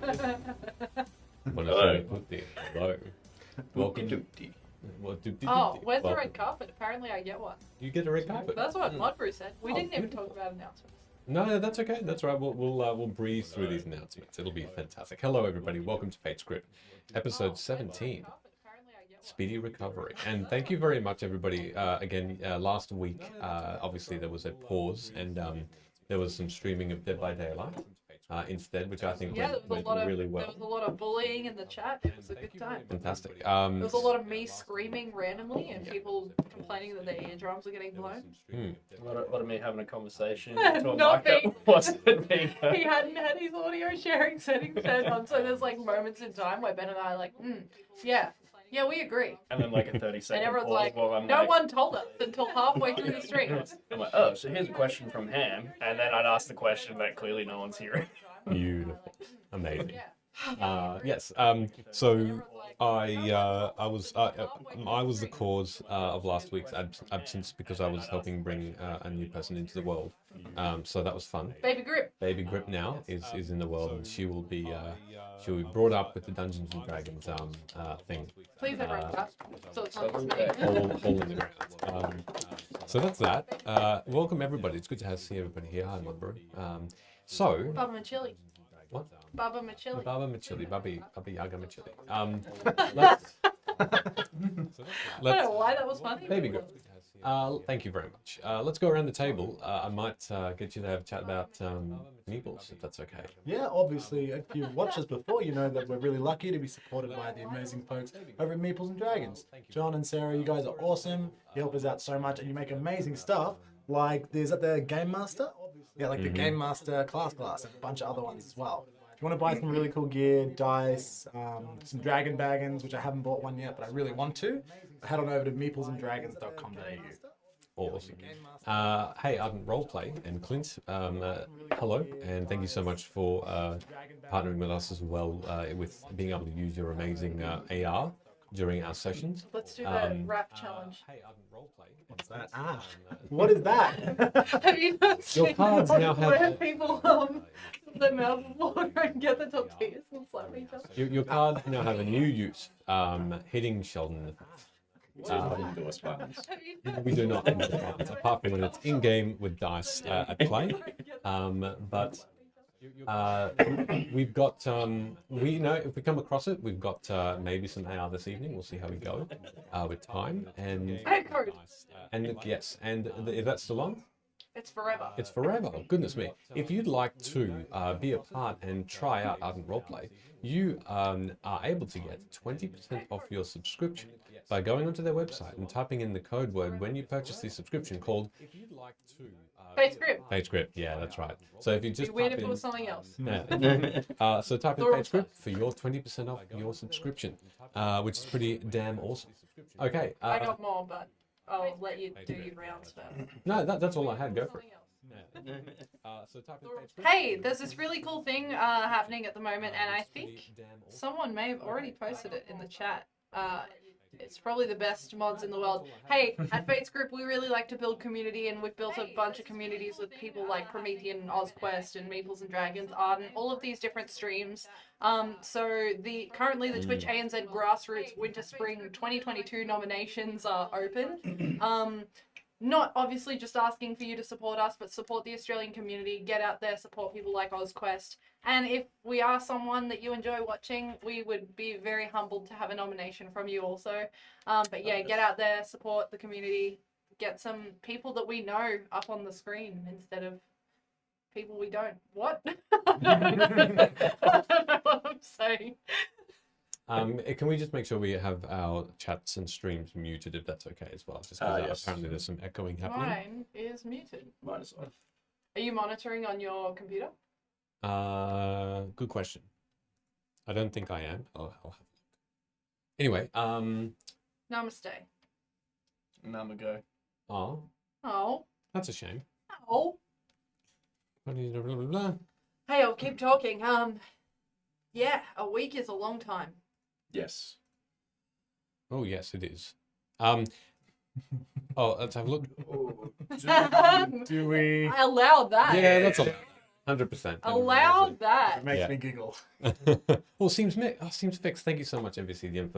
Hello. Welcome. Where's the red carpet? Apparently I get one. You get a red carpet. That's what Mudbrew said. We didn't even talk about announcements. No, that's okay. That's right. We'll breeze through these announcements. It'll be fantastic. Hello, everybody. Welcome to Fate Script, episode 17. Speedy recovery. And thank you very much, everybody. Again, last week, obviously there was a pause and there was some streaming of Dead by Daylight instead, which I think went really well. There was a lot of bullying in the chat. It was a good time. Fantastic. There was a lot of me screaming randomly and people complaining that their eardrums were getting blown. A lot of me having a conversation to a Not mic me. that wasn't me. He hadn't had his audio sharing settings turned on, so there's like moments in time where Ben and I are like, yeah, we agree. And then like a 30-second And everyone's pause like, while I'm no like, one told us until halfway through the stream. I'm like, oh, so here's a question from Ham, and then I'd ask the question that clearly no one's hearing. Beautiful. Amazing. Yeah. Yes. So I was the cause of last week's absence because I was helping bring a new person into the world. So that was fun. Baby Grip. Baby Grip now is in the world, and she will be brought up with the Dungeons and Dragons thing. Please don't break that. So it's not just me. All in the ground. So that's that. Welcome everybody. It's good to see everybody here. Hi, Mudbrew. Baba Machili. What? Baba Machili. Baba Machili, Baba Yaga Machili. I don't know why that was funny. Baby Grip. Thank you very much. Let's go around the table. I might get you to have a chat about meeples, if that's okay. Yeah, obviously, if you've watched us before, you know that we're really lucky to be supported by the amazing folks over at Meeples and Dragons. John and Sarah, you guys are awesome. You help us out so much, and you make amazing stuff. Like, there's the Game Master? Yeah, like the Game Master class, and a bunch of other ones as well. If you want to buy some really cool gear, dice, some dragon baggins, which I haven't bought one yet, but I really want to, head on over to meeplesanddragons.com.au. Awesome. Hey, Ardent Roleplay and Clint, hello, and thank you so much for partnering with us as well with being able to use your amazing AR during our sessions. Let's do the rap challenge. Hey, Ardent Roleplay. What's that? What is that? Have you not seen cards now have- where people their mouths water and get the tortillas and slap each other? Your cards now have a new use, hitting Sheldon. We do not endorse buttons, apart from when it's in-game with dice at play. But we've got, we know if we come across it, we've got maybe some AR this evening. We'll see how we go with time. And yes, and is that still on? It's forever. It's forever. Goodness me. If you'd like to be a part and try out Ardent Roleplay, you are able to get 20% off your subscription by going onto their website and typing in the code word when you purchase the subscription called Fate Script. Fate Script. Yeah, that's right. So if you just It'd be weird type if it in, was something else. so type in Fate Script for your 20% off your subscription, which is pretty damn awesome. Okay. I got more, but I'll let you do your rounds first. No, that's all I had. Go for it. So type in Fate Script. Hey, there's this really cool thing happening at the moment, and I think someone may have already posted it in the chat. It's probably the best mods in the world. Hey, at Fates Group, we really like to build community, and we've built a bunch of communities with people like Promethean, OzQuest, and Meeples and Dragons, Ardent, all of these different streams. So currently the Twitch ANZ Grassroots Winter Spring 2022 nominations are open. Not obviously just asking for you to support us, but support the Australian community, get out there, support people like OzQuest. And if we are someone that you enjoy watching, we would be very humbled to have a nomination from you also. But yeah, get out there, support the community, get some people that we know up on the screen instead of people we don't. What? I don't know what I'm saying. Can we just make sure we have our chats and streams muted if that's okay as well? Just because Yes. apparently there's some echoing happening. Mine is muted. Mine is off. Are you monitoring on your computer? Good question. I don't think I am. I'll have a look. Anyway, Namaste. Namago. oh, Oh. that's a shame. Oh. Blah. Hey, I'll keep talking. Yeah, a week is a long time. Yes. Oh yes, it is. Oh, let's have a look. Do we? I allowed that. Yeah, that's allowed. 100%. Allow that. It makes Yeah. me giggle. Well, seems fixed. Thank you so much, MVCDM,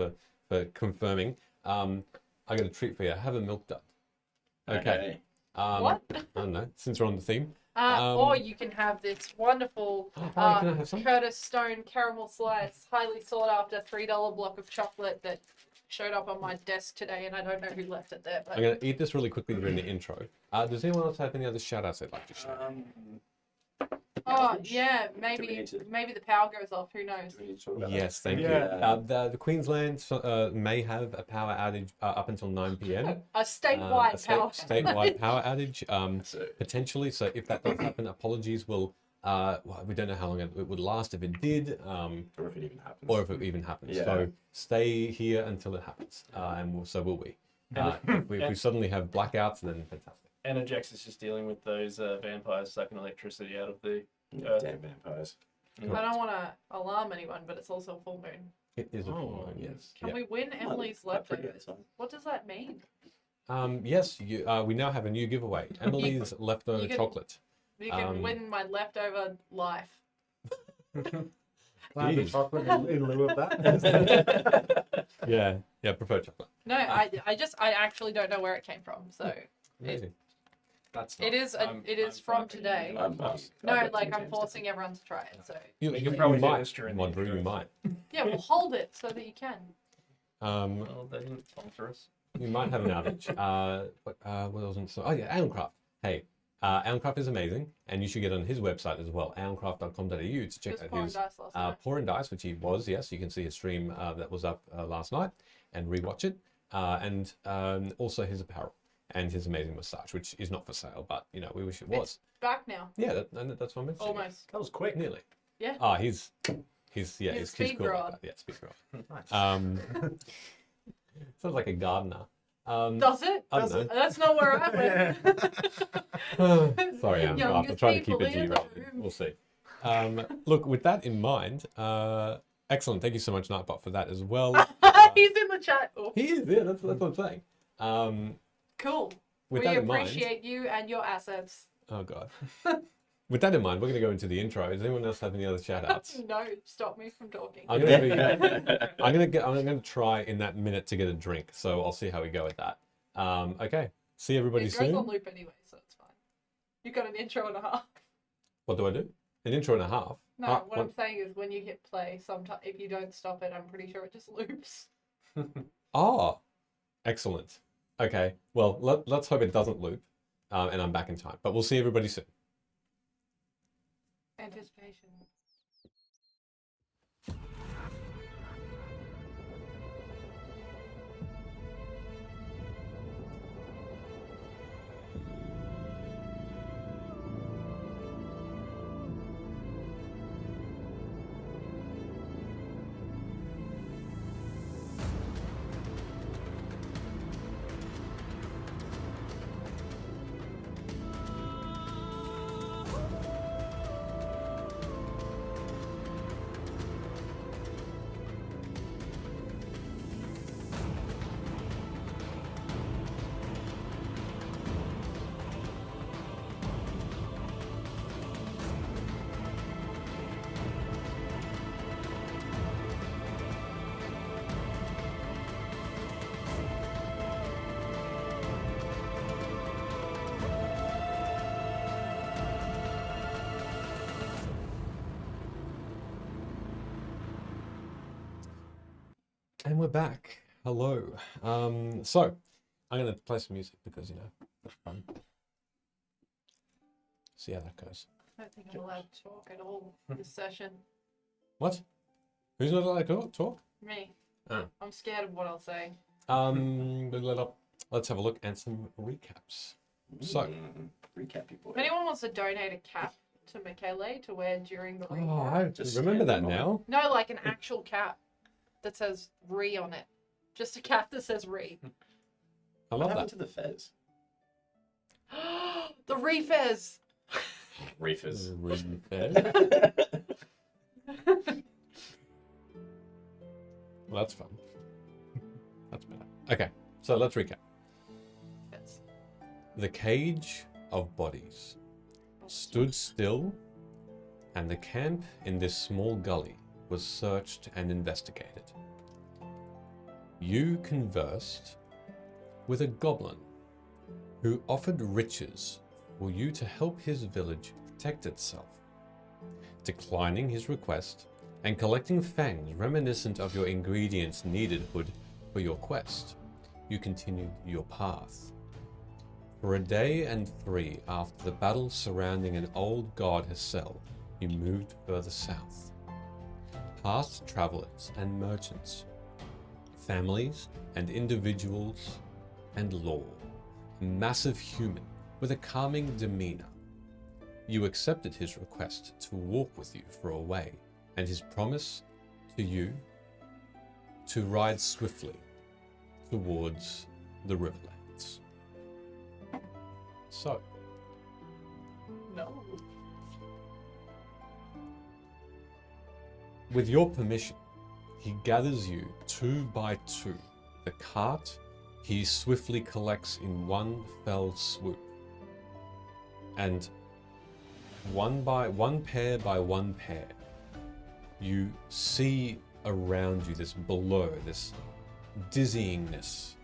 for confirming. I got a treat for you. Have a milk dud. Okay. What? I don't know. Since we're on the theme. Or you can have this wonderful Oh, can I have some? Curtis Stone caramel slice, highly sought after $3 block of chocolate that showed up on my desk today, and I don't know who left it there. But I'm gonna eat this really quickly during the intro. Does anyone else have any other shout outs they'd like to share? oh yeah, Do we maybe need to- maybe the power goes off. Who knows? Do we need to talk about Yes, thank Yeah. you. The Queensland may have a power outage up until 9 p.m. A statewide power. statewide power outage, that? So, potentially. So if that does happen, apologies. Well, we don't know how long it would last if it did, or if it even happens. or if it even happens. Yeah. So stay here until it happens, and so will we. If we suddenly have blackouts, then fantastic. Energex is just dealing with those vampires sucking electricity out of the Damn vampires. I don't want to alarm anyone, but it's also a full moon. It is a full Oh. moon, yes. Can Yeah. we win Emily's Quite pretty leftovers? outside. What does that mean? Yes, we now have a new giveaway. Emily's leftover you can- chocolate. You can Um, win my leftover life. Can I have the Jeez. chocolate in lieu of that? Yeah, prefer chocolate. No, I actually don't know where it came from. So Amazing. That's it is from today. No, like I'm forcing everyone to try it. So You can probably do might, this during the Wonder, intro. you might. yeah, we'll hold it so that you can. Well, they didn't sponsor us. You might have an outage. What else? Oh yeah, Aoncraft. Hey, Aoncraft is amazing, and you should get on his website as well, aoncraft.com.au, to check Just out pouring his dice last night. Pour and Dice, which he was. Yes, you can see his stream that was up last night, and rewatch it, and also his apparel and his amazing moustache, which is not for sale, but we wish it was. It's back now, Yeah, that's what I meant. almost. That was quick. Nearly. Yeah. Ah, he's speed cool like grower. that. Yeah, speed grower. Nice. Sounds like a gardener. Does it? I don't know. That's not where I went. Sorry, I'm Youngest trying to keep people it G in the rated. room. We'll see. Look, with that in mind, excellent. Thank you so much, Nightbot, for that as well. He's in the chat. Oh, He is, yeah, that's what I'm saying. cool. With We that in mind, appreciate you and your assets. oh god. With that in mind, we're going to go into the intro. Does anyone else have any other shout outs? No, stop me from talking. I'm gonna try in that minute to get a drink, so I'll see how we go with that. Okay. See everybody It goes soon. on loop anyway, so it's fine. You got an intro and a half. What do I do? An intro and a half. No, Ah, what I'm saying is when you hit play, sometimes if you don't stop it, I'm pretty sure it just loops. Ah, excellent. Okay, well, let's hope it doesn't loop, and I'm back in time. But we'll see everybody soon. Anticipation. And we're back. Hello. So I'm gonna play some music because that's fun. See how that goes. I don't think I'm allowed to talk at all this session. What? Who's not allowed to talk? Me. Oh. I'm scared of what I'll say. Let's have a look at some recaps. So, Recap, you boy. If anyone wants to donate a cap to Michele to wear during the oh, recap. I Just remember that stand in now. No, like an actual cap that says Re on it. Just a cap that says Re. I What love happened that. to the Fez? The Refez! Reefers. Really fair. Well, that's fun. That's better. Okay, so let's recap. Fez. The cage of bodies stood still and the camp in this small gully was searched and investigated. You conversed with a goblin who offered riches for you to help his village protect itself. Declining his request and collecting fangs reminiscent of your ingredients neededhood for your quest, you continued your path. For a day and 3 after the battle surrounding an old god Hassel, you moved further south. Past travelers and merchants, families and individuals, and law, a massive human with a calming demeanor. You accepted his request to walk with you for a way, and his promise to you to ride swiftly towards the Riverlands. So, No. with your permission, he gathers you 2 by 2. The cart he swiftly collects in one fell swoop. And one pair by one pair, you see around you this below, this dizzyingness,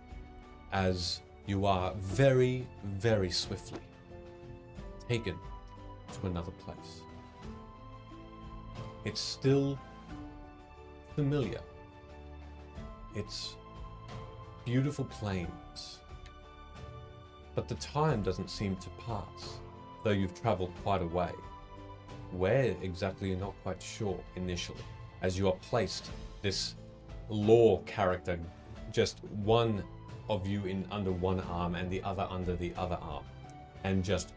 as you are very, very swiftly taken to another place. It's still familiar. It's beautiful plains. But the time doesn't seem to pass, though you've traveled quite a way. Where exactly you're not quite sure initially, as you are placed, this law character, just one of you in under one arm and the other under the other arm, and just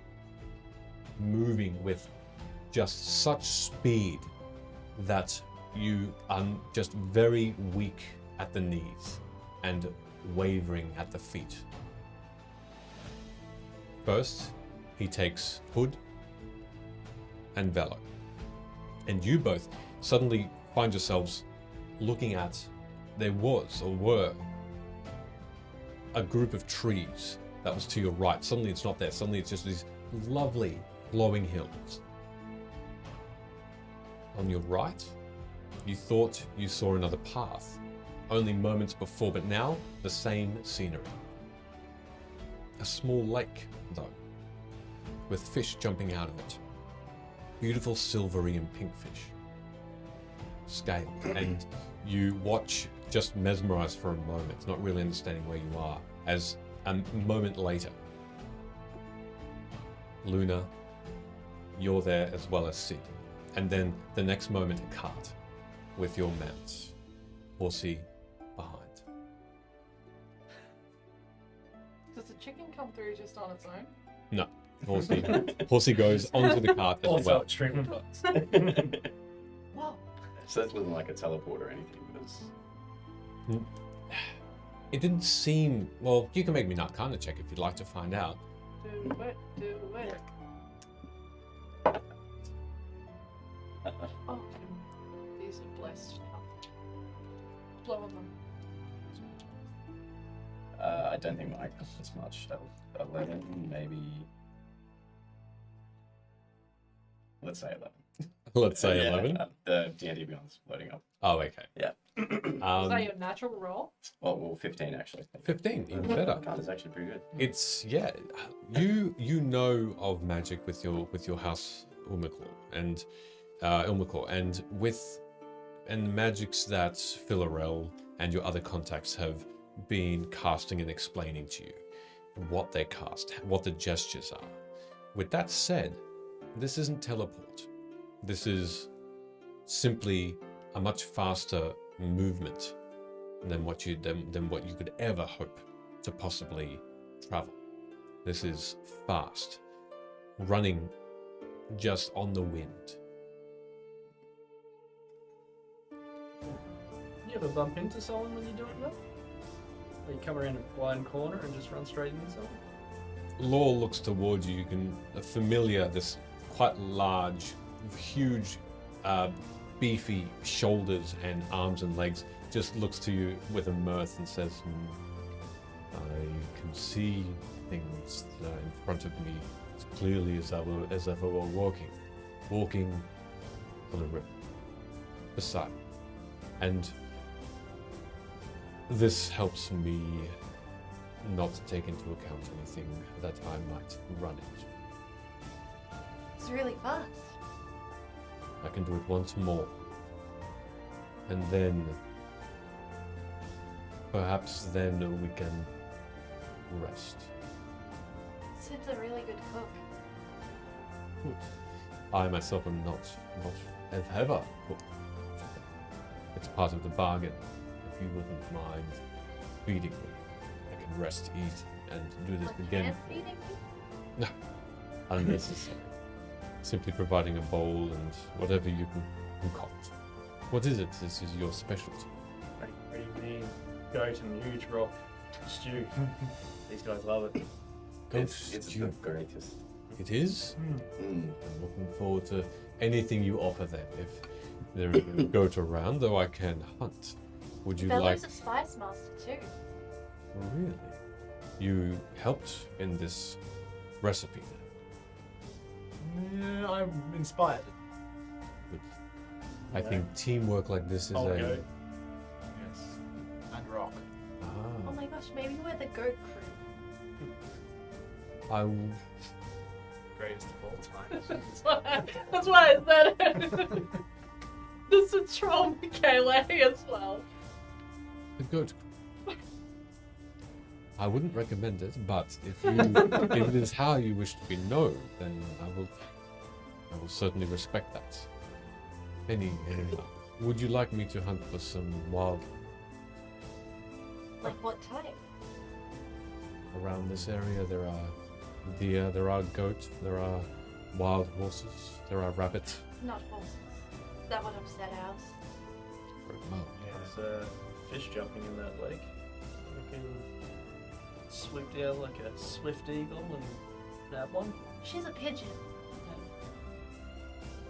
moving with just such speed that you are just very weak at the knees and wavering at the feet. First, he takes Hood and Vello, and you both suddenly find yourselves looking at, there was or were a group of trees that was to your right. Suddenly it's not there. Suddenly it's just these lovely glowing hills. On your right, you thought you saw another path, only moments before, but now the same scenery. A small lake, though, with fish jumping out of it. Beautiful silvery and pink fish. Scaled, and you watch, just mesmerized for a moment, not really understanding where you are, as a moment later, Luna, you're there as well as Sid. And then the next moment, a cart with your mounts, Horsey behind. Does the chicken come through just on its own? No, Horsey goes onto the cart as Also, well. extremely fast. Whoa. So this wasn't like a teleport or anything. It was... It didn't seem, well, you can make me an Arcana check if you'd like to find out. Do it. Oh, these are blessed. Blow on them. I don't think mine costs as much. 11, maybe. Let's say 11. Let's say Yeah, 11. The D&D Beyond's loading up. Oh, okay. Yeah. Is that your natural roll? Well, 15 actually. 15, even better. God, it's actually pretty good. It's, yeah, you know of magic with your house Ilmicor and and magics that Philarel and your other contacts have been casting and explaining to you what they cast, what the gestures are. With that said, this isn't teleport. This is simply a much faster movement than what you could ever hope to possibly travel. This is fast, running just on the wind. You ever bump into someone when you're doing that? Or you come around a blind corner and just run straight into someone? Law looks towards you. You can familiar this quite large, huge, beefy shoulders and arms and legs. Just looks to you with a mirth and says, "I can see things in front of me as clearly as ever we're walking on a river beside me. And this helps me not take into account anything that I might run into. It's really fast. I can do it once more. And then, perhaps then we can rest. Sid's a really good cook. I myself am not have ever cooked. It's part of the bargain. If you wouldn't mind feeding me, I can rest, eat, and do this Like again. hand feeding me? Unnecessary. Simply providing a bowl and whatever you can concoct. What is it? This is your specialty. Pretty mean. Goat and huge rock stew. These guys love it. Ghost It's the stew. greatest. It is? Mm. I'm looking forward to anything you offer then. If there is a goat around, though I can hunt. Would you like... Vello's a spice master too. Really? You helped in this recipe then? Yeah, I'm inspired. Good. I think teamwork like this is I'll a... go. Yes. And rock. Oh Ah, my gosh, maybe we're the goat crew. I will... Greatest of all time. That's why I said it. This is troll Michele as well. The goat. I wouldn't recommend it, but if you if it is how you wish to be known, then I will certainly respect that. Any would you like me to hunt for some wild Like what type? around this area? There are deer, there are goat, there are wild horses, there are rabbits. Not horses. That would upset ours. Very well. There's a fish jumping in that lake. We can swoop down like a swift eagle and nab one. She's a pigeon.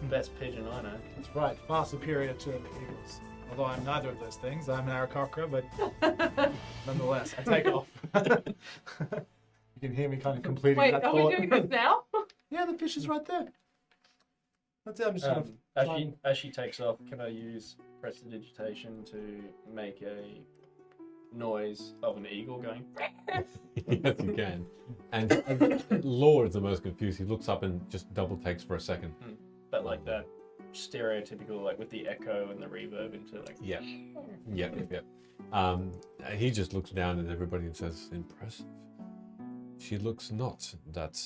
Best pigeon I know. That's right, far superior to the eagles. Although I'm neither of those things. I'm an Aarakocra, but nonetheless, I take off. You can hear me kind of completing Wait, that are thought. we doing this now? Yeah, the fish is right there. That's it. I'm just sort of As she takes off, can I use prestidigitation to make a noise of an eagle going? Yes, you can. And Lord is the most confused. He looks up and just double takes for a second. But like that stereotypical, like with the echo and the reverb into like. Yep. He just looks down at everybody and says, "Impressive. She looks not that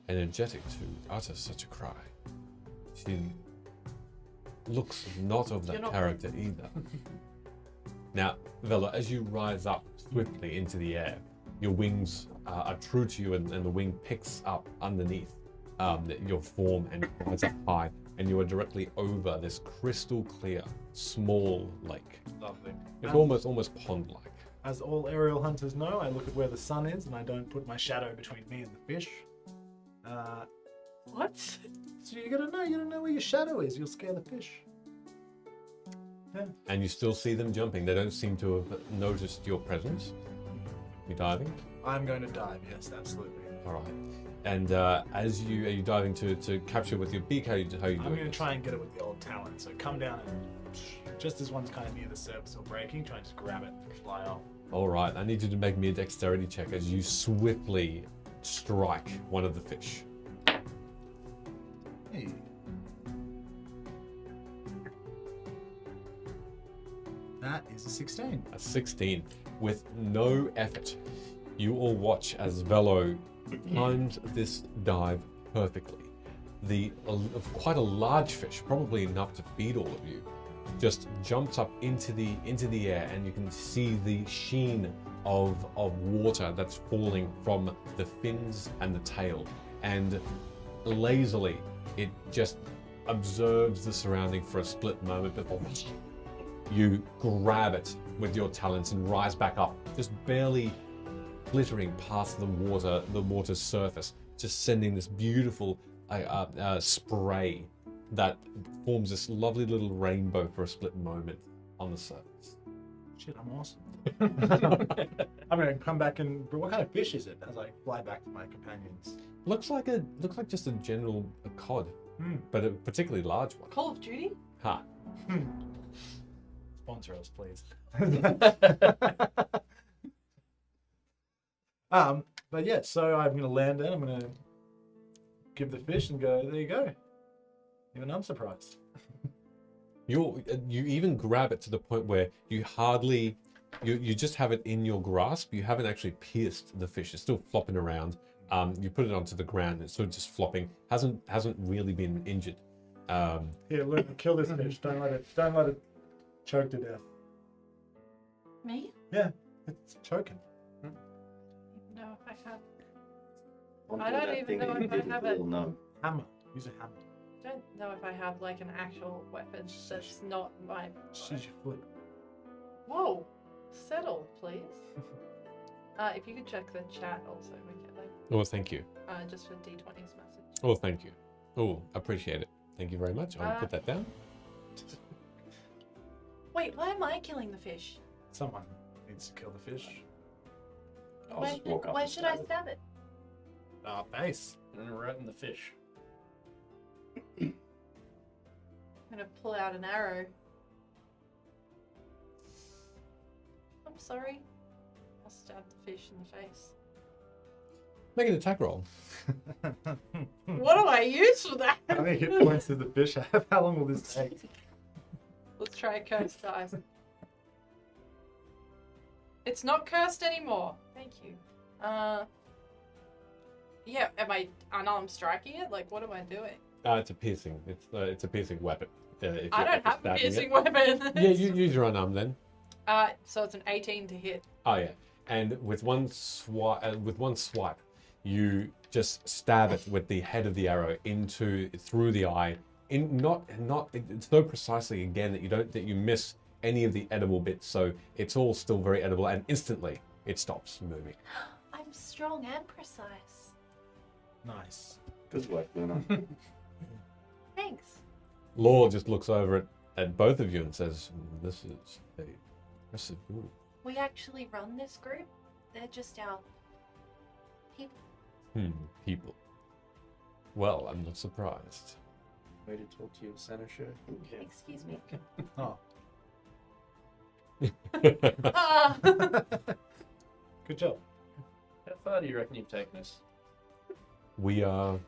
energetic to utter such a cry. She looks not of You're that not- character either." Now, Vello, as you rise up swiftly into the air, your wings are true to you, and the wing picks up underneath your form and rises up high, and you are directly over this crystal clear, small lake. lovely. It's almost pond-like. As all aerial hunters know, I look at where the sun is and I don't put my shadow between me and the fish. What? So you gotta know where your shadow is. You'll scare the fish. Yeah. And you still see them jumping. They don't seem to have noticed your presence. You diving? I'm going to dive. Yes, absolutely. All right. And are you diving to capture with your beak? How you I'm doing going to this? try and get it with the old talon. So come down and just as one's kind of near the surface or breaking, try and just grab it and fly off. All right. I need you to make me a dexterity check as you swiftly strike one of the fish. Hey. That is a 16. A 16 with no effort. You all watch as Vello times this dive perfectly. Quite a large fish, probably enough to feed all of you, just jumps up into the air, and you can see the sheen of water that's falling from the fins and the tail, and lazily it just observes the surrounding for a split moment before you grab it with your talons and rise back up, just barely glittering past the water's surface, just sending this beautiful spray that forms this lovely little rainbow for a split moment on the surface. Shit, I'm awesome. I'm going to come back and... What kind of fish is it as I fly back to my companions? Looks like just a general cod. but a particularly large one. Call of Duty? Ha. Sponsor us, please. But yeah, so I'm gonna land in. I'm gonna give the fish and go. There you go. Even I'm surprised. You even grab it to the point where you hardly, you just have it in your grasp. You haven't actually pierced the fish. It's still flopping around. You put it onto the ground. It's sort of just flopping. Hasn't really been injured. Here, look, kill this fish. Don't let it choke to death. Me? Yeah, it's choking. No, if I have. I don't even know if I have it. No. Hammer. Use a hammer. I don't know if I have like an actual weapon that's not my. Just use your foot. Whoa! Settle, please. If you could check the chat also, Michele. Oh, thank you. Just for D20's message. Oh, thank you. Oh, appreciate it. Thank you very much. I'll put that down. Wait, why am I killing the fish? Someone needs to kill the fish. I'll just walk up Where and should I stab it. stab it? Base. And right in the fish. I'm gonna pull out an arrow. I'm sorry. I'll stab the fish in the face. Make an attack roll. What do I use for that? How many hit points does the fish have? How long will this take? Let's try a cursed dice. It's not cursed anymore. Thank you. Yeah, am I unarmed striking it? Like, what am I doing? It's a piercing. It's a piercing weapon. If I you're don't have a stabbing piercing it. weapon. Yeah, you use your unarmed then. So it's an 18 to hit. Oh yeah, and with one swipe, you just stab it with the head of the arrow through the eye. It's so precisely again that you miss any of the edible bits. So it's all still very edible, and instantly it stops moving. I'm strong and precise. Nice. Good work, Luna. Thanks. Law just looks over at both of you and says, "This is a impressive group." We actually run this group. They're just our people. People. Well, I'm not surprised. Way to talk to your senator. Yeah. Excuse me. Oh, Ah. good job. How far do you reckon you've taken us? We are.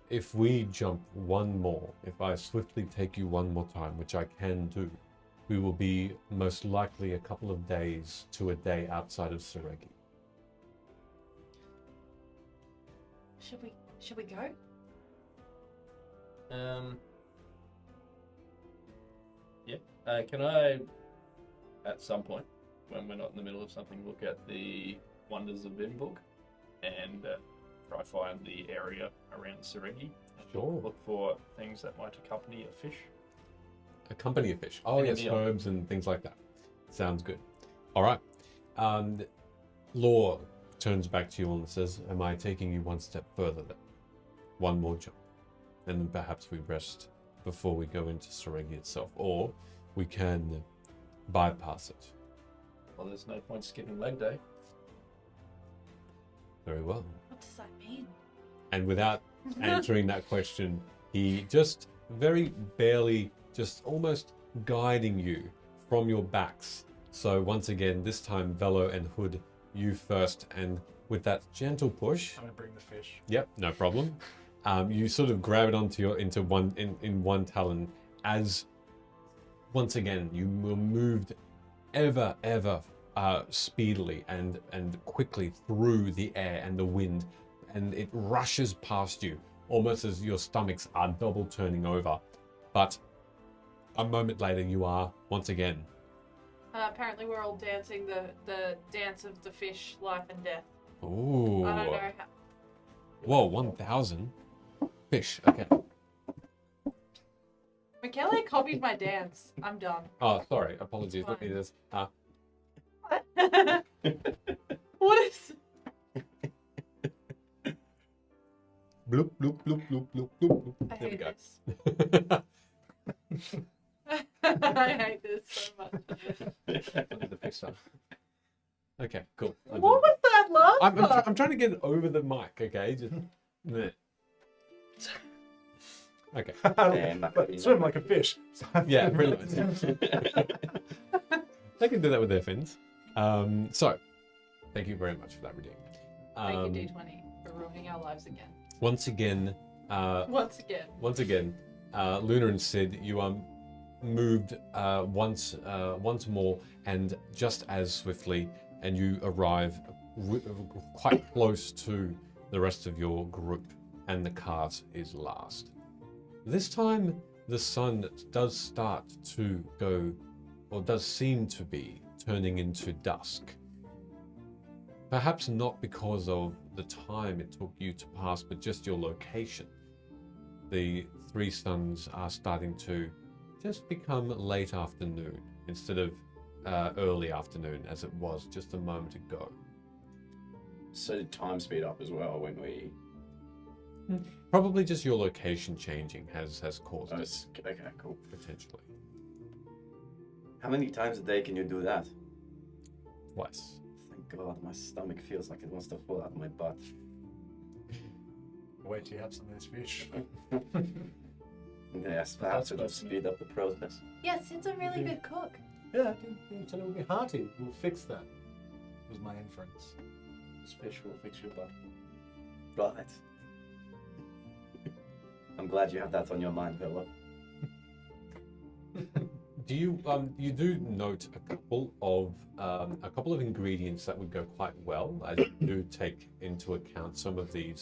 If we jump one more, if I swiftly take you one more time, which I can do, we will be most likely a couple of days to a day outside of Seregi. Should we go? Yeah. Can I, at some point, when we're not in the middle of something, look at the Wonders of Vin book and try find the area around Seregi? Sure. Look for things that might accompany a fish. Accompany a fish. Oh, Yeah, yes, yeah. herbs and things like that. Sounds good. All right. Law turns back to you and says, "Am I taking you one step further then? One more jump. And then perhaps we rest before we go into Seregi itself. Or we can bypass it." Well, there's no point skipping leg day. Very well. What does that mean? And without answering that question, he just very barely, just almost guiding you from your backs. So once again, this time Vello and Hood, you first, and with that gentle push, I'm gonna bring the fish. yep, no problem. You sort of grab it onto in one talon as once again you were moved ever speedily and quickly through the air and the wind, and it rushes past you almost as your stomachs are double turning over. But a moment later, you are once again. Apparently, we're all dancing the dance of the fish, life and death. Ooh. I don't know how. Whoa, 1,000 fish. Okay. Michele copied my dance. I'm done. Oh, sorry. Apologies. Let me just. What is? Bloop, bloop, bloop, bloop, bloop, bloop. I There we hate go. this. I hate this so much. Look at the fish stuff. Okay, cool. What was that last part? I'm trying to get it over the mic, okay? Just. Meh. Okay. But swim like a fish. Yeah, pretty much. They can do that with their fins. So, thank you very much for that, Redeem. Thank you, D20, for ruining our lives again. Once again, Once again. Luna and Sid, you are moved once more, and just as swiftly, and you arrive quite close to the rest of your group, and the cart is last. This time, the sun does start to go, or does seem to be, turning into dusk. Perhaps not because of the time it took you to pass, but just your location. The three suns are starting to just become late afternoon instead of early afternoon as it was just a moment ago. So did time speed up as well when we... Probably just your location changing has caused Oh, it, okay, cool. potentially. How many times a day can you do that? Twice. Thank God, my stomach feels like it wants to fall out of my butt. Wait till you have some of this fish. Yes, perhaps it'll speed up the process. Yes, it's a really good cook. Yeah, you said it would be hearty. We'll fix that. Was my inference. This fish will fix your butt. Right. I'm glad you have that on your mind, Vello. Do you you do note a couple of ingredients that would go quite well as you do take into account some of the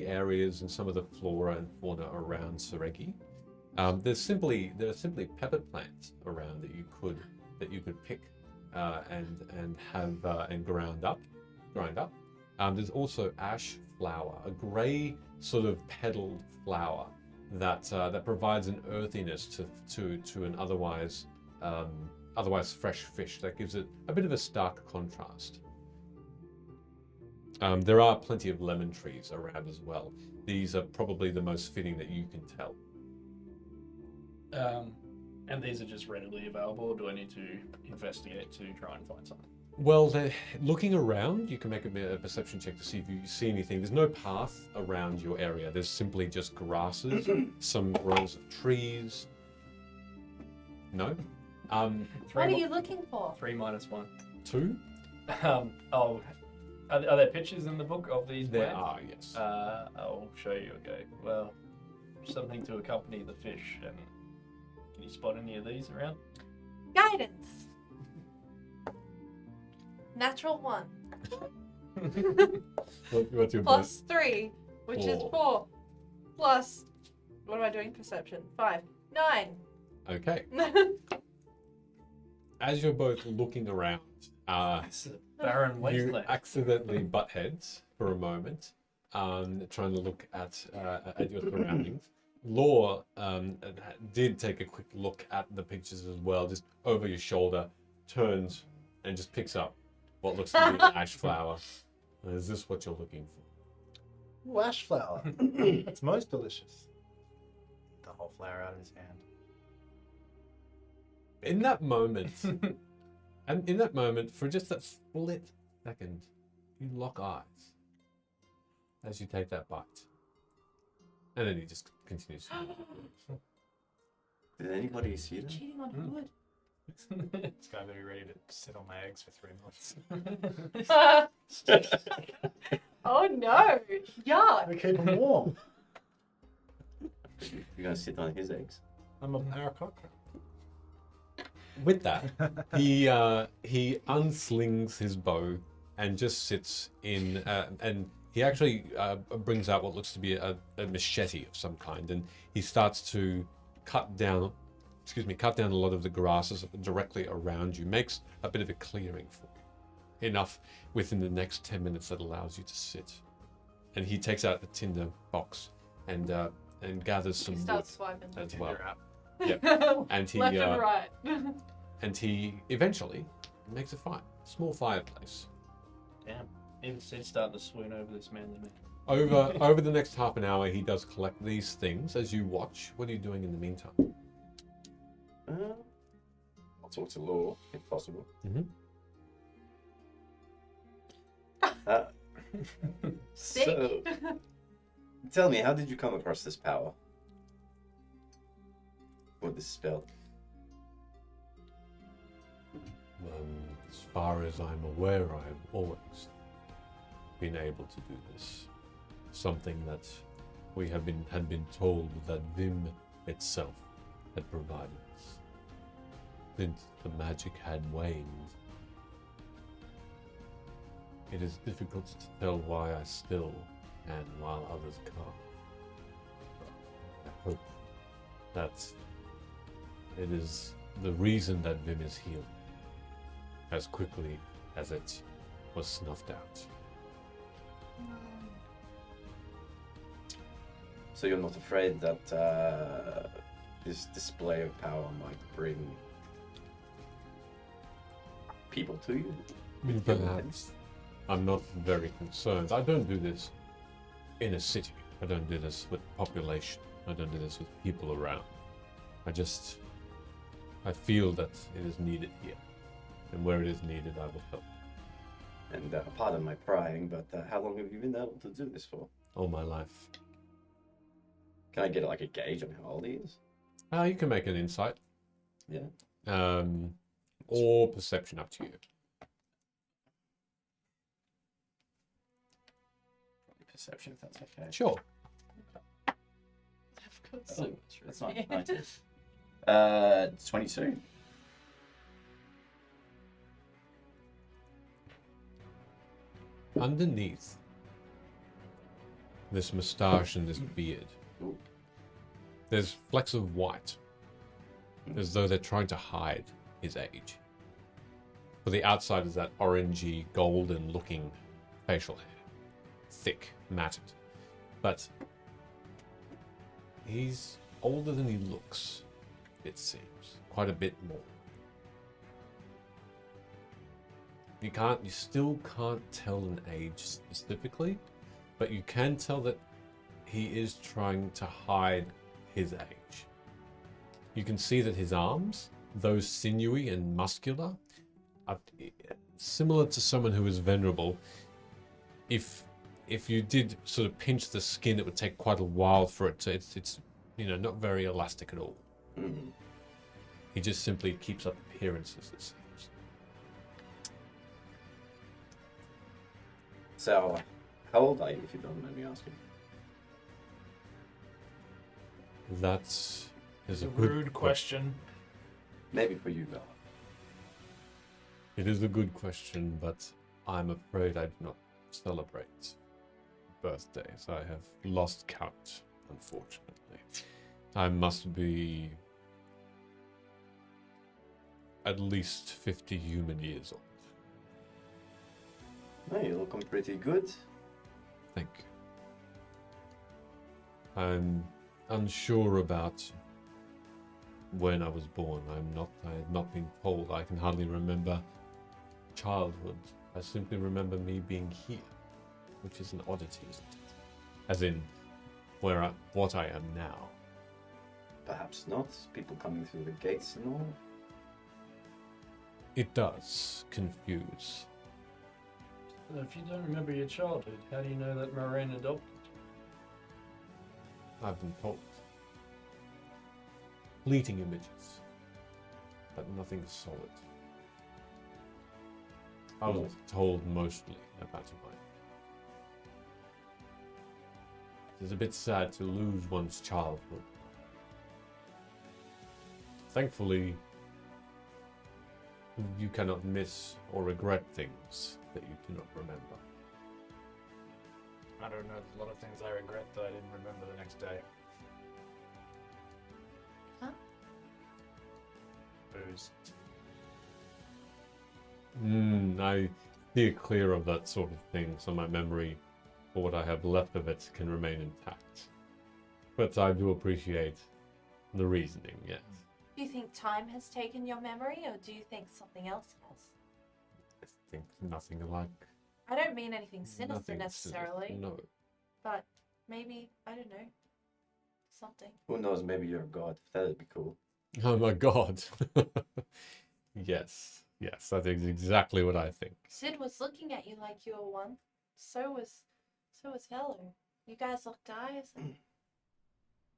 areas and some of the flora and fauna around Seregi. There are simply pepper plants around that you could pick and have and grind up. There's also ash flower, a grey sort of petaled flower that provides an earthiness to an otherwise fresh fish that gives it a bit of a stark contrast. There are plenty of lemon trees around as well. These are probably the most fitting that you can tell. And these are just readily available, or do I need to investigate to try and find something? Well, looking around, you can make a perception check to see if you see anything. There's no path around your area. There's simply just grasses, some rows of trees. No? What are you looking for? 3 minus 1. 2? Are there pictures in the book of these There plants? are, yes. I'll show you. Okay. Well, something to accompany the fish. And can you spot any of these around? Guidance. Natural 1. What's your Plus 3, which is 4. 4. Plus, what am I doing? Perception. 5. 9. Okay. As you're both looking around, It's a barren you wasteland. accidentally butt heads for a moment, trying to look at your surroundings. Law did take a quick look at the pictures as well, just over your shoulder, turns and just picks up what looks to be an ash flower. Is this what you're looking for? Ooh, ash flower. That's most delicious. The whole flower out of his hand. In that moment, and in that moment, for just that split second, you lock eyes as you take that bite. And then he just continues. Did anybody see that? Cheating on wood. This guy better be ready to sit on my eggs for 3 months. Oh no! Yuck! I keep him warm. You're gonna sit on his eggs? I'm a paracocker. With that, he unslings his bow and just sits in, and he actually brings out what looks to be a machete of some kind, and he starts to cut down a lot of the grasses directly around you, makes a bit of a clearing for you. Enough within the next 10 minutes that allows you to sit. And he takes out the tinder box and gathers some He wood starts swiping. as well. Tinder app. Yep. And he Left and right. and he eventually makes a small fireplace. Damn. Even Sid's starting to swoon over this manly man. Over the next half an hour, he does collect these things as you watch. What are you doing in the meantime? I'll talk to Law, if possible. Mm-hmm. So, Tell me, how did you come across this power? Or this spell? As far as I'm aware, I've always been able to do this. Something that we had been told that Vim itself had provided us. Since the magic had waned, it is difficult to tell why I still can while others can't. I hope that it is the reason that Vim is healed as quickly as it was snuffed out. So you're not afraid that this display of power might bring people to you? Perhaps. I'm not very concerned. I don't do this in a city. I don't do this with population. I don't do this with people around. I feel that it is needed here. And where it is needed, I will help. And pardon my prying, but how long have you been able to do this for? All my life. Can I get like a gauge on how old he is? You can make an insight. Yeah. Or perception, up to you. Probably perception, if that's okay. Sure. I've got so much That's room not here. 22. Underneath this moustache and this beard, there's flecks of white, as though they're trying to hide his age. For the outside is that orangey, golden-looking facial hair, thick, matted. But he's older than he looks, it seems, quite a bit more. You still can't tell an age specifically, but you can tell that he is trying to hide his age. You can see that his arms, though sinewy and muscular, are similar to someone who is venerable. If you did sort of pinch the skin, it would take quite a while for it to. It's not very elastic at all. Mm. He just simply keeps up appearances, it seems. So, how old are you, if you don't mind me asking? That is It's a a good rude question. Maybe for you, Vello. It is a good question, but I'm afraid I do not celebrate birthdays. I have lost count, unfortunately. I must be at least 50 human years old. No, you're looking pretty good. Thank you. I'm unsure about when I was born. I have not been told. I can hardly remember childhood. I simply remember me being here, which is an oddity, isn't it? As in, what I am now. Perhaps not. People coming through the gates and all. It does confuse. If you don't remember your childhood, how do you know that Moraine adopted you? I've been told. Fleeting images, but nothing solid. I was told mostly about mine. It is a bit sad to lose one's childhood. Thankfully, you cannot miss or regret things that you do not remember. I don't know. There's a lot of things I regret that I didn't remember the next day. Huh? Booze. I steer clear of that sort of thing, so my memory, or what I have left of it, can remain intact. But I do appreciate the reasoning, yes. Do you think time has taken your memory, or do you think something else has? I think nothing alike. I don't mean anything sinister Nothing necessarily, sinister, no. but maybe, I don't know, something. Who knows, maybe you're a god. That'd be cool. Oh my god. Yes, that is exactly what I think. Sid was looking at you like you were one. So was Vello. You guys look dire.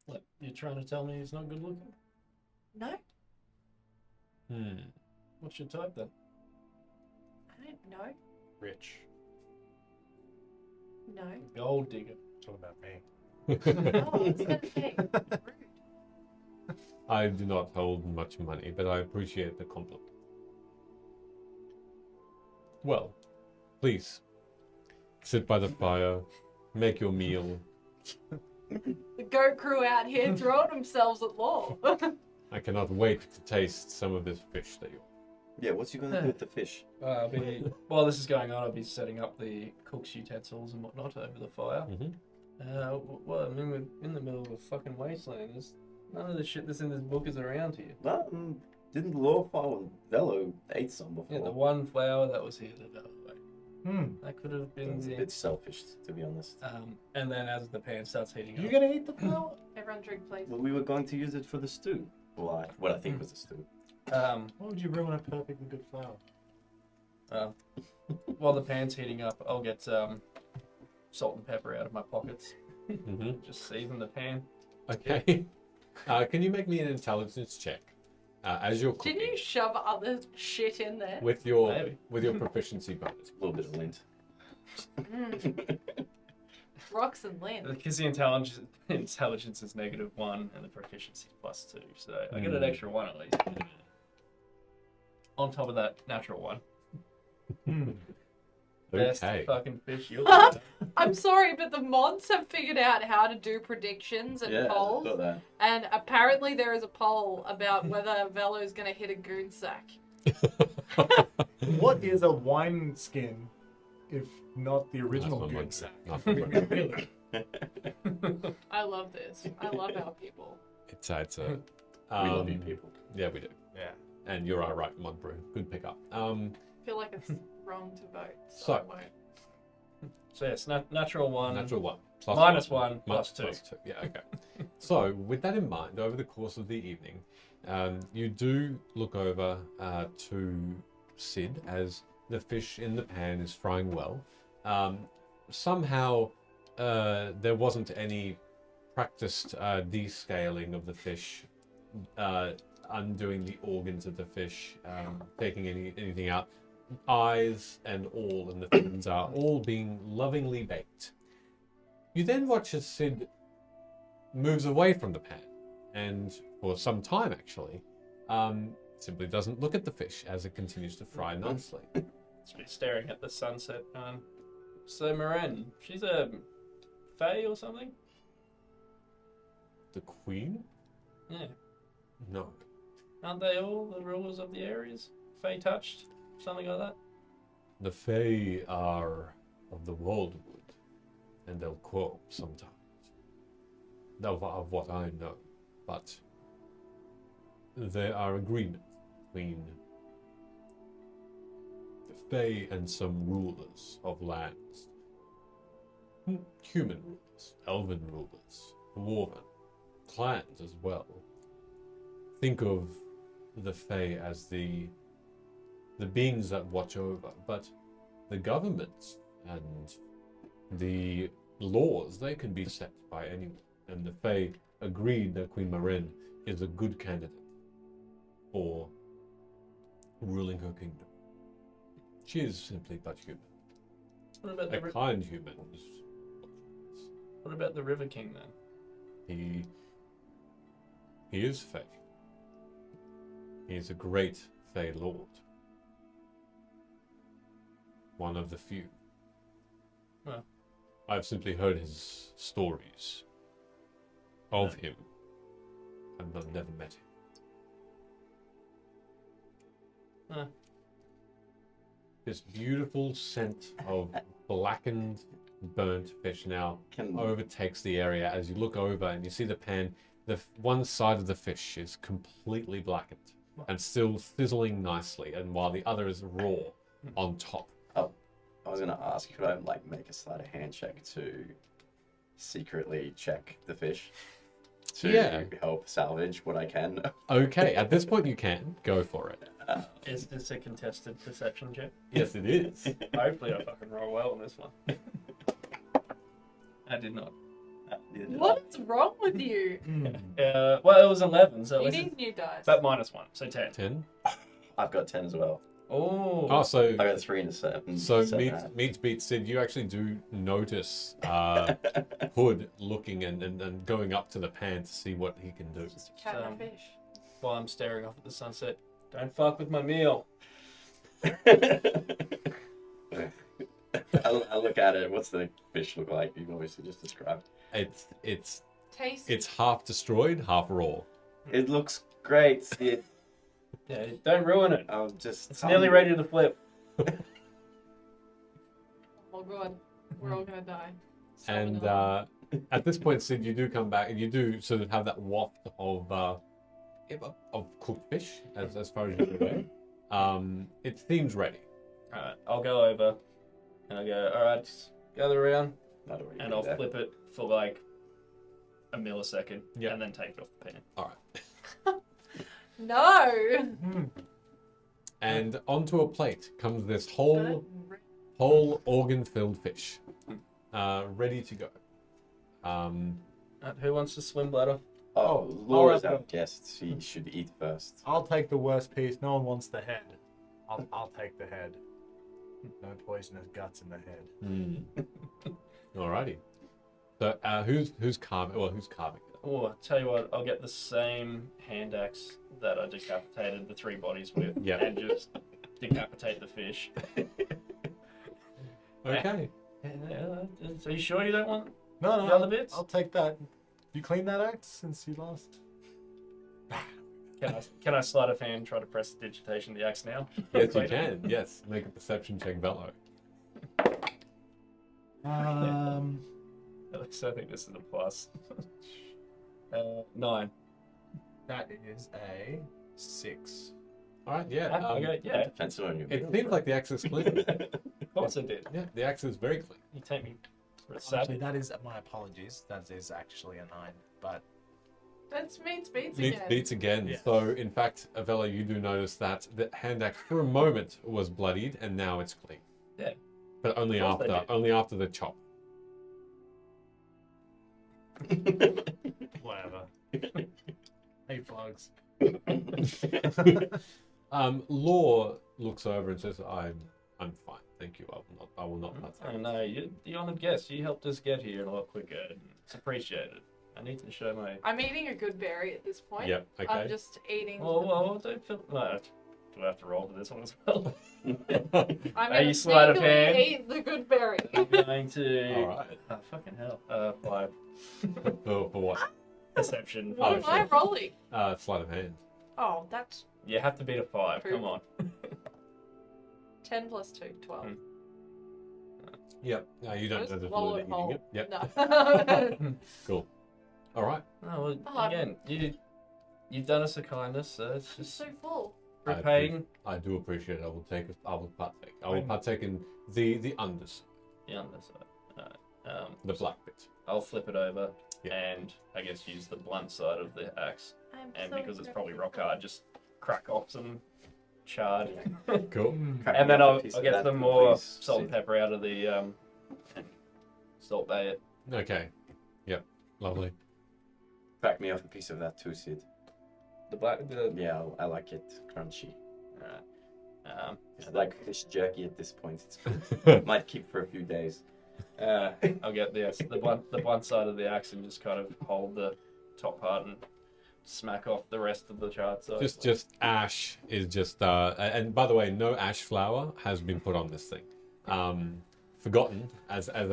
Like, you're trying to tell me he's not good looking? No, What's your type then? I don't know. Rich. No. Gold digger. Talking about me. Oh, I was gonna say rude. I do not hold much money, but I appreciate the compliment. Well, please, sit by the fire, make your meal. The goat crew out here throwing themselves at law. I cannot wait to taste some of this fish that you... Yeah, what's you gonna do with the fish? While this is going on, I'll be setting up the cook's utensils and whatnot over the fire. Well, I mean, we're in the middle of a fucking wasteland. There's none of the shit that's in this book is around here. Well, didn't the law file Vello ate some before? Yeah, the one flower that was here, that could have been It's a bit selfish, to be honest. and then as the pan starts heating You up, gonna eat the flower? Everyone drink, please. Well, we were going to use it for the stew. Well, what I think was a stew. Why would you ruin a perfectly good flower? while the pan's heating up, I'll get salt and pepper out of my pockets. Just season the pan. Okay. Can you make me an intelligence check as you're cooking? Didn't you shove other shit in there? with your Maybe. proficiency bonus? A little bit of lint. Rocks and lint. Because the intelligence is -1 and the proficiency +2, so I get an extra 1 at least. On top of that, natural 1. Best Okay. fucking fish you'll I'm sorry, but the mods have figured out how to do predictions and Yeah, I polls. thought that. And apparently there is a poll about whether Vello is going to hit a goon sack. What is a wine skin if not the original Not good one sack? Not one Really? I love this. I love our people. It's a. We love you people. Yeah, we do. Yeah. And you're all right, Mod Brew. Good pickup. I feel like it's wrong to vote. So, So- I won't. So yes, natural 1. Natural 1. Plus -1, Plus +2. plus 2. Yeah, okay. So, with that in mind, over the course of the evening, you do look over to Sid as the fish in the pan is frying well. Somehow, there wasn't any practiced descaling of the fish, undoing the organs of the fish, taking anything out. Eyes and all, and the fins are all being lovingly baked. You then watch as Sid moves away from the pan, and for some time actually, simply doesn't look at the fish as it continues to fry nicely. Just be staring at the sunset. So Maren, she's a fae or something? The queen? Yeah. No. Aren't they all the rulers of the areas? Fae touched? Something like that? The Fae are of the Wildwood, and they'll quarrel sometimes. Of what I know, but there are agreements between the Fae and some rulers of lands. Human rulers, elven rulers, dwarven, clans as well. Think of the Fae as the beings that watch over, but the governments and the laws, they can be set by anyone. And the Fae agreed that Queen Maren is a good candidate for ruling her kingdom. She is simply but human. What about A the kind human is What about the River King then? he is Fae. He is a great Fae lord. One of the few. Well. I've simply heard his stories of him. I've never met him. This beautiful scent of blackened, burnt fish now overtakes the area as you look over and you see the pan. One side of the fish is completely blackened and still sizzling nicely, and while the other is raw on top. I was gonna ask, could I make a sleight of hand check to secretly check the fish to help salvage what I can? Okay, at this point you can go for it. Is this a contested perception check? Yes, it is. Hopefully I fucking roll well on this one. I did not. What's wrong with you? Well, it was 11, so You at least need new dice. it's about -1, so 10. 10. I've got 10 as well. Oh, so I got 3 and a 7. so seven meets beat Sid. You actually do notice Hood looking and going up to the pan to see what he can do. Just a cat and a fish. While I'm staring off at the sunset, don't fuck with my meal. I look at it. What's the fish look like? You've obviously just described. It's Taste. half destroyed, half raw. It looks great. Yeah, don't ruin it. I'm just. It's nearly ready to flip. Oh god, we're all gonna die. And Salmonella. at this point, Sid, you do come back and you do sort of have that waft of cooked fish as far as you're aware. It seems ready. Alright, I'll go over and I'll go, alright, just gather around, Not already and I'll there. flip it for like a millisecond, Yeah. and then take it off the pan. All right. No! And onto a plate comes this whole organ-filled fish, ready to go. Who wants to swim bladder? Oh, Laura's our guest. She should eat first. I'll take the worst piece. No one wants the head. I'll take the head. No poisonous guts in the head. Alrighty. So who's carving? Well, who's carving it? Oh, I'll tell you what, I'll get the same hand axe that I decapitated the 3 bodies with, Yeah. and just decapitate the fish. Okay. Are you sure you don't want No, the other bits? I'll take that. You clean that axe since you last? Can I sleight of hand try to press the digitation of the axe now? Yes, you can. Yes. Make a perception check, Vello. At least I think this is a plus. 9. That is a 6. All right. Yeah. Okay, yeah. Depends on your It seems like the axe is clean. Of course it did. Yeah, the axe is very clean. You take me for a Actually, savage. that is my apologies. That is actually a 9, but That's means beats Meets again. beats again. Yes. So, in fact, Avella, you do notice that the hand axe for a moment was bloodied, and now it's clean. Yeah. But only Of course they after the chop. whatever. Hey, plugs. Law looks over and says, "I'm fine, thank you. I will not I partake." know, you're the honoured guest. You helped us get here a lot quicker. And it's appreciated. I need to show my... I'm eating a good berry at this point. Yep. Okay. I'm just eating. Well, don't feel... No, do I have to roll for this one as well? I'm Are you gonna sleight of sneakily hand? eat the good berry. I'm going to... All right. Oh, fucking hell. 5. For what? Perception. What am I rolling? Sleight of hand. Oh, that's You have to beat a 5. True. Come on. 10 plus 2, 12. Yep. No, you don't Just know the swallow fluid it eating whole. it. Yep. No. Cool. All right. No, well, again, you've done us a kindness, so it's I'm just so full. repaying I do appreciate it. I will partake. I will partake in the unders, the underside. the black bit. I'll flip it over Yeah. and I guess use the blunt side of the axe. I'm And so because it's probably grateful. rock hard, just crack off some chard. Cool. Crack And me then up a I'll piece of get that, some more please. salt and pepper out of the and salt bay it. Okay. Yep. Lovely. Crack me off a piece of that too, Sid. The Yeah, I like it crunchy. alright. It's like fish jerky at this point. It might keep for a few days. I'll get the blunt side of the axe and just kind of hold the top part and smack off the rest of the chard side. Just ash is just and by the way, no ash flour has been put on this thing. Forgotten as an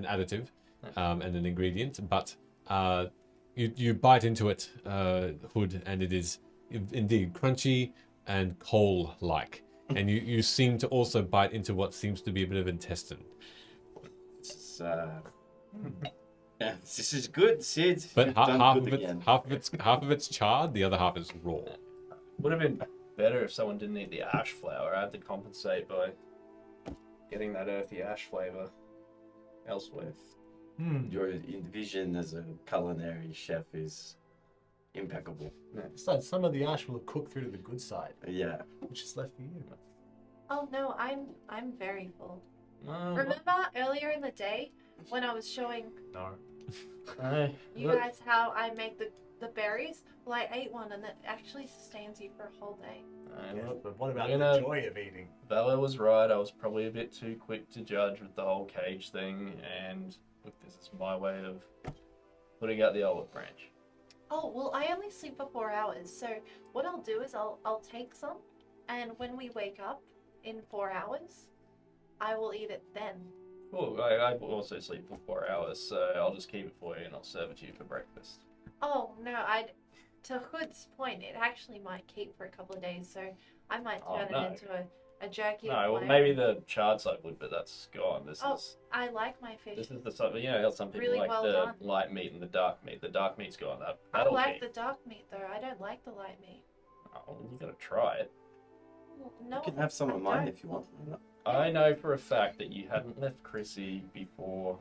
additive and an ingredient, but you bite into it, Hood, and it is indeed crunchy and coal-like. And you seem to also bite into what seems to be a bit of intestine. This is good, Sid. But You've done half good of it, again. half of it's charred, the other half is raw. Would have been better if someone didn't eat the ash flour. I had to compensate by getting that earthy ash flavor elsewhere. Your vision as a culinary chef is impeccable. So some of the ash will have cooked through to the good side, Yeah. which is left for you. Oh no, I'm very full. Oh, Remember earlier in the day when I was showing No. you guys how I make the berries? Well, I ate one and it actually sustains you for a whole day. Yes, but what about I'm the gonna- joy of eating? Vello was right. I was probably a bit too quick to judge with the whole cage thing, and look, this is my way of putting out the olive branch. Oh, well, I only sleep for 4 hours, so what I'll do is I'll take some, and when we wake up in 4 hours, I will eat it then. Well, I also sleep for 4 hours, so I'll just keep it for you and I'll serve it to you for breakfast. Oh, no, to Hood's point, it actually might keep for a couple of days, so I might Oh, turn no. it into a jerky. No, of well, my maybe own. the charred side would, but that's gone. Oh, I like my fish. This is the stuff, you know, how some people Really like well the done. light meat and the dark meat. The dark meat's gone. I That'll like keep. the dark meat, though. I don't like the light meat. Oh, you gotta try it. Well, no, You can have some I of mine don't. if you want. I know for a fact that you hadn't left Chrissy before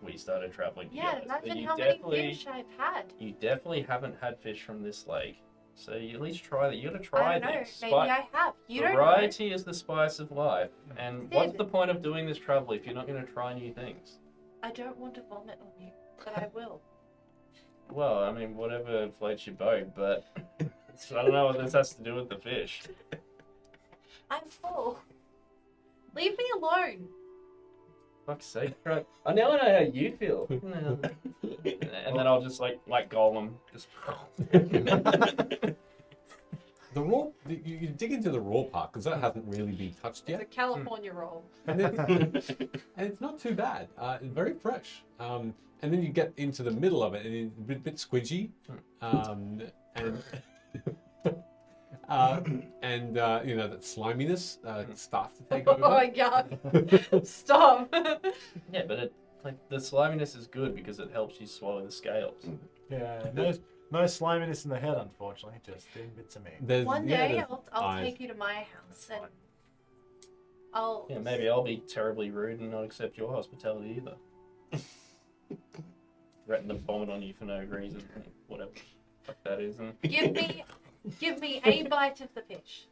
we started traveling Yeah, together. imagine you how many definitely, fish I've had. You definitely haven't had fish from this lake. So you at least try that. You gotta I try don't know. things. Maybe I have. You don't know. Variety is the spice of life. And what's Sid. the point of doing this travel if you're not gonna try new things? I don't want to vomit on you, but I will. Well, I mean, whatever floats your boat, but I don't know what this has to do with the fish. I'm full. Leave me alone. Fuck's sake. Right. I now know how you feel. And then I'll just like Golem, just. The raw, you dig into the raw part because that hasn't really been touched It's a yet, California roll. and it's not too bad. It's very fresh. And then you get into the middle of it, and it's a bit squidgy, and you know that sliminess starts to take Oh over. my god. Stop. Yeah, but the sliminess is good because it helps you swallow the scales. Yeah, no sliminess in the head, unfortunately. Just in bits of meat. There's, One yeah, day there's I'll eyes. take you to my house and I'll. Yeah, maybe I'll be terribly rude and not accept your hospitality either. Threaten to vomit on you for no reason, whatever the fuck that is, and Give me a bite of the fish.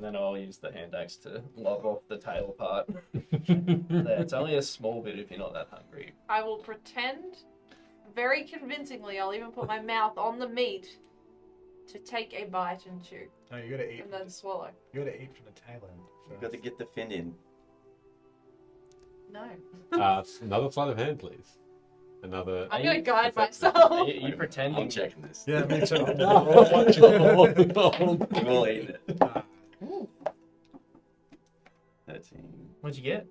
then I'll use the hand axe to lop off the tail part. There, it's only a small bit if you're not that hungry. I will pretend very convincingly, I'll even put my mouth on the meat to take a bite and chew No, you gotta eat. and then swallow. You gotta eat from the tail end. You've got to get the fin in. No. Another sleight of hand, please. Another. I'm gonna guide Are myself. you pretending? I'm checking this. Yeah, me too. We've all eaten it. 13. What'd you get?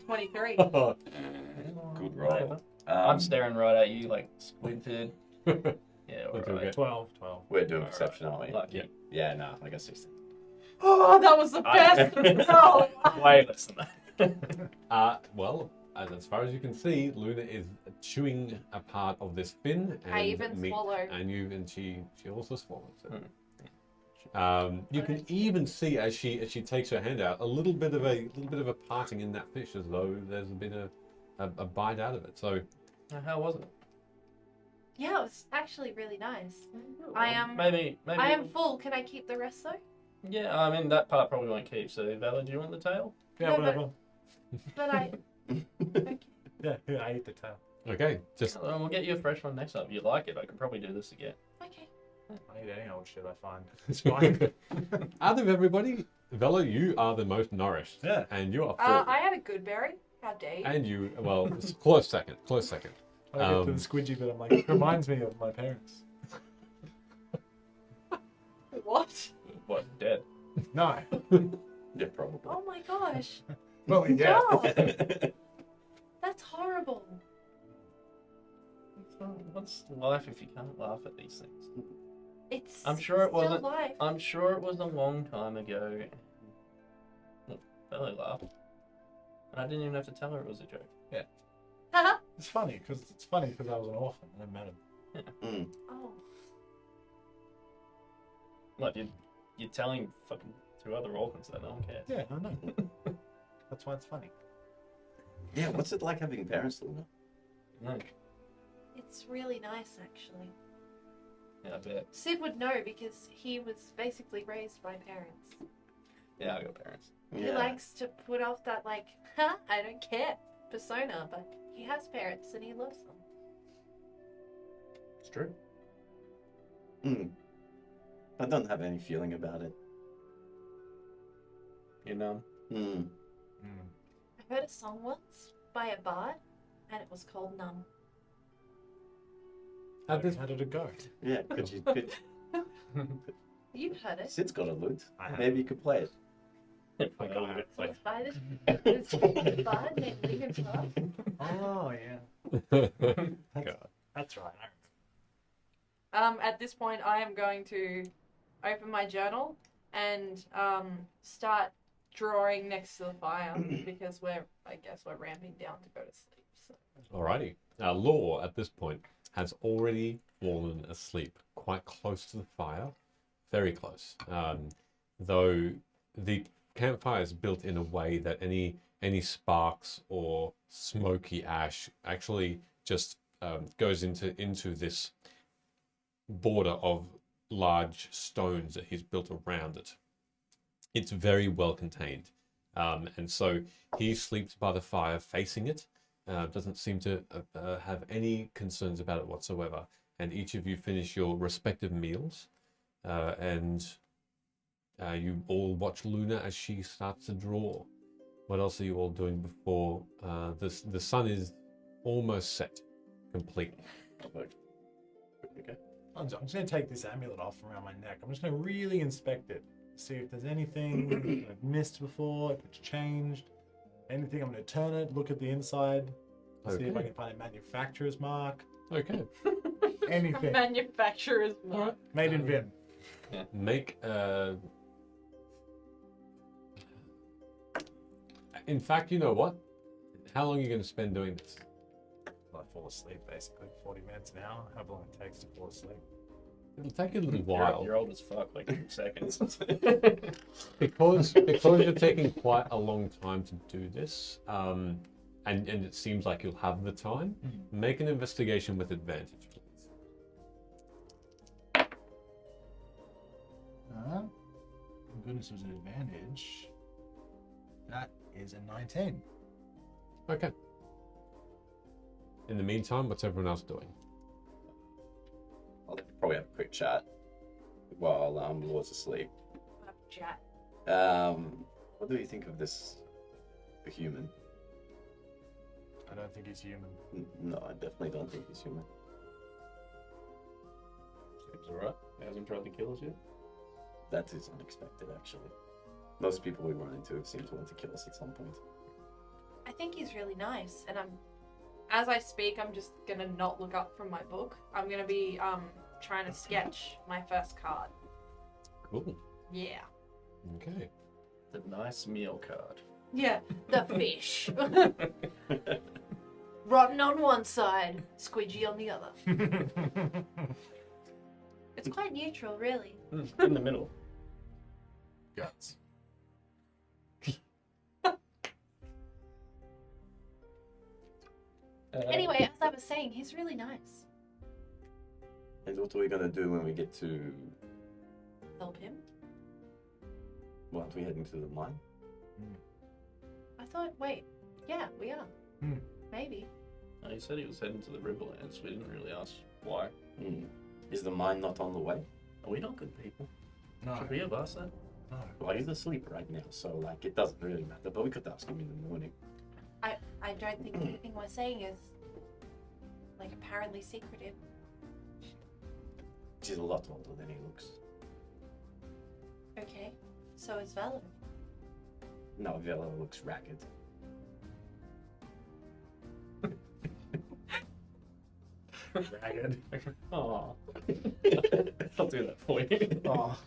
23. Good Whatever. roll. I'm staring right at you like squinted. Yeah, What'd you alright. get? 12. We're doing Alright. perception, aren't we? Lucky. Yeah, no, I got 16. Oh, that was the best. No. Way less than that. Well, as far as you can see, Luna is chewing a part of this fin and I even meat, swallow. and she also swallows it. You can even see as she takes her hand out a little bit of a parting in that fish, as though there's been a bite out of it. So How was it? Yeah, it was actually really nice. I am. Maybe. I am full. Can I keep the rest though? Yeah, I mean that part probably won't keep. So, Vala, do you want the tail? Yeah, No, whatever. But I. Yeah, I eat the tail. okay, just We'll get you a fresh one next time. If you like it, I can probably do this again. Okay. I eat any old shit I find. It's fine. out of everybody, Vello, you are the most nourished. Yeah. And you are full. I had a good berry. How dare you? And you, well, it's close second. I get to the Um, squidgy bit, I'm like, it reminds me of my parents. What? What? Dead? No. Yeah, probably. Oh my gosh. Well, yeah. God, that's horrible. What's life if you can't laugh at these things? It's. I'm sure it still wasn't- life. I'm sure it was a long time ago. Look, Vala laughed. And I didn't even have to tell her it was a joke. It's funny because I was an orphan and I met him. Mm. Oh. Like, you're telling fucking 2 other orphans that no one cares. Yeah, I know. That's why it's funny. Yeah, what's it like having parents, Luna? No. It's really nice actually. Yeah, I bet. Sid would know because he was basically raised by parents. Yeah, I got parents. He likes to put off that like, I don't care persona, but he has parents and he loves them. It's true. I don't have any feeling about it. You know. I heard a song once by a bard, and it was called None. How did it go? Yeah, could you? You've heard it. Sid's got a lute. I have. Maybe you could play it. It was by this bard named Lincoln Park. Oh yeah. That's right. At this point, I am going to open my journal and start drawing next to the fire because I guess we're ramping down to go to sleep. So. Alrighty. Law at this point has already fallen asleep, quite close to the fire, very close. Though the campfire is built in a way that any sparks or smoky ash actually just goes into this border of large stones that he's built around it. It's very well contained, and so he sleeps by the fire facing it. Doesn't seem to have any concerns about it whatsoever. And each of you finish your respective meals, and you all watch Luna as she starts to draw. What else are you all doing before the sun is almost set completely? Okay. I'm just going to take this amulet off around my neck. I'm just going to really inspect it, see if there's anything I've missed before, if it's changed, anything. I'm going to turn it, look at the inside, see if I can find a manufacturer's mark. Okay. Anything. Manufacturer's mark. Made in Vim. Make in fact, you know what? How long are you going to spend doing this? I fall asleep basically. 40 minutes an hour. How long it takes to fall asleep? It'll take you a little while. You're old as fuck, like 2 seconds. because you're taking quite a long time to do this, and it seems like you'll have the time. Make an investigation with advantage, please. Goodness, it was an advantage. That is a 19. Okay. In the meantime, what's everyone else doing? I'll probably have a quick chat while Lord's asleep. Chat. What do you think of this human? I don't think he's human. No, I definitely don't think he's human. Seems alright. He hasn't tried to kill us yet. That is unexpected, actually. Most people we run into seem to want to kill us at some point. I think he's really nice, and As I speak, I'm just gonna not look up from my book. I'm gonna be trying to sketch my first card. Cool. Yeah. Okay. The nice meal card. yeah, the fish. Rotten on one side, squidgy on the other. It's quite neutral, really. In the middle. Guts. Anyway, as I was saying, he's really nice. And what are we gonna do when we get to... Help him? Well, aren't we heading to the mine? I thought, wait, yeah, we are. Maybe. No, he said he was heading to the Riverlands. We didn't really ask why. Is the mine not on the way? Are we not good people? No. Should we have asked that? No. Well, he's asleep right now, so like it doesn't really matter. But we could ask him in the morning. I don't think anything we're saying is, like, apparently secretive. He's a lot older than he looks. Okay, so is Vello. No, Vello looks ragged. Ragged. Oh. I'll do that for you. Oh,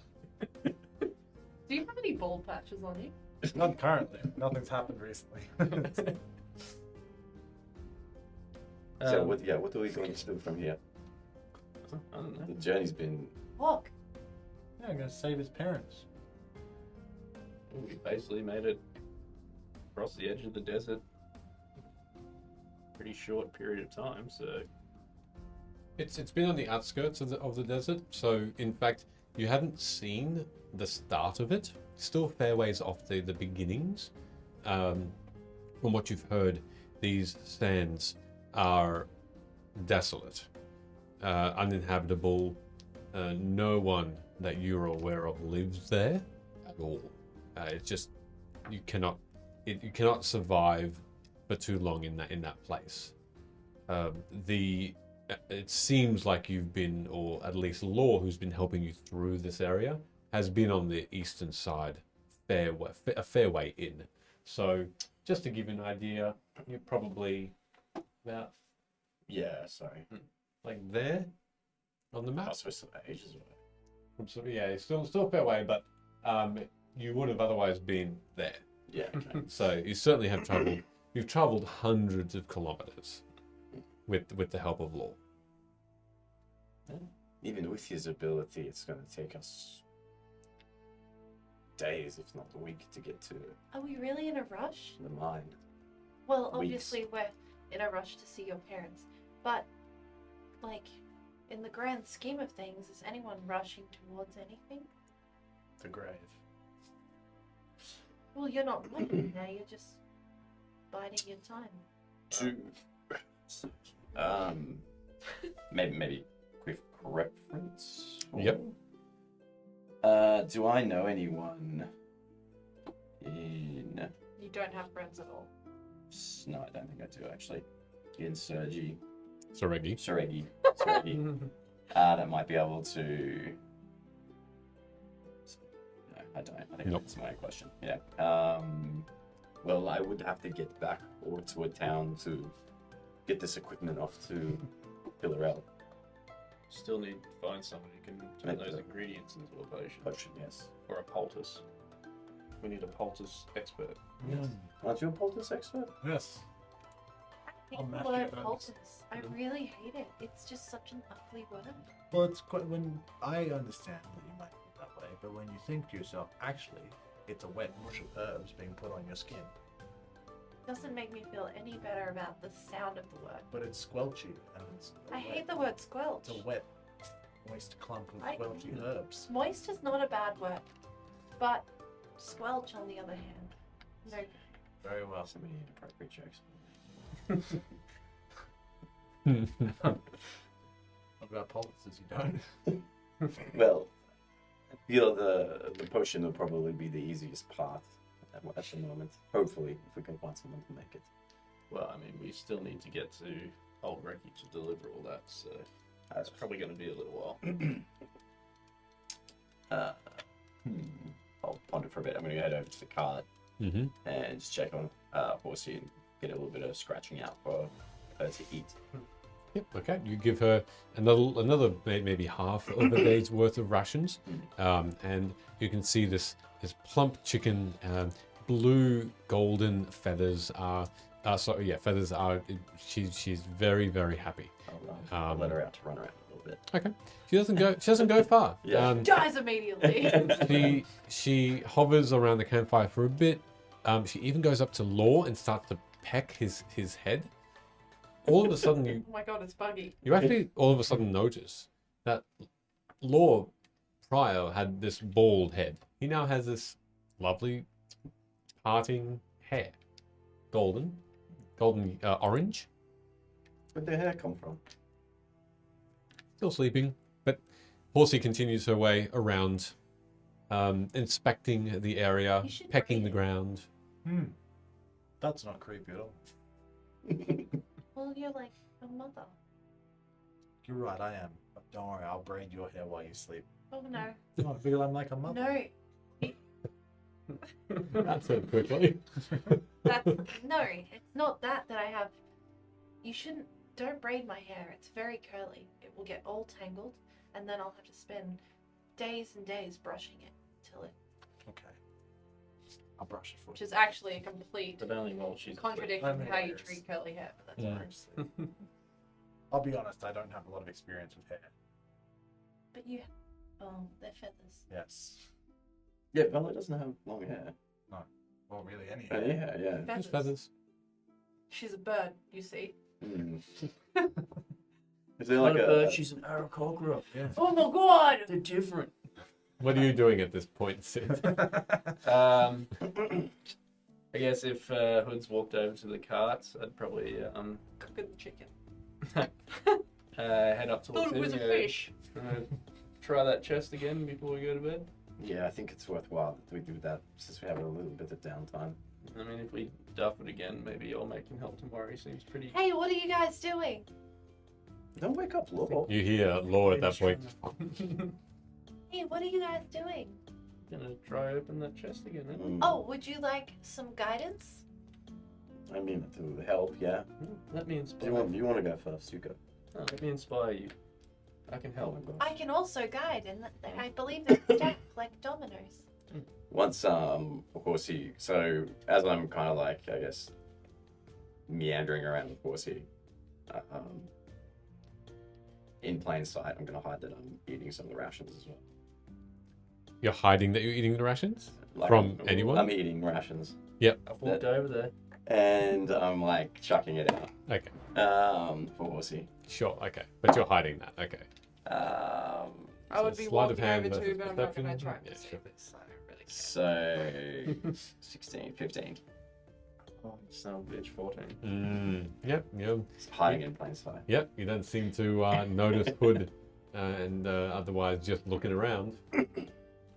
Do you have any bald patches on you? not currently. Nothing's happened recently. So what are we going to do from here? I don't know. The journey's been... Walk. Yeah, I'm gonna save his parents. We basically made it across the edge of the desert. Pretty short period of time, so... It's been on the outskirts of the desert, so in fact you hadn't seen the start of it. Still fair ways off the beginnings. From what you've heard, these sands are desolate, uninhabitable. No one that you're aware of lives there at all. It's just you cannot survive for too long in that place. It seems like you've been, or at least Law, who's been helping you through this area, has been on the eastern side, a fair way in. So, just to give you an idea, you're probably about Sorry. like there on the map. Oh, so it's ages away. So, yeah, it's still a fair way, but you would have otherwise been there. Yeah. Okay. So you certainly have traveled. You've traveled hundreds of kilometers with the help of Law. Even with his ability, it's going to take us days, if not a week, to get to Are we really in a rush? the mine. Well, Weeks. obviously we're in a rush to see your parents, but like in the grand scheme of things, is anyone rushing towards anything? The grave. Well, you're not looking there. You're just biding your time. Maybe quick reference. Yep. Do I know anyone in? You don't have friends at all. No, I don't think I do actually. In Sergi, Soregi. Seregi, that might be able to. No, I don't. I think Nope. that's my question. Yeah. Well, I would have to get back or to a town to get this equipment off to Pillarel. Still need to find someone who can turn those ingredients into a potion. Potion, yes. Or a poultice. We need a poultice expert. Aren't you a poultice expert? Yes. I I'll hate match the your word votes. poultice. I really hate it. It's just such an ugly word. Well, it's quite when I understand that you might think that way, but when you think to yourself, actually, it's a wet mush of herbs being put on your skin. Doesn't make me feel any better about the sound of the word. But it's squelchy and it's. I hate the word squelch. It's a wet, moist clump of I- squelchy herbs. Moist is not a bad word, but squelch, on the other hand, no. Very well. So many inappropriate jokes. What about poultices? You don't. Well, I feel the potion will probably be the easiest part at the moment. Hopefully, if we can find someone to make it. Well, I mean, we still need to get to Old Reiki to deliver all that, so that's probably going to be a little while. I'll ponder for a bit. I'm going to head over to the cart Mm-hmm. and just check on Horsey and get a little bit of scratching out for her to eat. Yep. Okay. You give her another maybe half of a day's worth of rations, and you can see this plump chicken, blue golden feathers are. Feathers are. She's very, very happy. I'll let her out to run around a little bit. Okay. She doesn't go far. Yeah. Dies immediately. She hovers around the campfire for a bit. She even goes up to Law and starts to peck his head. All of a sudden, Oh my god, it's buggy. you actually all of a sudden notice that Law prior had this bald head. He now has this lovely parting hair, golden orange. Where'd their hair come from? Still sleeping, but Horsey continues her way around, inspecting the area, You should pecking the braid it. ground. That's not creepy at all. Well, you're like a mother. You're right, I am. But don't worry, I'll braid your hair while you sleep. Oh no. Oh, I feel I'm like a mother. No. That's it quickly. That's no, it's not that I have. You shouldn't. Don't braid my hair. It's very curly. It will get all tangled, and then I'll have to spend days and days brushing it till it. Okay. I'll brush it for Which you. is actually a complete But only while she's contradiction I to mean, how you layers. treat curly hair. But that's Yeah. fine. I'll be honest, I don't have a lot of experience with hair. But you. Oh, they're feathers. Yes. Yeah, Vello doesn't have long hair. Well, really, any Oh, hair. yeah. Just feathers. She's a bird, you see. Mm. Is there like like a a? bird, she's an Aarakocra. Oh my god! They're different. What are you doing at this point, Sid? I guess if Hood's walked over to the carts, I'd probably Cooking the chicken. head up towards Thought it him. was a go, fish. Try that chest again before we go to bed. Yeah, I think it's worthwhile that we do that since we have a little bit of downtime. I mean, if we duff it again, maybe I'll make him help tomorrow. He seems pretty. Hey, what are you guys doing? Don't wake up, Law. You hear Law at that point. Hey, what are you guys doing? Gonna try open that chest again, eh? Oh, would you like some guidance? I mean, to help, yeah. Let me Do inspire you want to go first? You go. Let me inspire you. I can help. I can also guide, and I believe they stack like dominoes. Once, Horsey. So as I'm kind of like, I guess, meandering around with Horsey, in plain sight, I'm gonna hide that I'm eating some of the rations as well. You're hiding that you're eating the rations? Like, From anyone? I'm eating rations, I've walked over there. and I'm like chucking it out. Okay. For Horsey. Sure, okay. But you're hiding that, okay. I would be sleight of walking hand over too, versus but I'm not perception. going to try and Yeah, perceive sure. this. I don't really care. So 16, 15. Oh, son of a bitch, 14. Yep, yep. It's hiding in plain sight. Yep, you don't seem to notice Hood and otherwise just looking around.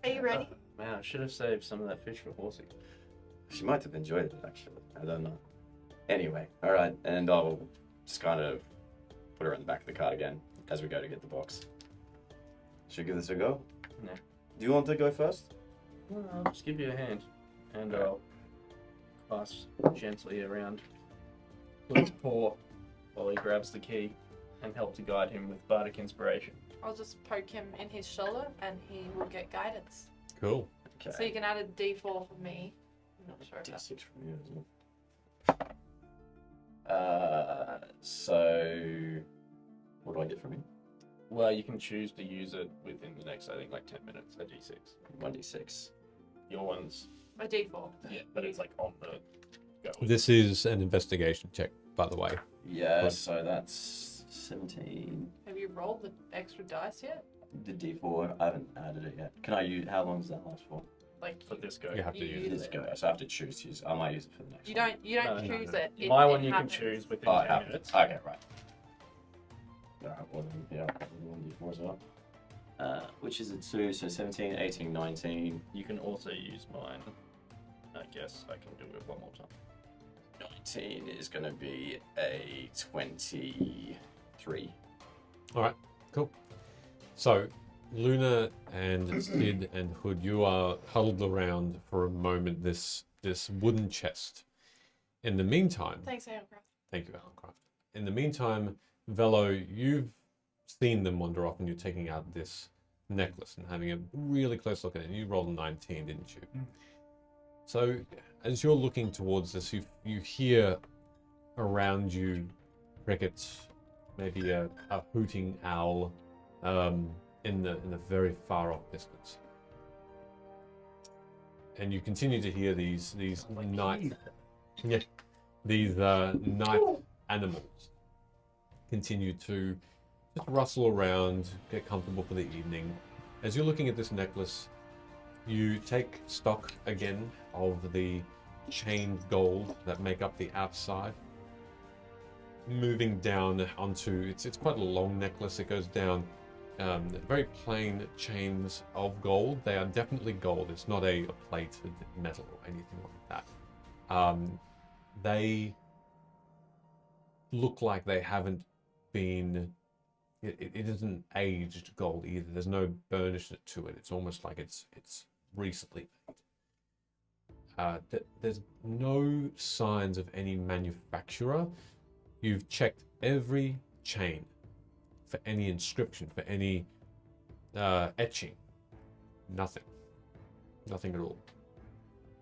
Are you ready? Man, I should have saved some of that fish for Horsey. She might have enjoyed it actually. I don't know. Anyway, all right, and I'll just kind of put her in the back of the cart again as we go to get the box. Should we give this a go? No. Do you want to go first? No, I'll just give you a hand, and I'll pass gently around Hood's paw while he grabs the key and help to guide him with bardic inspiration. I'll just poke him in his shoulder and he will get guidance. Cool. Okay. So you can add a d4 for me. I'm not sure if that's... D6 from you, isn't it? So what do I get from you? Well, you can choose to use it within the next, I think, like 10 minutes. A d6. 1d6. Your one's A d4. yeah, but it's like on the go. This is an investigation check, by the way. Yeah, What? so that's 17. Have you rolled the extra dice yet? The d4, I haven't added it yet. Can I use, how long does that last for? Like, For this go. You have to You use use it. This go, so I have to choose to use. I might use it for the next you one. don't No, choose it. My it one you happens. can choose within Oh, I 10 have. minutes. Okay, right. Alright, well then, yeah, I'll do 1d4 as well. Which is a 2, so 17, 18, 19. You can also use mine. I guess I can do it one more time. 19 is going to be a 23. All right, cool. So, Luna and Sid and Hood, you are huddled around for a moment this wooden chest. In the meantime, Thanks, Aelcraft. thank you, Alan. In the meantime, Vello, you've seen them wander off and you're taking out this necklace and having a really close look at it. You rolled a 19, didn't you? So, as you're looking towards this, you hear around you crickets, maybe a hooting owl in the very far off distance. And you continue to hear these night animals continue to just rustle around, get comfortable for the evening. As you're looking at this necklace, you take stock again of the chained gold that make up the outside, moving down onto it's quite a long necklace. It goes down very plain chains of gold. They are definitely gold. It's not a plated metal or anything like that. They look like they haven't been. It isn't aged gold either. There's no burnish to it. It's almost like it's recently made. There's no signs of any manufacturer. You've checked every chain for any inscription, for any etching. Nothing at all.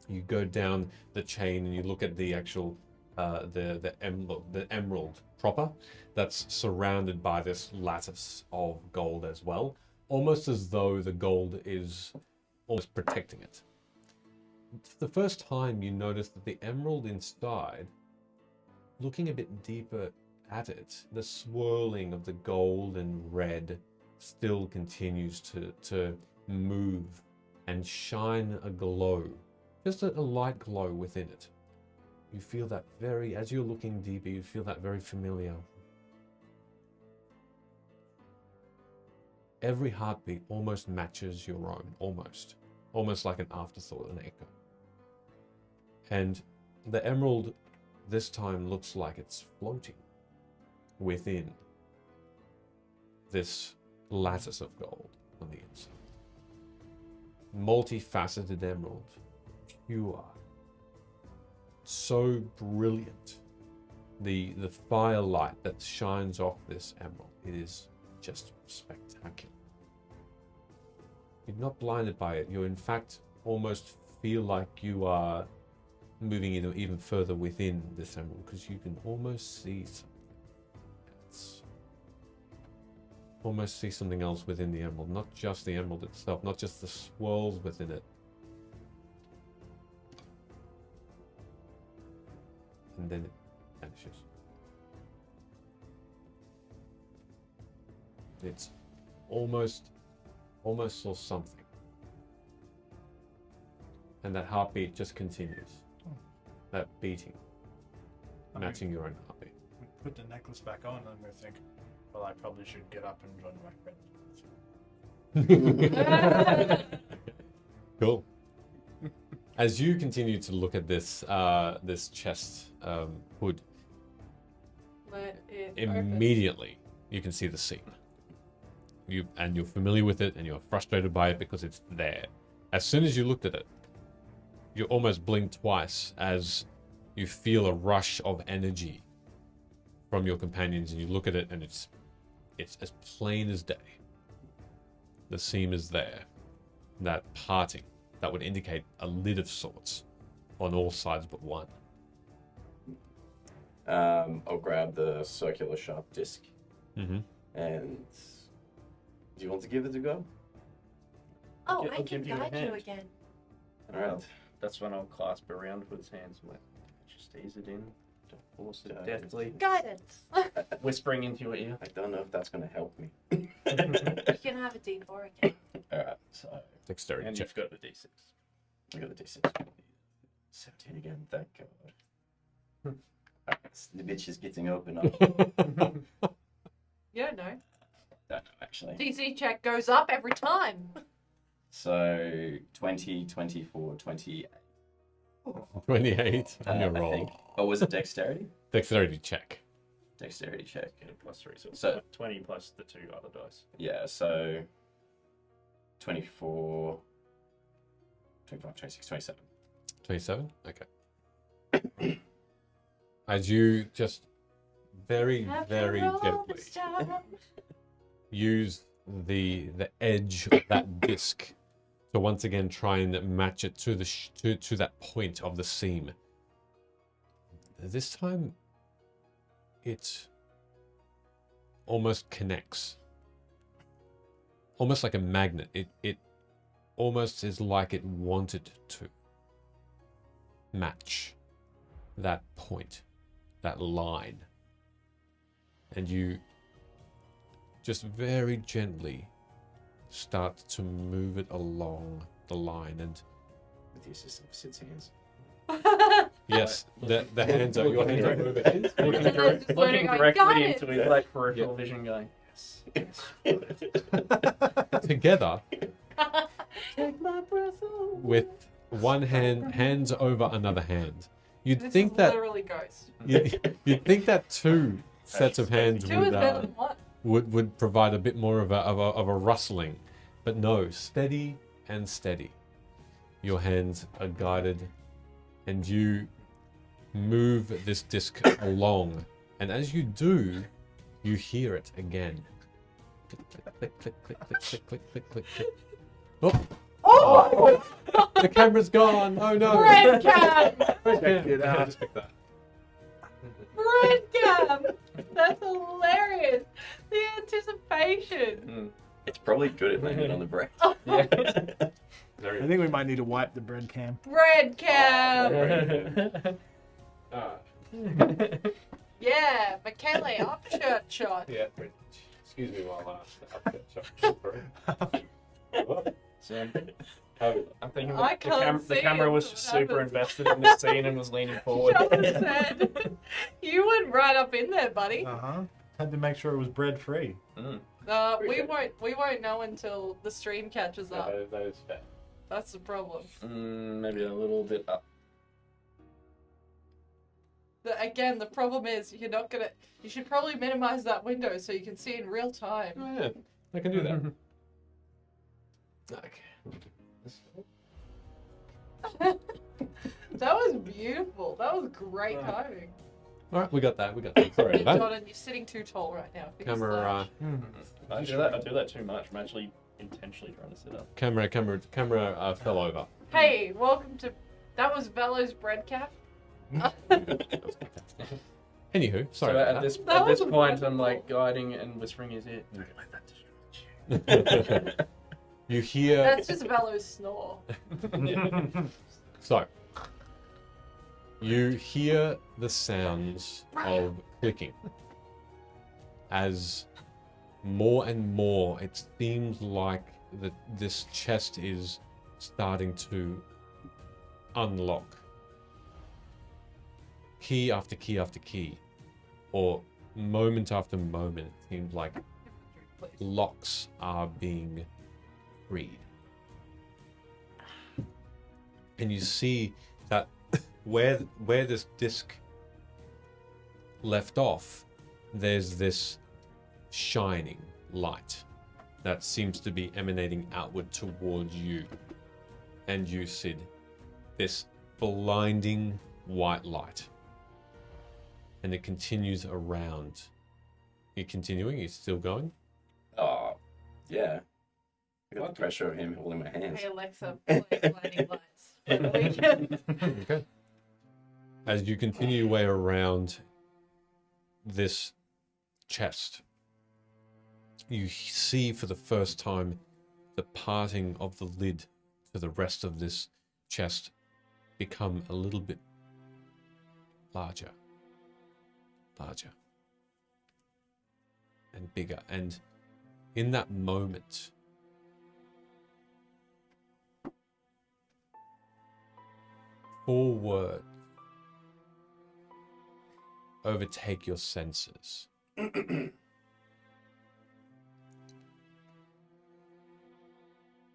You go down the chain and you look at the actual the emerald proper that's surrounded by this lattice of gold as well, almost as though the gold is almost protecting it. For the first time, you notice that the emerald inside, looking a bit deeper at it, the swirling of the gold and red still continues to move and shine a glow, just a light glow within it. you feel that as you're looking deeper, you feel that very familiar. Every heartbeat almost matches your own, almost like an afterthought, an echo. And the emerald this time looks like it's floating within this lattice of gold on the inside. Multifaceted emerald, pure, so brilliant. The firelight that shines off this emerald, it is just spectacular. You're not blinded by it. You in fact almost feel like you are moving even further within this emerald, because you can almost see something. Almost see something else within the emerald, not just the emerald itself, not just the swirls within it. And then it vanishes. It's almost saw something. And that heartbeat just continues. That beating, matching your own heartbeat. Put the necklace back on and we think, well, I probably should get up and join my friend. Cool. As you continue to look at this this chest hood, Let it open. immediately you can see the seam. You're familiar with it, and you're frustrated by it because it's there. As soon as you looked at it, you almost blink twice as you feel a rush of energy from your companions, and you look at it, and it's as plain as day. The seam is there. That parting that would indicate a lid of sorts on all sides but one. I'll grab the circular sharp disc. Mm-hmm. And do you want to give it a go? Oh, I'll I can give you a guide you hand. again. All right. That's when I'll clasp around Hood's hands and just ease it in. Don't force it Guidance. deftly. Guidance. Whispering into your ear. I don't know if that's going to help me. You can have a D4 again. All right. So Dexterity And check. you've got the D6. I got a D6. 17 again. Thank God. Alright, the bitch is getting open up. You don't know. Don't know, actually. DC check goes up every time. So 20, 24, 28. 28 on your I roll. think. Oh, was it dexterity? Dexterity check. Dexterity check. Get a +3, so it's So- 20 plus the 2 other dice. Yeah, so 24, 25, 26, 27. 27? Okay. As you just very, very gently use the edge of that disc to once again try and match it to the to that point of the seam. This time, it almost connects, almost like a magnet. It almost is like it wanted to match that point, that line, and you just very gently start to move it along the line. And With the assistance of Sid's hands. yes, the hands are your hands are moving. Just learning, Looking I got directly it. into his like peripheral vision, going, yes. Together Take my breath away. with one hands over another hand. You'd This think is that literally ghost. you'd think that two sets of hands Two is better than one. would provide a bit more of a rustling, but no, steady and steady. Your hands are guided, and you move this disc along, and as you do, you hear it again. Click, click, click, click, click, click, click, click, click. Oh! Oh! The camera's gone. Oh no! Red cam! Just pick that. Red cam! That's hilarious. The anticipation. It's probably good at landing on the bread. Yeah. I think we might need to wipe the bread cam. Red cam! Yeah, McKinley, upshirt shot. Yeah. Excuse me while the upset shot. So, I'm thinking I the, can't the see camera it, was what just super happens. invested in the scene and was leaning forward. Shut his head. You went right up in there, buddy. Uh-huh. Had to make sure it was bread free. Mm. We won't know until the stream catches up. That is fair. That's the problem. Maybe a little bit up. Again, the problem is you're not gonna. You should probably minimize that window so you can see in real Oh, time. yeah. I can do that. Okay. That was beautiful. That was great timing. All right, we got that. Sorry about that. Jordan, you're sitting too tall right now. Fix Camera, I do that too much. I'm actually intentionally trying to sit up. camera fell over. Hey, welcome to. That was Vello's bread cap. Anywho, sorry So about at this That was point, wonderful. I'm like guiding and whispering his ear. Don't let that distract that. You hear. That's just Vello's snore. So, you hear the sounds of clicking as more and more it seems like that this chest is starting to unlock. Key after key after key, or moment after moment, it seems like locks are being freed. And you see that where this disc left off, there's this shining light that seems to be emanating outward towards you. And you, Sid, this blinding white light. And it continues around. You're continuing? You're still going? Oh, yeah. I got the pressure of him holding my hands. Hey Alexa, play Blinding Lights for the weekend. Okay. As you continue your way around this chest, you see for the first time the parting of the lid to the rest of this chest become a little bit larger and bigger. And in that moment, four words overtake your senses.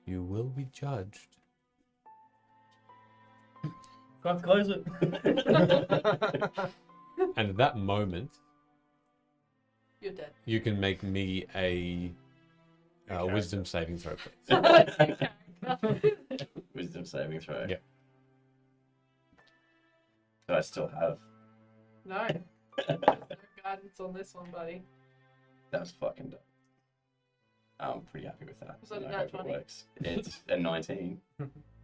You will be judged. Can't close it. And at that moment, You're dead. you can make me a Okay. wisdom saving throw, please. Wisdom saving throw. Yeah. Do I still have? No. No guidance on this one, buddy. That's fucking dope. I'm pretty happy with that. Was that a and I nat hope it 20? works. It's a 19.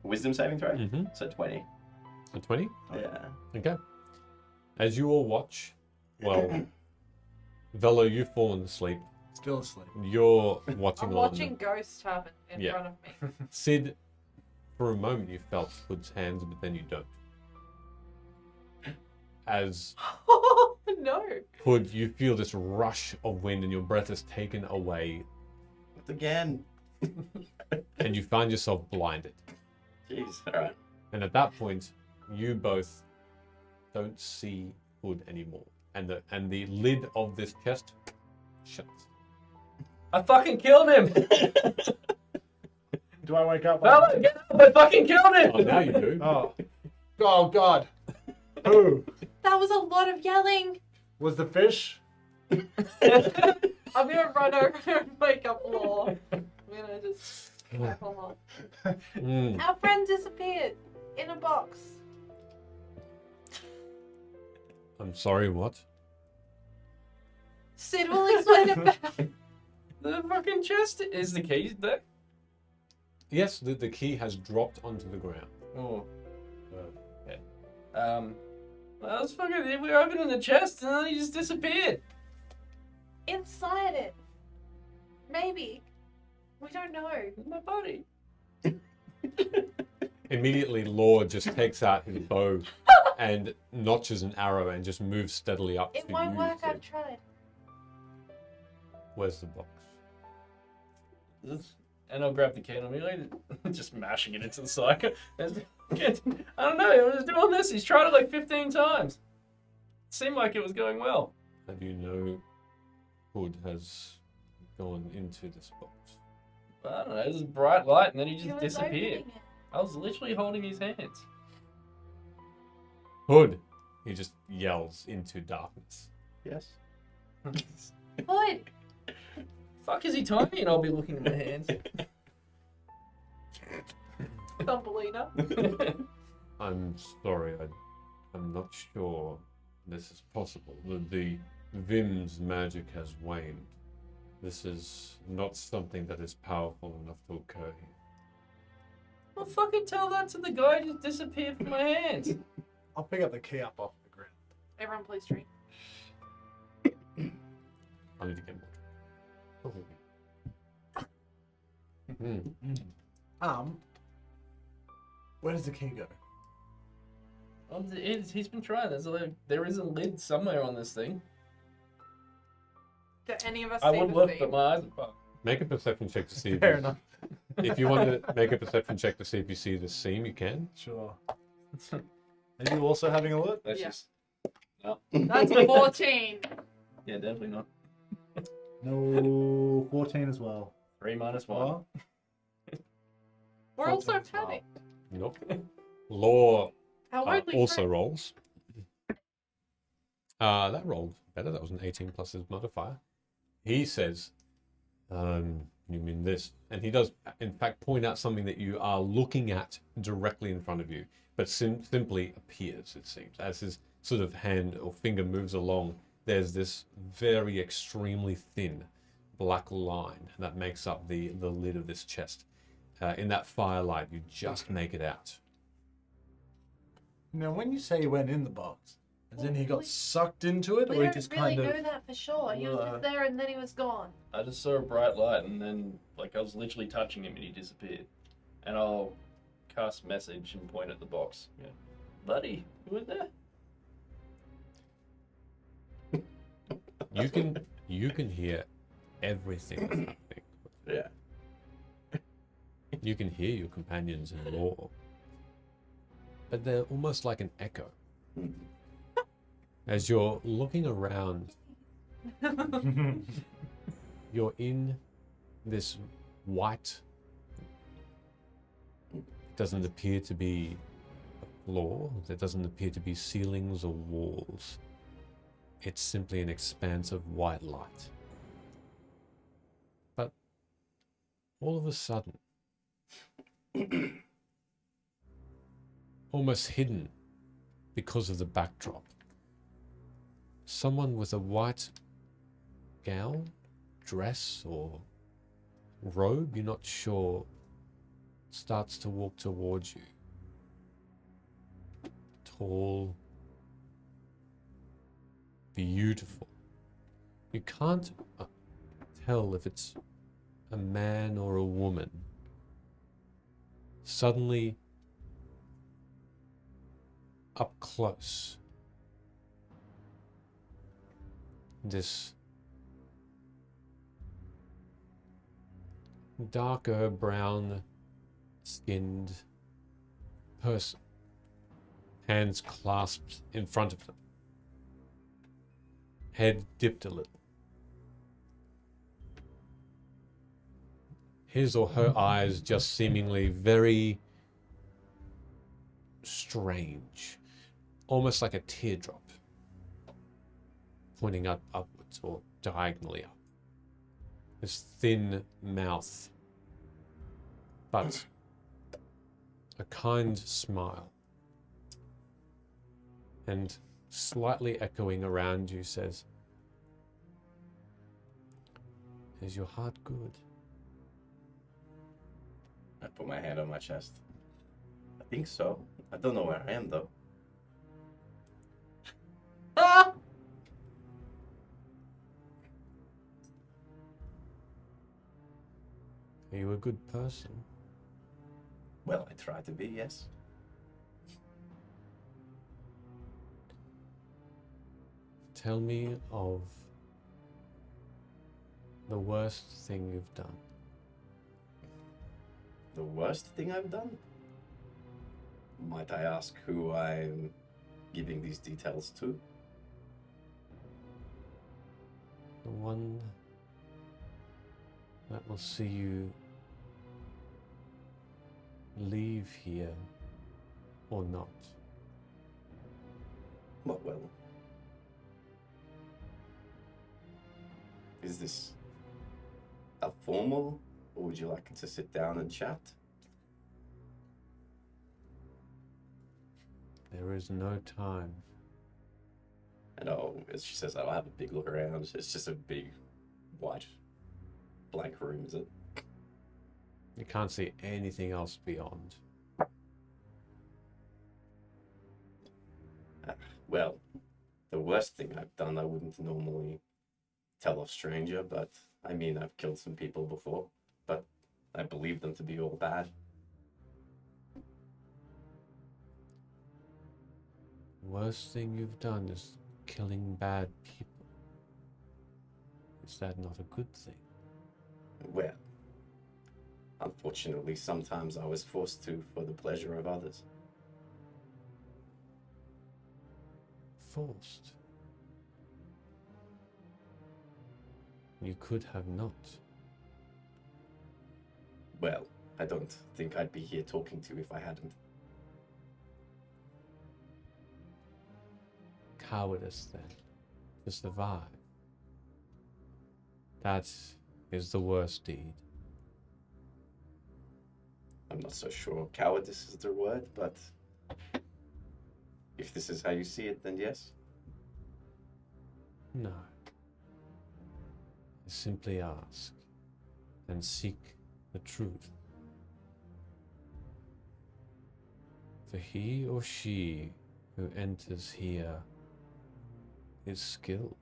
Wisdom saving throw? Mm-hmm. So 20. A 20? Yeah. Okay. As you all watch, well, Vello, you've fallen asleep. Still asleep. You're watching I'm on. watching ghosts happen in Yeah. front of me. Sid, for a moment you felt Hood's hands, but then you don't. As No. Hood, you feel this rush of wind and your breath is taken away Again. and you find yourself blinded. Jeez. All right. And at that point, you both don't see Hood anymore. And the lid of this chest shuts. I fucking killed him! Do I wake up? Vello, get up! I fucking killed him! Oh, now you do. Oh. Oh, God. Who? That was a lot of yelling. Was the fish? I'm gonna run over and wake up Law. I'm gonna just snap him up. Mm. Our friend disappeared in a box. I'm sorry, what? Sid will explain it better. The fucking chest is the keys there. Yes, the key has dropped onto the ground. Oh. Okay. I was fucking. We were opening the chest and then he just disappeared. Inside it. Maybe. We don't know. My buddy. Immediately, Law just takes out his bow and notches an arrow and just moves steadily up It to won't you. work. Sid. I've tried. Where's the box? And I'll grab the key and I'll be like, just mashing it into the psycho. I don't know, he was doing this. He's tried it like 15 times. It seemed like it was going well. And you know Hood has gone into this box. But I don't know, there's this bright light and then he He just was disappeared. opening it. I was literally holding his hands. Hood! He just yells into darkness. Yes. Hood! Fuck is he tiny? And I'll be looking at my hands. Thumbelina. I'm sorry, I'm not sure this is possible. The Vim's magic has waned. This is not something that is powerful enough to occur here. Well, fucking tell that to the guy who just disappeared from my hands. I'll pick up the key up off the ground. Everyone please drink. I need to get more. Where does the key go? Oh, he's been trying. There is a lid somewhere on this thing. Do any of us I see would the look, theme? but my eyes are fucked. Make a perception check to see if Fair you, enough. if you want to make a perception check to see if you see the seam, you can. Sure. Are you also having a look? That's Yeah. just no. That's 14. Yeah, definitely not. No, 14 as well. 3 minus 1. We're also 14 as well. panicked. Nope. Law How widely also spread? rolls. That rolled better. That was an 18 plus his modifier. He says, you mean this? And he does, in fact, point out something that you are looking at directly in front of you, but simply appears, it seems. As his sort of hand or finger moves along, there's this very extremely thin black line that makes up the lid of this chest. In that firelight, you just make it out. Now, when you say he went in the box, as in he got sucked into it, We or he don't just really kind of... know that for sure. He was Well, just there and then he was gone. I just saw a bright light and then, like, I was literally touching him and he disappeared. And I'll cast message and point at the box. Yeah. Buddy, you in there? You can hear everything that's happening. Yeah. You can hear your companions in lore, but they're almost like an echo. As you're looking around, you're in this white, doesn't appear to be a floor, there doesn't appear to be ceilings or walls. It's simply an expanse of white light. But all of a sudden, almost hidden because of the backdrop, someone with a white gown, dress, or robe, you're not sure, starts to walk towards you. Tall, beautiful. You can't tell if it's a man or a woman. Suddenly, up close, this darker brown skinned person, hands clasped in front of them, head dipped a little. His or her eyes just seemingly very strange, almost like a teardrop, pointing upwards or diagonally up. This thin mouth, but a kind smile. And slightly echoing around you says, "Is your heart good?" I put my hand on my chest. I think so. I don't know where I am though. Ah! Are you a good person? Well, I try to be, yes. Tell me of the worst thing you've done. The worst thing I've done? Might I ask who I'm giving these details to? The one that will see you leave here or not. Well, is this a formal, or would you like to sit down and chat? There is no time. And as she says, I'll have a big look around. It's just a big, white, blank room, is it? You can't see anything else beyond. Well, the worst thing I've done, I wouldn't normally tell a stranger, but I mean, I've killed some people before, but I believe them to be all bad. Worst thing you've done is killing bad people. Is that not a good thing? Well, unfortunately, sometimes I was forced to for the pleasure of others. Forced. You could have not. Well, I don't think I'd be here talking to you if I hadn't. Cowardice, then, to survive. That is the worst deed. I'm not so sure cowardice is the word, but if this is how you see it, then yes. No. I simply ask and seek the truth. For he or she who enters here is skilled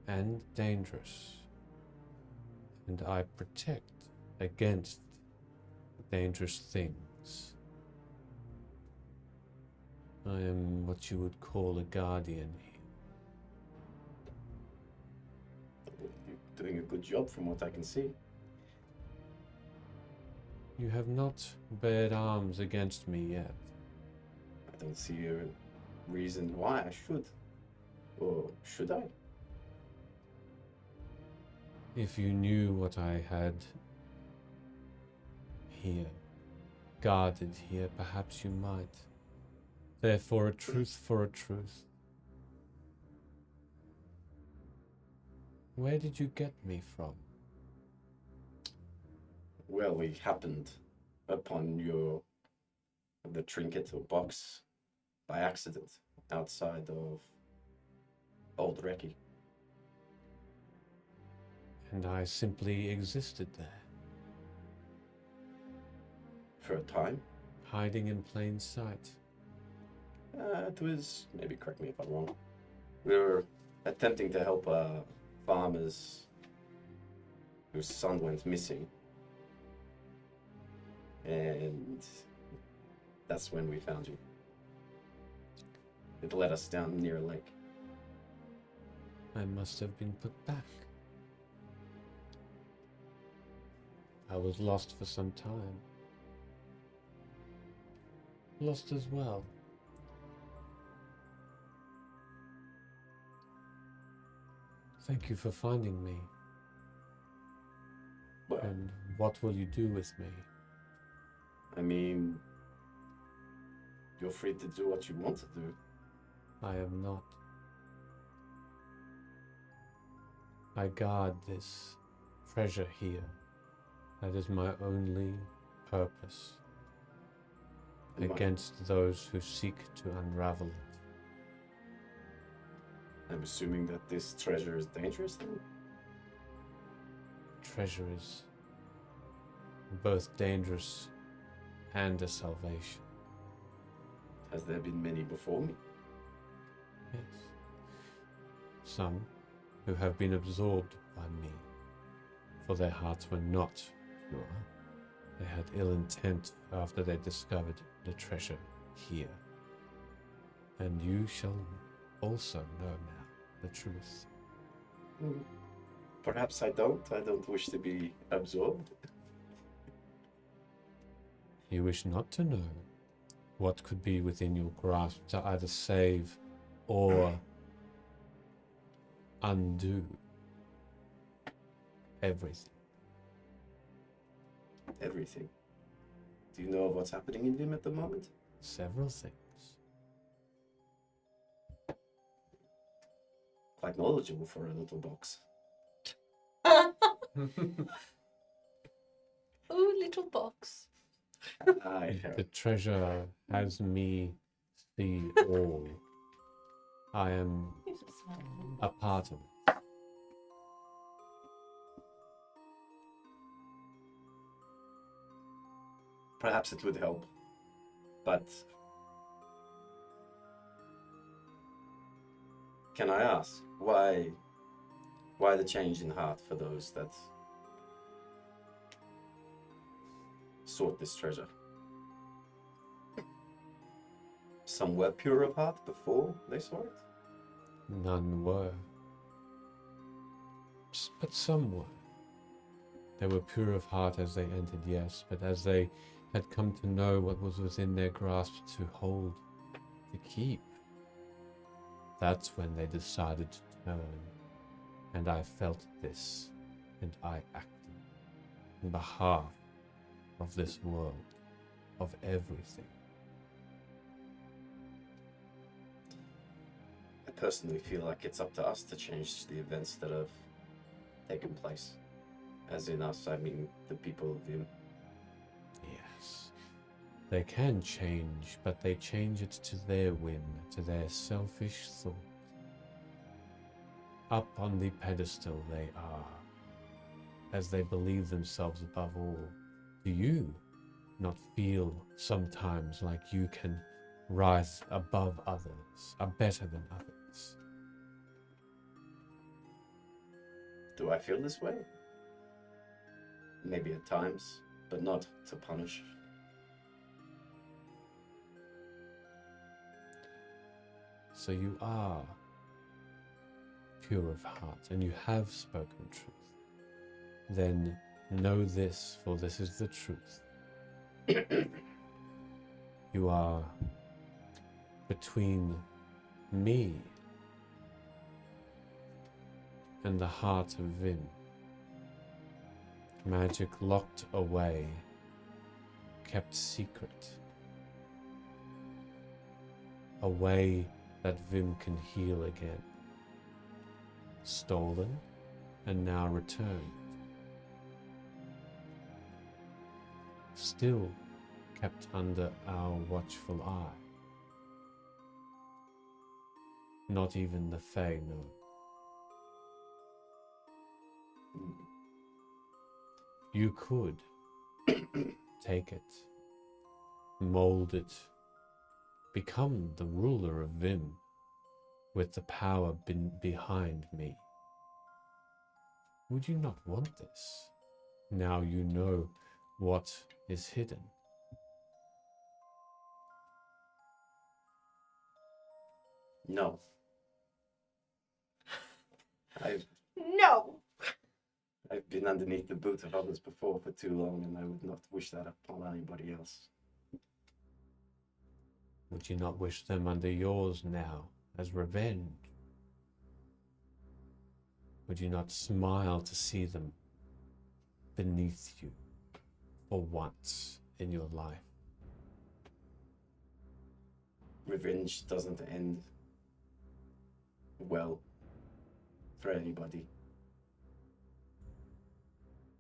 and dangerous, and I protect against dangerous things. I am what you would call a guardian here. You're doing a good job from what I can see. You have not bared arms against me yet. I don't see a reason why I should. Or should I? If you knew what I had here, guarded here, perhaps you might. Therefore, a truth for a truth. Where did you get me from? Well, we happened upon the trinket or box by accident outside of Old Reki. And I simply existed there, For a time. hiding in plain sight. It was, maybe correct me if I'm wrong, we were attempting to help farmers whose son went missing. And that's when we found you. It led us down near a lake. I must have been put back. I was lost for some time. Lost as well. Thank you for finding me. Well, And what will you do with me? I mean, you're free to do what you want to do. I am not. I guard this treasure here. That is my only purpose. Against those who seek to unravel it. I'm assuming that this treasure is dangerous then? Treasure is both dangerous and a salvation. Has there been many before me? Yes. Some who have been absorbed by me, for their hearts were not pure. They had ill intent after they discovered the treasure here. And you shall also know now the truth. Perhaps I don't. I don't wish to be absorbed. You wish not to know what could be within your grasp to either save or undo everything. Everything. Do you know of what's happening in Vim at the moment? Several things. Quite knowledgeable for a little box. Ooh, little box. I The treasure has me see all. I am a part of it. Perhaps it would help, but can I ask why the change in heart for those that sought this treasure? Some were pure of heart before they saw it. None were. But some were. They were pure of heart as they entered, yes, but as they had come to know what was within their grasp to hold, to keep, that's when they decided to turn. And I felt this, and I acted on behalf of this world, of everything. I personally feel like it's up to us to change the events that have taken place. As in us, I mean the people of Vim. Yes, they can change, but they change it to their whim, to their selfish thought. Up on the pedestal they are, as they believe themselves above all. Do you not feel sometimes like you can rise above others, are better than others? Do I feel this way? Maybe at times, but not to punish. So you are pure of heart, and you have spoken truth. Then know this, for this is the truth. You are between me and the heart of Vim. Magic locked away, kept secret. A way that Vim can heal again. Stolen and now returned. Still kept under our watchful eye. Not even the Fae know. You could take it, mold it, become the ruler of Vim with the power behind me. Would you not want this? Now you know what is hidden. No. No. I've been underneath the boot of others before for too long, and I would not wish that upon anybody else. Would you not wish them under yours now, as revenge? Would you not smile to see them beneath you for once in your life? Revenge doesn't end well for anybody.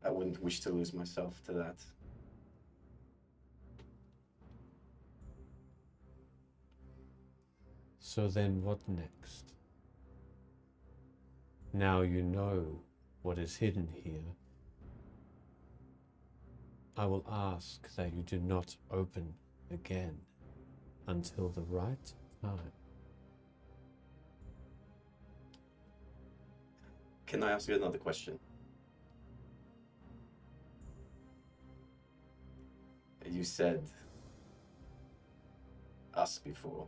I wouldn't wish to lose myself to that. So then what next? Now you know what is hidden here. I will ask that you do not open again until the right time. Can I ask you another question? You said us before.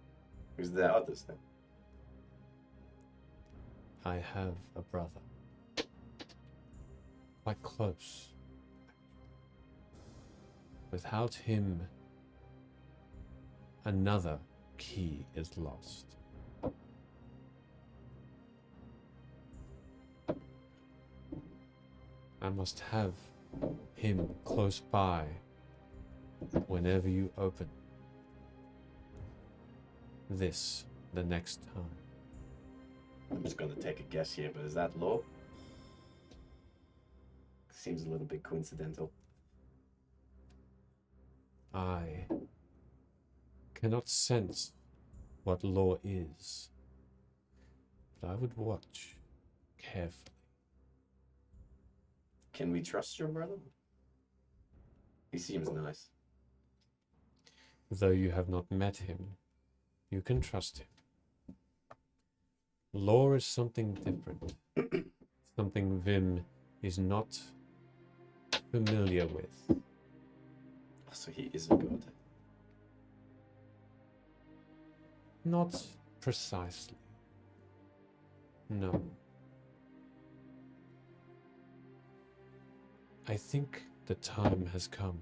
Is there others then? I have a brother. Quite close. Without him another key is lost. I must have him close by whenever you open this the next time. I'm just gonna take a guess here, but is that law? Seems a little bit coincidental. I cannot sense what law is, but I would watch carefully. Can we trust your brother? He seems nice. Though you have not met him, you can trust him. Law is something different, something Vim is not familiar with. So he is a god. Not precisely. No. I think the time has come.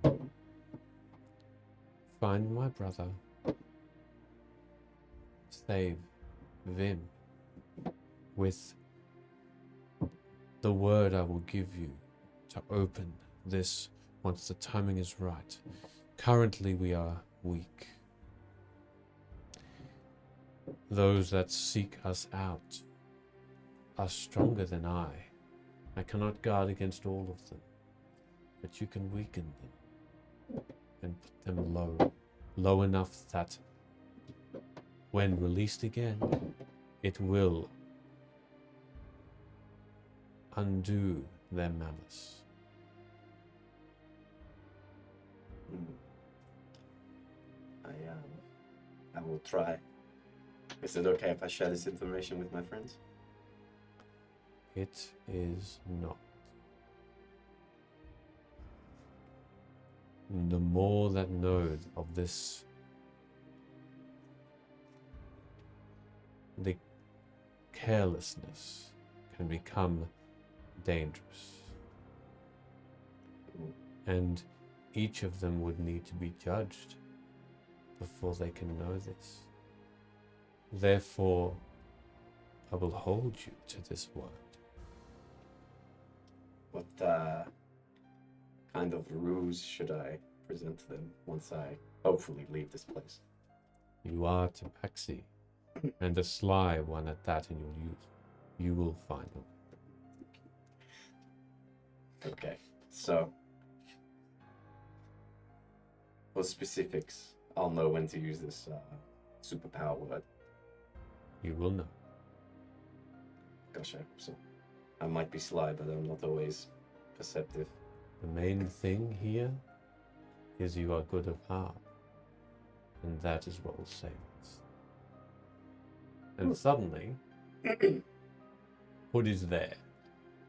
Find my brother. Save Vim. With the word I will give you to open this once the timing is right. Currently we are weak. Those that seek us out are stronger than I. I cannot guard against all of them, but you can weaken them and put them low. Low enough that when released again, it will undo their malice. I will try. Is it okay if I share this information with my friends? It is not. The more that know of this, the carelessness can become dangerous. And each of them would need to be judged before they can know this. Therefore, I will hold you to this word. What kind of ruse should I present to them once I hopefully leave this place? You are Tabaxi, and a sly one at that in your youth. You will find them. Okay, so for specifics, I'll know when to use this superpower word. You will know. Gosh, I hope so. I might be sly, but I'm not always perceptive. The main thing here is you are good of heart, and that is what will save us. And suddenly, Hood is there.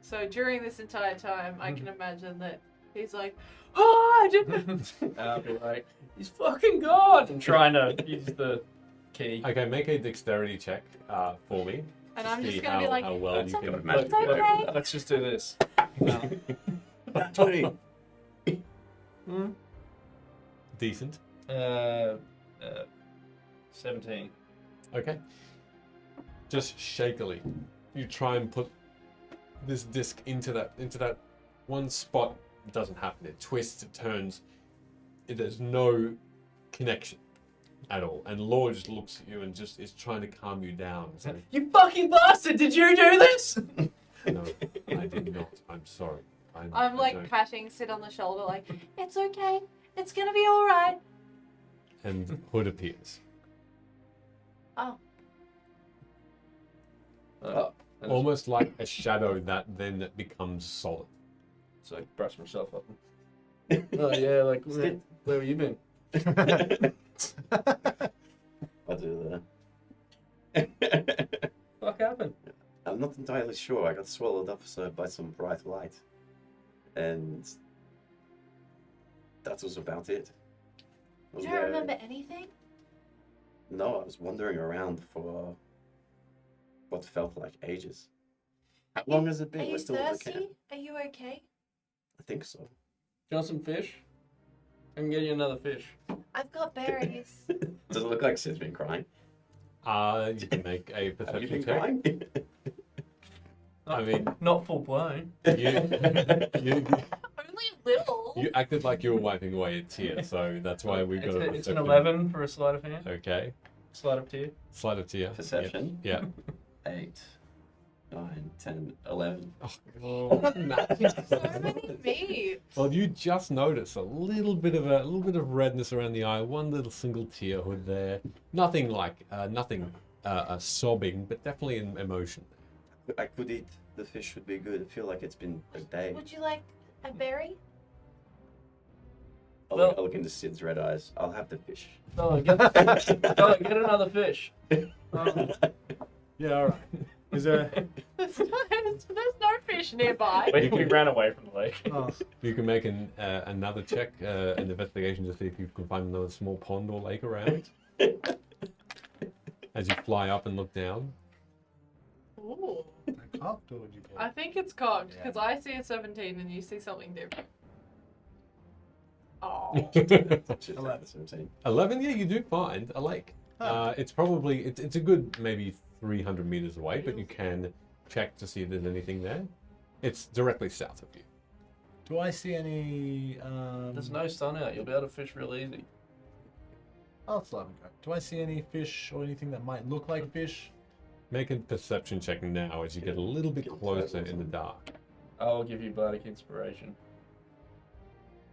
So during this entire time, I can imagine that he's like, oh, I didn't. And I'll be like, he's fucking God! I'm trying to use the key. Okay, make a dexterity check for me. And to I'm just see gonna be like, how well it's you okay, can magic. it's okay. Let's just do this. 20. Decent. 17. Okay. Just shakily, you try and put this disc into that one spot. It doesn't happen. It twists, it turns. There's no connection at all. And Law just looks at you and just is trying to calm you down. It's like, You fucking bastard! Did you do this? no, I did not. I'm sorry. I'm I like don't." patting Sid on the shoulder, like, it's okay. It's gonna be alright. And Hood appears. Oh. Almost like a shadow that then becomes solid. So I brush myself up. Oh yeah, like where have you been? I'll do What happened? I'm not entirely sure. I got swallowed up by some bright light. And that was about it. You don't remember anything? No, I was wandering around for what felt like ages. How long has it been? Are you We're still at the camp. thirsty? Are you okay? I think so. Do you want some fish? I can get you another fish. I've got berries. Does it look like Sid's been crying? You can make a Have you perception been check. crying? I mean, Not full blown. you, Only a little. you acted like you were wiping away a tear, so that's why we've got a It's an perception. 11 for a sleight of hand. Okay. Sleight of tear. Sleight of tear. Perception. Yeah. 8, 9, 10, 11. Oh, So many beeps. well, you just notice a little bit of redness around the eye, one little single tear hood there. Nothing like sobbing, but definitely an emotion. I could eat. The fish should be good. I feel like it's been a day. Would you like a berry? I'll look into Sid's red eyes. I'll have the fish. Fella, get another fish. Yeah, all right. Is there? There's no fish nearby. We ran away from the lake. Oh, You can make another check, an investigation, to see if you can find another small pond or lake around. As you fly up and look down. Ooh. cocked or would you I think it's cocked because I see a 17 and you see something different. Oh. 11. 11, yeah, you do find a lake. It's probably, it's a good maybe 300 meters away, but you can check to see if there's anything there. It's directly south of you. Do I see any? There's no sun out. You'll be able to fish real easy. Oh, it's 11. Do I see any fish or anything that might look like fish? Make a perception check now as you get a little bit closer in the dark. I'll give you bardic inspiration.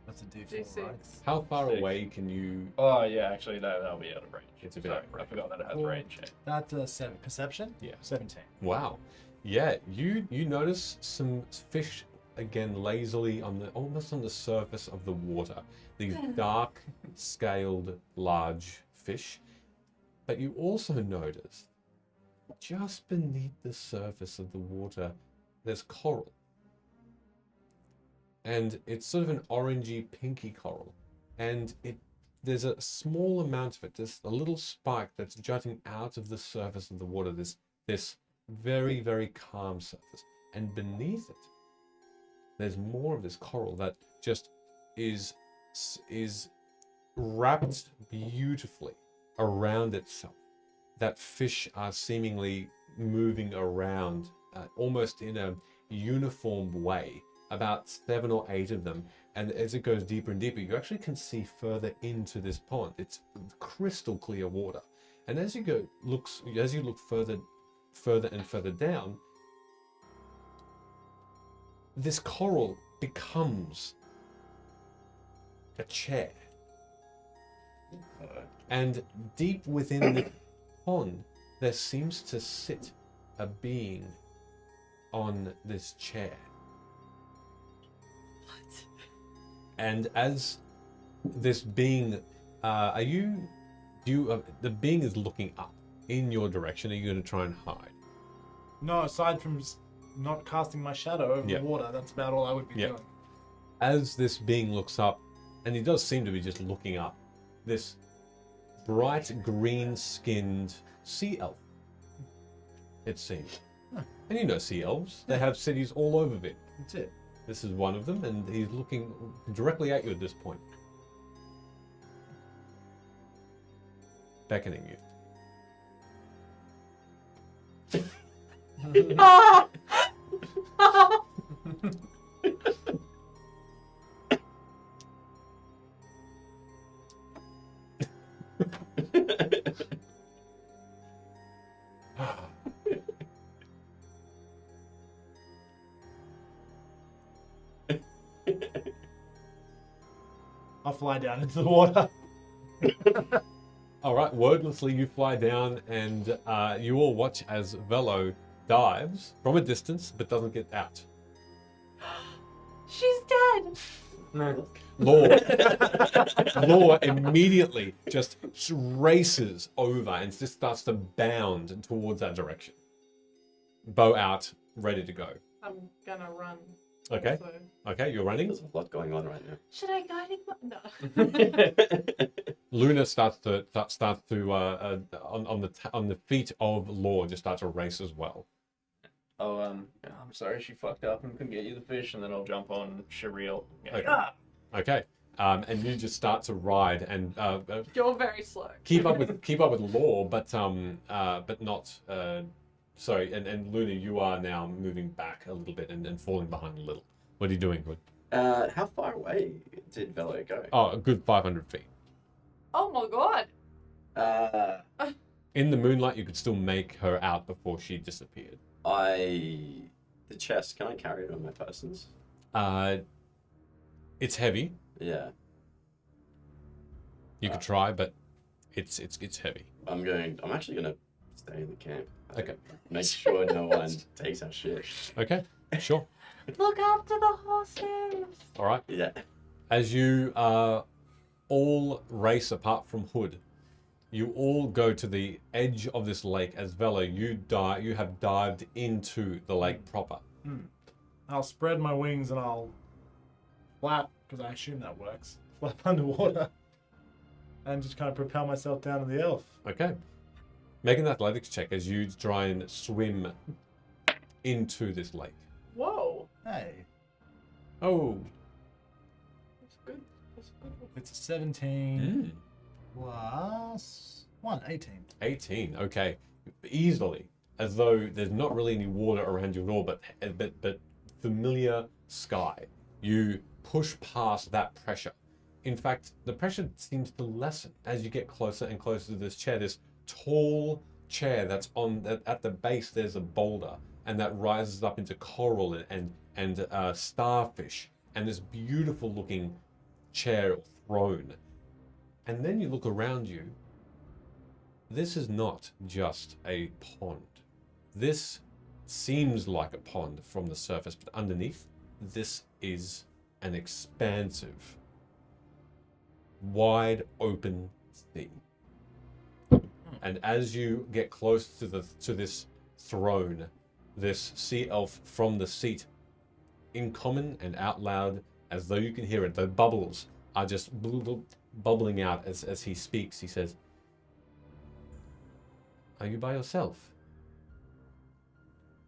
That's a D4, D6. right? How far 6. away can you? Oh yeah, actually that'll be out of range. It's a bit Sorry, out of I range. forgot that it has Well, range. Yeah. That's 7. Perception? Yeah. 17. Wow. Yeah, you notice some fish again lazily almost on the surface of the water. These dark, scaled, large fish. But you also notice just beneath the surface of the water, there's coral. And it's sort of an orangey, pinky coral. And there's a small amount of it, just a little spike that's jutting out of the surface of the water, this very, very calm surface. And beneath it, there's more of this coral that just is wrapped beautifully around itself. That fish are seemingly moving around almost in a uniform way, about 7 or 8 of them. And as it goes deeper and deeper, you actually can see further into this pond. It's crystal clear water. And as you look further and further down, this coral becomes a chair. And deep within the pond, there seems to sit a being on this chair. What? And as this being, the being is looking up in your direction. Are you going to try and hide? No, aside from not casting my shadow over Yep. the water, that's about all I would be Yep. doing. As this being looks up, and he does seem to be just looking up, this bright green-skinned sea elf, it seems. And you know sea elves, they have cities all over it. That's it. This is one of them, and he's looking directly at you at this point. Beckoning you. Ah! I'll fly down into the water. All right, wordlessly you fly down, and you all watch as Vello dives from a distance, but doesn't get out. She's dead. Law immediately just races over and just starts to bound towards that direction. Bow out, ready to go. I'm gonna run. Okay. So. Okay, you're running. There's a lot going on right now. Should I guide him? No. Luna starts to on the feet of Law just start to race as well. Oh, I'm sorry she fucked up and couldn't get you the fish, and then I'll jump on Shariel. Okay. Okay. and you just start to ride and You're very slow. keep up with Law, but not. Sorry, and Luna, you are now moving back a little bit and falling behind a little. What are you doing, Good? How far away did Vello go? Oh, a good 500 feet. Oh my god. In the moonlight, you could still make her out before she disappeared. The chest, can I carry it on my persons? It's heavy. Yeah. You could try, but it's heavy. I'm actually gonna stay in the camp. Okay. Make sure no one takes our shit. Okay, sure. Look after the horses. All right. Yeah. As you all race apart from Hood, you all go to the edge of this lake. As Vello, you have dived into the lake proper. I'll spread my wings and I'll flap, because I assume that works. Flap underwater. And just kind of propel myself down to the elf. Okay. Make an athletics check as you try and swim into this lake. Whoa. Hey, Oh. That's good. That's good. it's a 17 plus 1, 18. 18. Okay. Easily. As though there's not really any water around you at all, but familiar sky. You push past that pressure. In fact, the pressure seems to lessen as you get closer and closer to this chair. This tall chair that's at the base. There's a boulder, and that rises up into coral and starfish, and this beautiful looking chair or throne. And then you look around you. This is not just a pond. This seems like a pond from the surface, but underneath, this is an expansive, wide open sea. And as you get close to this throne, this sea elf from the seat, in common and out loud, as though you can hear it, the bubbles are just bubbling out as he speaks. He says, "Are you by yourself?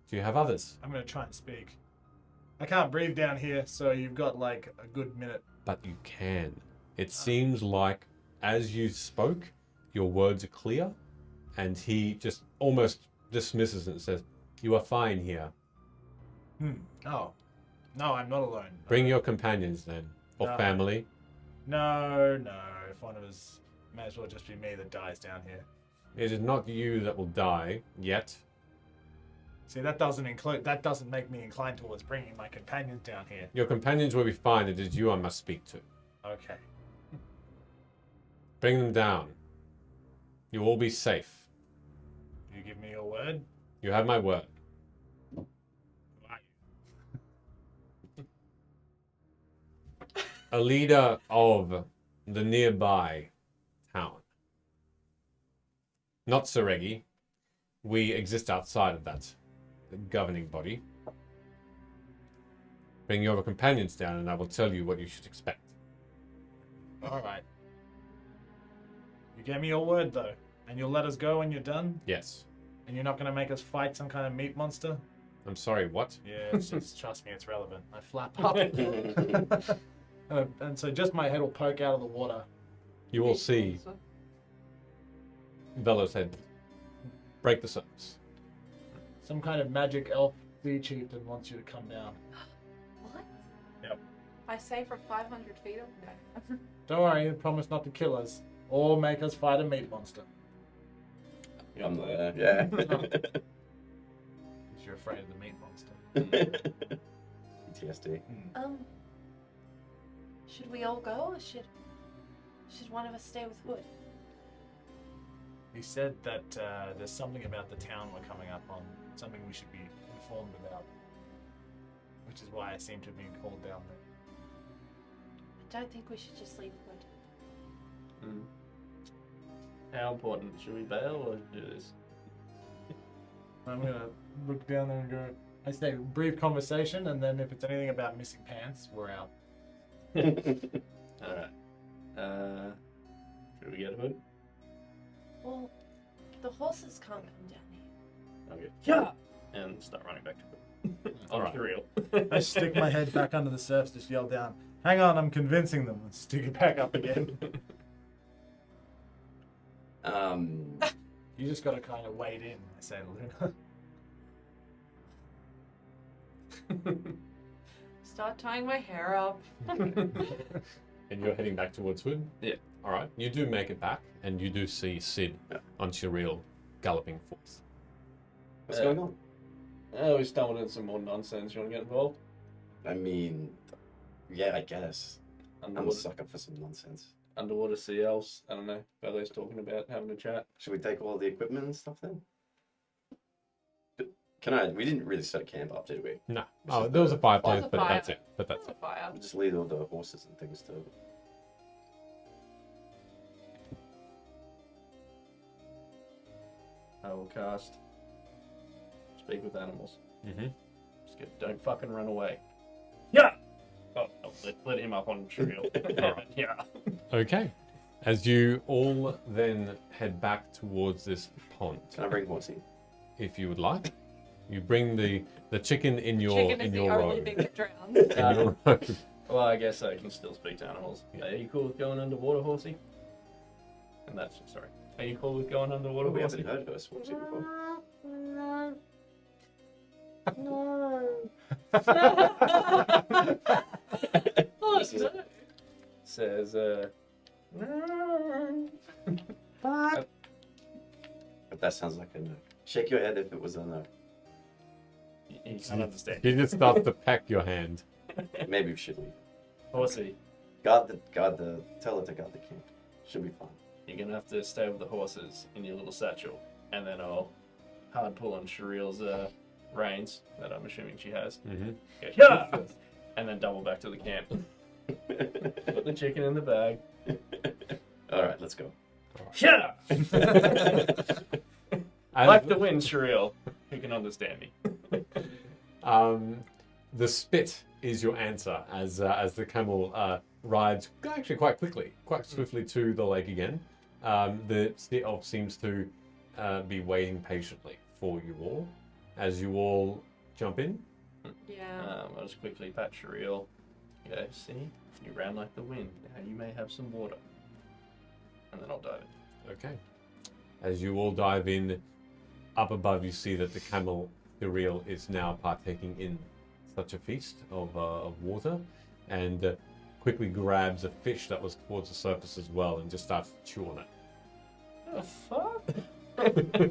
Do you have others?" I'm going to try and speak. I can't breathe down here, so you've got like a good minute. But you can. It seems like as you spoke, your words are clear, and he just almost dismisses it and says, "You are fine here. Oh. No, I'm not alone. Bring your companions then, or No. family." No. If one of us, may as well just be me that dies down here. It is not you that will die yet. See, that doesn't make me inclined towards bringing my companions down here. Your companions will be fine. It is you I must speak to. Okay. Bring them down. You will be safe. You give me your word? You have my word. Who are you? A leader of the nearby town. Not Seregi. We exist outside of that governing body. Bring your companions down and I will tell you what you should expect. Alright. You gave me your word, though. And you'll let us go when you're done? Yes. And you're not going to make us fight some kind of meat monster? I'm sorry, what? Yeah, it's just, trust me, it's relevant. I flap up. And so just my head will poke out of the water. You will see Vello's head break the surface. Some kind of magic elf sea chieftain wants you to come down. What? I say from 500 feet away. Don't worry, promise not to kill us. Or make us fight a meat monster. I'm there, yeah. Because you're afraid of the meat monster. PTSD. Should we all go, or should one of us stay with Hood? He said that there's something about the town we're coming up on. Something we should be informed about. Which is why I seem to have been called down there. I don't think we should just leave Hood. How important? Should we bail or do this? I'm going to look down there and go, I say brief conversation, and then if it's anything about missing pants, we're out. Alright. Should we get Hood? Well, the horses can't come down here. Okay. Yeah. And start running back to Hood. Alright. For real. I stick my head back under the surface, just yell down, Hang on, I'm convincing them. Let's stick it back up again. You just got to kind of wade in, I say to Luna. Start tying my hair up. And you're heading back towards Hood? Yeah. All right. You do make it back, and you do see Sid on Shireel galloping forth. What's going on? We stumbled into some more nonsense. You want to get involved? I mean, yeah, I guess. I'm a Underwater, sucker for some nonsense. underwater sea elves. I don't know. Vello's talking about having a chat. Should we take all the equipment and stuff then? But we didn't really set a camp up, did we? No. This Oh, is there was a the- fireplace, There's a but fire. that's it. But that's it. Fire. We'll just lead all the horses and things to. I will cast Speak with Animals. Mm-hmm. Just get, don't fucking run away. Yeah! Oh, let him up on Shriel. Yeah. Okay. As you all then head back towards this pond, Can I bring horsey? if you would like, you bring the chicken in your Chicken is in the your only robe. thing that drowns. In your robe. Well, I guess I can still speak to animals. Are you cool with going underwater, horsey? And that's sorry. Are you cool with going underwater, We horsey? haven't heard horsey before. Oh, This is- no. Says, But that sounds like a no. Shake your head if it was a no. you can't understand. He just starts to peck your hand. Maybe we should leave. Horsey, Tell her to guard the camp. Should be fine. you're gonna have to stay with the horses in your little satchel, and then I'll hard pull on Shariel's reins that I'm assuming she has. Mm-hmm. Go, yeah! And then double back to the camp. Put the chicken in the bag. All right, let's go. Yeah! As, Like the wind, Shariel. Who can understand me? the spit is your answer as the camel rides actually quite quickly, quite swiftly to the lake again. The sea elf seems to be waiting patiently for you all as you all jump in. Yeah. I'll just quickly pat Shariel. Go, see? You ran like the wind. Now you may have some water. And then I'll dive in. Okay. As you all dive in, up above you see that the camel, the reel, is now partaking in such a feast of water, and quickly grabs a fish that was towards the surface as well and just starts to chew on it. The fuck?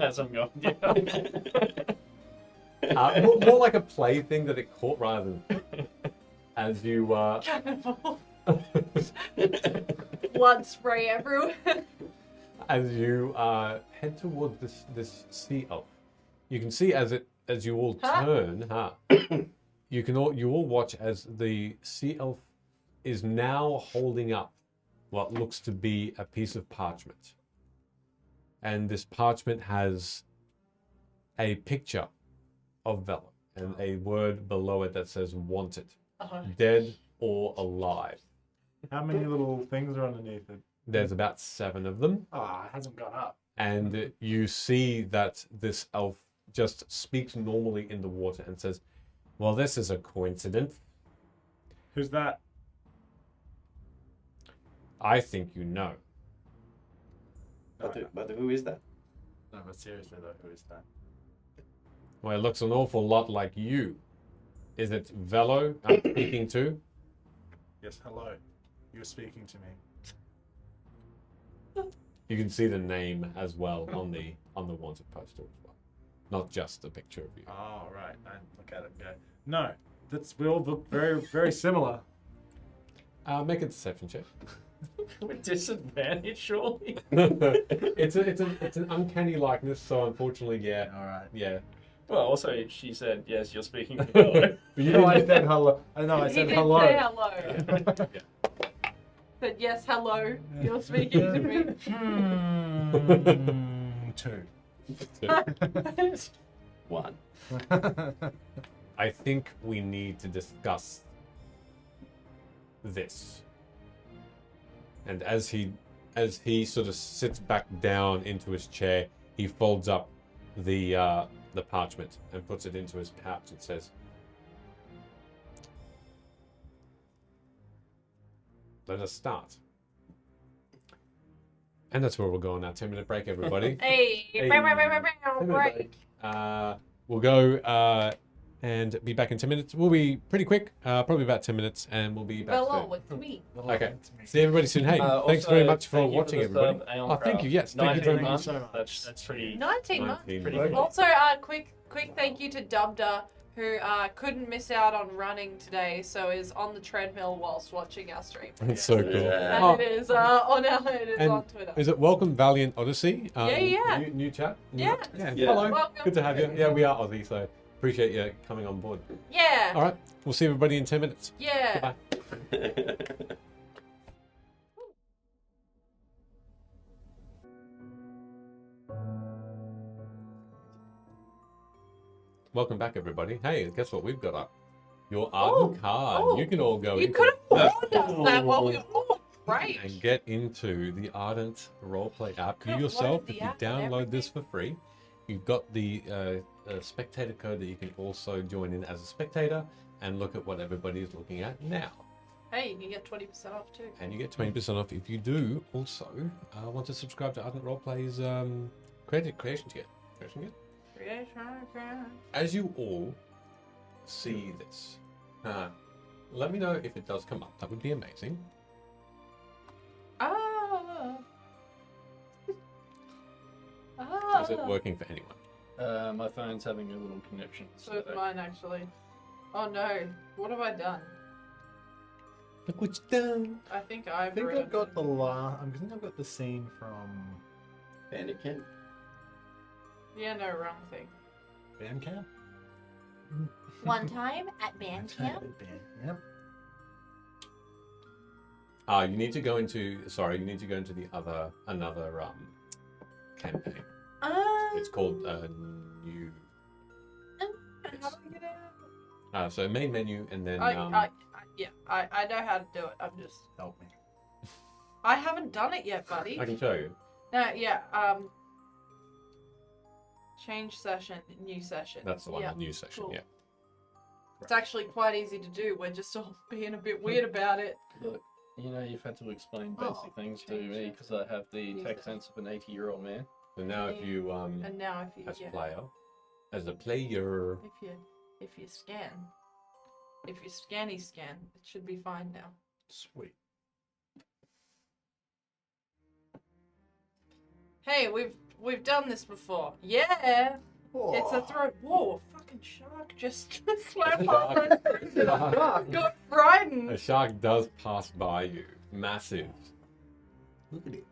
As I'm going down. More like a play thing that it caught rather than as you Blood spray everywhere. as you head towards this sea elf. You can see as you all turn, you all watch as the sea elf is now holding up what looks to be a piece of parchment. And this parchment has a picture of Vello and a word below it that says wanted, dead or alive. How many little things are underneath it? There's about 7 of them. Ah, it hasn't gone up. And you see that this elf just speaks normally in the water and says, well, this is a coincidence. Who's that? I think you know. But who is that? No, but seriously though, who is that? Well, it looks an awful lot like you. Is it Vello I'm speaking to? Yes, hello. You're speaking to me. You can see the name as well on the wanted poster as well. Not just a picture of you. Oh, right. I look at it and go, no, we all look very, very similar. Make a deception check. With disadvantage, surely? it's an uncanny likeness, so unfortunately, yeah. All right. Yeah. Well, also, she said, yes, you're speaking to Vello. But you No, I didn't- said hello. I He said did hello. say hello. Yeah. Said yes, hello. You're speaking to me. 2. 1. I think we need to discuss this. And as he sort of sits back down into his chair, he folds up the parchment and puts it into his pouch and says, let us start. And that's where we'll go on our 10-minute break, everybody. Hey, Hey. break. We'll go and be back in 10 minutes. We'll be pretty quick, probably about 10 minutes, and we'll be back Vello, soon. it's me. Okay. See everybody soon. Hey, thanks Also, very much for thank you watching, the everybody. sub, Aeon Oh, thank Craft. you. Yes, thank you very 19 much. months. That's pretty. 19 months. 19 Pretty months. cool. Also, quick thank you to Dubda, who couldn't miss out on running today, so is on the treadmill whilst watching our stream. It's so cool. Yeah. And Oh, it is on and on Twitter. is it Welcome Valiant Odyssey? Yeah. New chat? Yeah. Yeah. Yeah. Hello. Welcome. Good to have you. Yeah, we are Aussie, so appreciate you coming on board. Yeah. All right. We'll see everybody in 10 minutes. Yeah. Goodbye. Welcome back, everybody. Hey, guess what we've got up? Your Arden card. oh, You can all go You into could it have warned us that while we were great. and get into the Ardent roleplay app. Could've You yourself, loaded the if you app and download this for free, you've got the spectator code that you can also join in as a spectator and look at what everybody is looking at now. Hey, you can get 20% off too. And you get 20% off if you do also want to subscribe to Ardent Roleplay's creation tier. As you all see this, let me know if it does come up. That would be amazing. Ah. Is it working for anyone? My phone's having a little connection. So is mine actually. Oh no, what have I done? Look what you done. I think I I've think ruined I've got it. the I think I've got the scene from Bandit Yeah, no, wrong thing. Bandcamp. One time at band camp. Yep. You need to go into another campaign. It's called new. How do I get out? So main menu and then I know how to do it. I'm just. Help me. I haven't done it yet, buddy. I can show you. No, yeah. Change session, new session. That's the one, Yeah, the new session. cool. Yeah. It's actually quite easy to do. We're just all being a bit weird about it. Look, you know, you've had to explain Oh, basic things to change me it. because I have the Use tech it. sense of an 80-year-old man. So now if you And now if you as a player, if you scanny scan, it should be fine now. Sweet. Hey, we've done this before. Yeah. It's a throat. Whoa, a fucking shark just swam past my screen. Got frightened. a shark does pass by you. Massive. Look at it.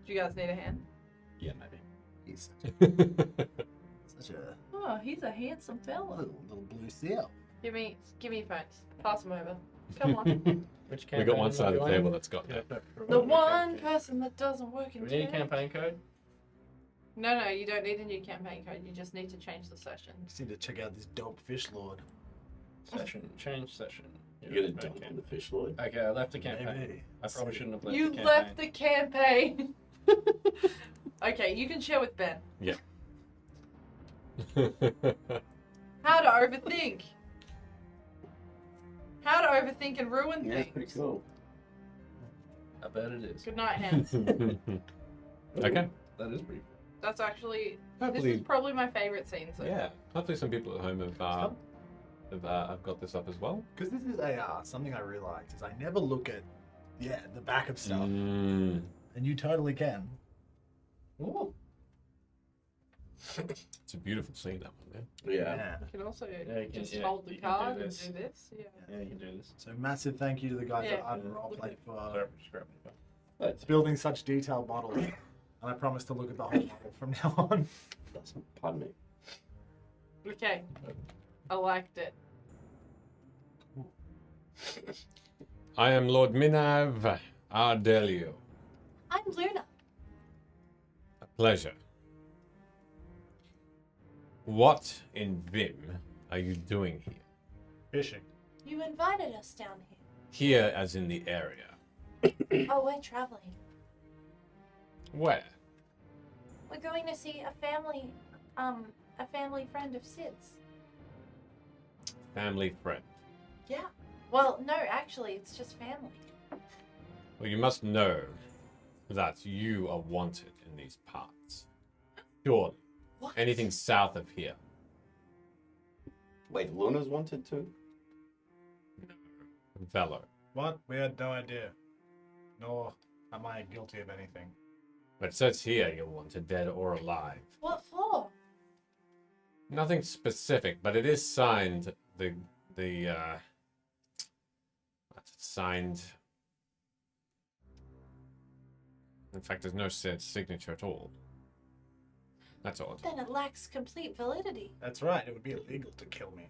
Do you guys need a hand? Yeah, maybe. He's such a Oh, he's a handsome fella. little blue seal. Give me your phones. Pass them over. Come on. Which We got one side of the table that's got Yeah. that. The one person that doesn't work Do in we need a chat. campaign code? No, you don't need a new campaign code. You just need to change the session. Just need to check out this dope fish lord. Session. Change session. You gotta dump on the fish lord. Okay, I left the campaign. Maybe. I probably shouldn't have left You the campaign. left the campaign. Okay, you can share with Ben. How to overthink. How to overthink and ruin Yeah, things. that's pretty cool. I bet it is. Good night, Hans. Okay. That is pretty That's actually this Hopefully, is probably my favorite scene. So yeah. Hopefully, some people at home have got this up as well. Because this is a something I realized is I never look at the back of stuff, Mm. and you totally can. Ooh. It's a beautiful scene, that one. Yeah. you can also Yeah, you can- just yeah, hold the you can do card and this. do this. Yeah. Yeah, you can do this. So massive thank you to the guys Yeah. at Ardent Roleplay for Sorry, just grab my phone. That's, building such detailed models, and I promise to look at the whole model from now on. pardon me. Okay. I liked it. I am Lord Minav Ardelio. I'm Luna. A pleasure. What in Vim are you doing here? Fishing. You invited us down here. Here, as in the area. Oh, we're traveling. Where? We're going to see a family friend of Sid's. Family friend. Yeah. Well, no, actually, it's just family. Well, you must know that you are wanted in these parts. Surely. What? Anything south of here. Wait, Luna's wanted too? Vello. What? We had no idea. Nor am I guilty of anything. But it says here you're wanted, dead or alive. What for? Nothing specific, but it is signed. It's signed. In fact, there's no signature at all. That's odd. Then it lacks complete validity. That's right. It would be illegal to kill me.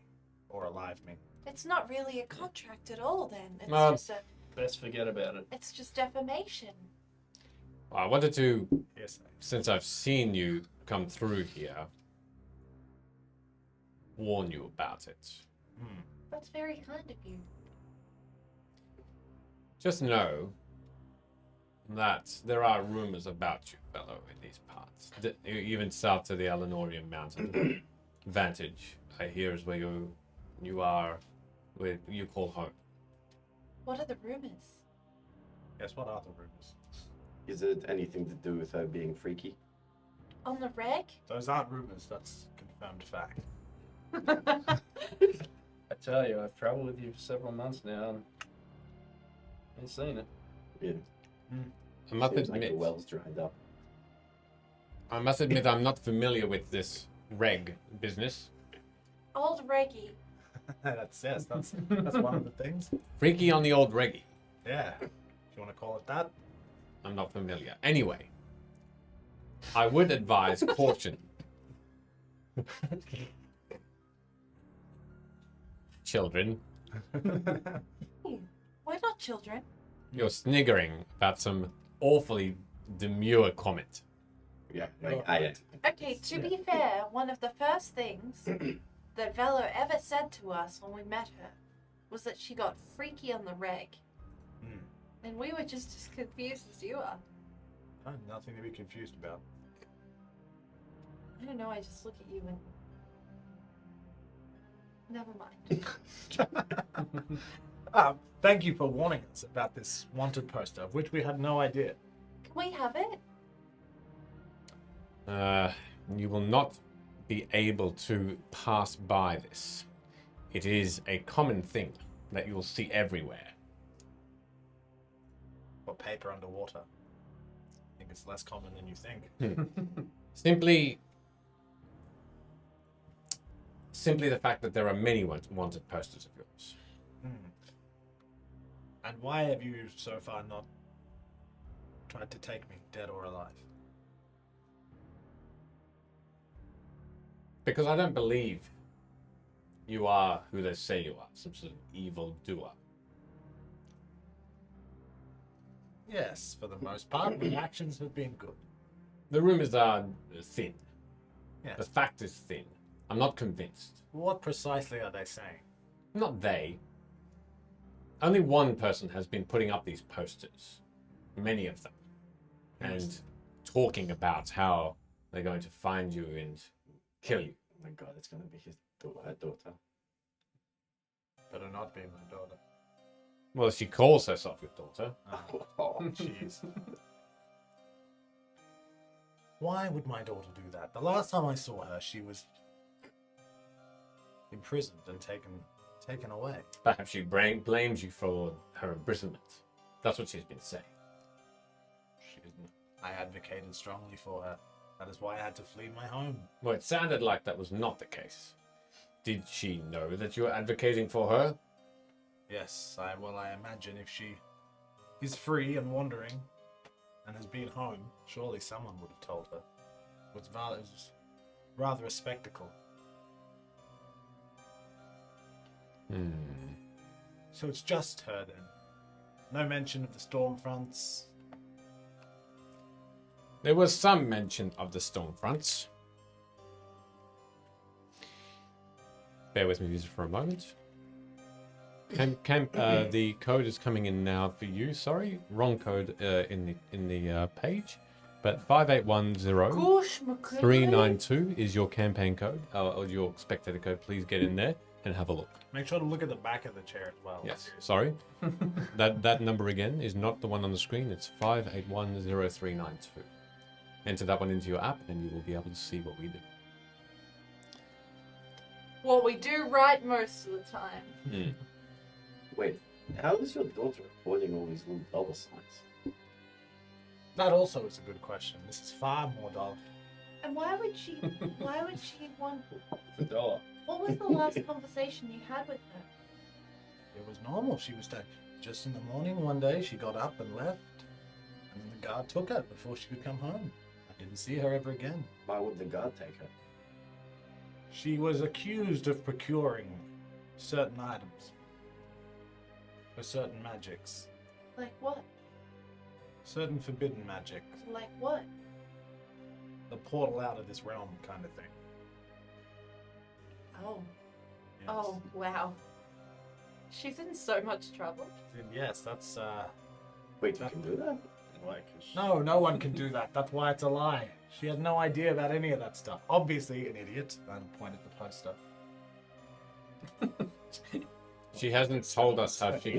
Or alive me. It's not really a contract at all, then. It's just a. Best forget about it. It's just defamation. Well, I wanted to, Yes. since I've seen you come through here, warn you about it. That's very kind of you. Just know that there are rumors about you, fellow, in these parts. Even south to the Alenorian Mountain. Vantage, I hear, is where you are, where you call home. What are the rumors? Yes, what are the rumors? Is it anything to do with her being freaky? On the reg? Those aren't rumors, that's confirmed fact. I tell you, I've traveled with you for several months now and ain't seen it. Yeah. I must Seems like admit, the well's dried up. I'm not familiar with this reg business. Old reggie. That's one of the things. Freaky on the old reggie. Yeah. If you want to call it that. I'm not familiar. Anyway, I would advise caution. Children, We're not children. you're sniggering about some awfully demure comment. Yeah, I Okay, to be fair, one of the first things that Vello ever said to us when we met her was that she got freaky on the reg. And we were just as confused as you are. Nothing to be confused about. I don't know, I just look at you and. Never mind. Thank you for warning us about this wanted poster, of which we had no idea. Can we have it? You will not be able to pass by this. It is a common thing that you will see everywhere. Or paper underwater. I think it's less common than you think. Simply the fact that there are many wanted posters of yours. And why have you so far not tried to take me, dead or alive? Because I don't believe you are who they say you are, some sort of evil doer. Yes, for the most part, the actions have been good. The rumors are thin. Yes. The fact is thin. I'm not convinced. What precisely are they saying? Not they. Only one person has been putting up these posters. Many of them. And talking about how they're going to find you and kill you. Oh my god, it's gonna be her daughter. Better not be my daughter. Well, she calls herself your daughter. Oh, Jeez. Why would my daughter do that? The last time I saw her, she was imprisoned and taken away. Perhaps she blames you for her imprisonment. That's what she's been saying. She didn't. I advocated strongly for her. That is why I had to flee my home. Well, it sounded like that was not the case. Did she know that you were advocating for her? Yes, I imagine if she is free and wandering and has been home, surely someone would have told her. It was rather a spectacle. So it's just her then. No mention of the storm fronts. There was some mention of the storm fronts. Bear with me just for a moment. The code is coming in now for you. Sorry, wrong code in the page. But 5810 Gosh, McCoy. 392 is your campaign code, or your spectator code. Please get in there. and have a look. Make sure to look at the back of the chair as well. Yes. Sorry. That number again is not the one on the screen. It's 5810392. Enter that one into your app, and you will be able to see what we do. What we do right most of the time. Hmm. Wait, how is your daughter avoiding all these little dollar signs? That also is a good question. This is far more dull. And why would she want... The dollar. What was the last conversation you had with her? It was normal. She was just in the morning one day. She got up and left, and then the guard took her before she could come home. I didn't see her ever again. Why would the guard take her? She was accused of procuring certain items for certain magics, Like what? certain forbidden magic, Like what? the portal out of this realm kind of thing. Oh. Yes. Oh, wow. She's in so much trouble. Yes, that's Wait, you can do that? Like, no one can do that. That's why it's a lie. She had no idea about any of that stuff. Obviously, an idiot. And point at the poster. She hasn't told us how she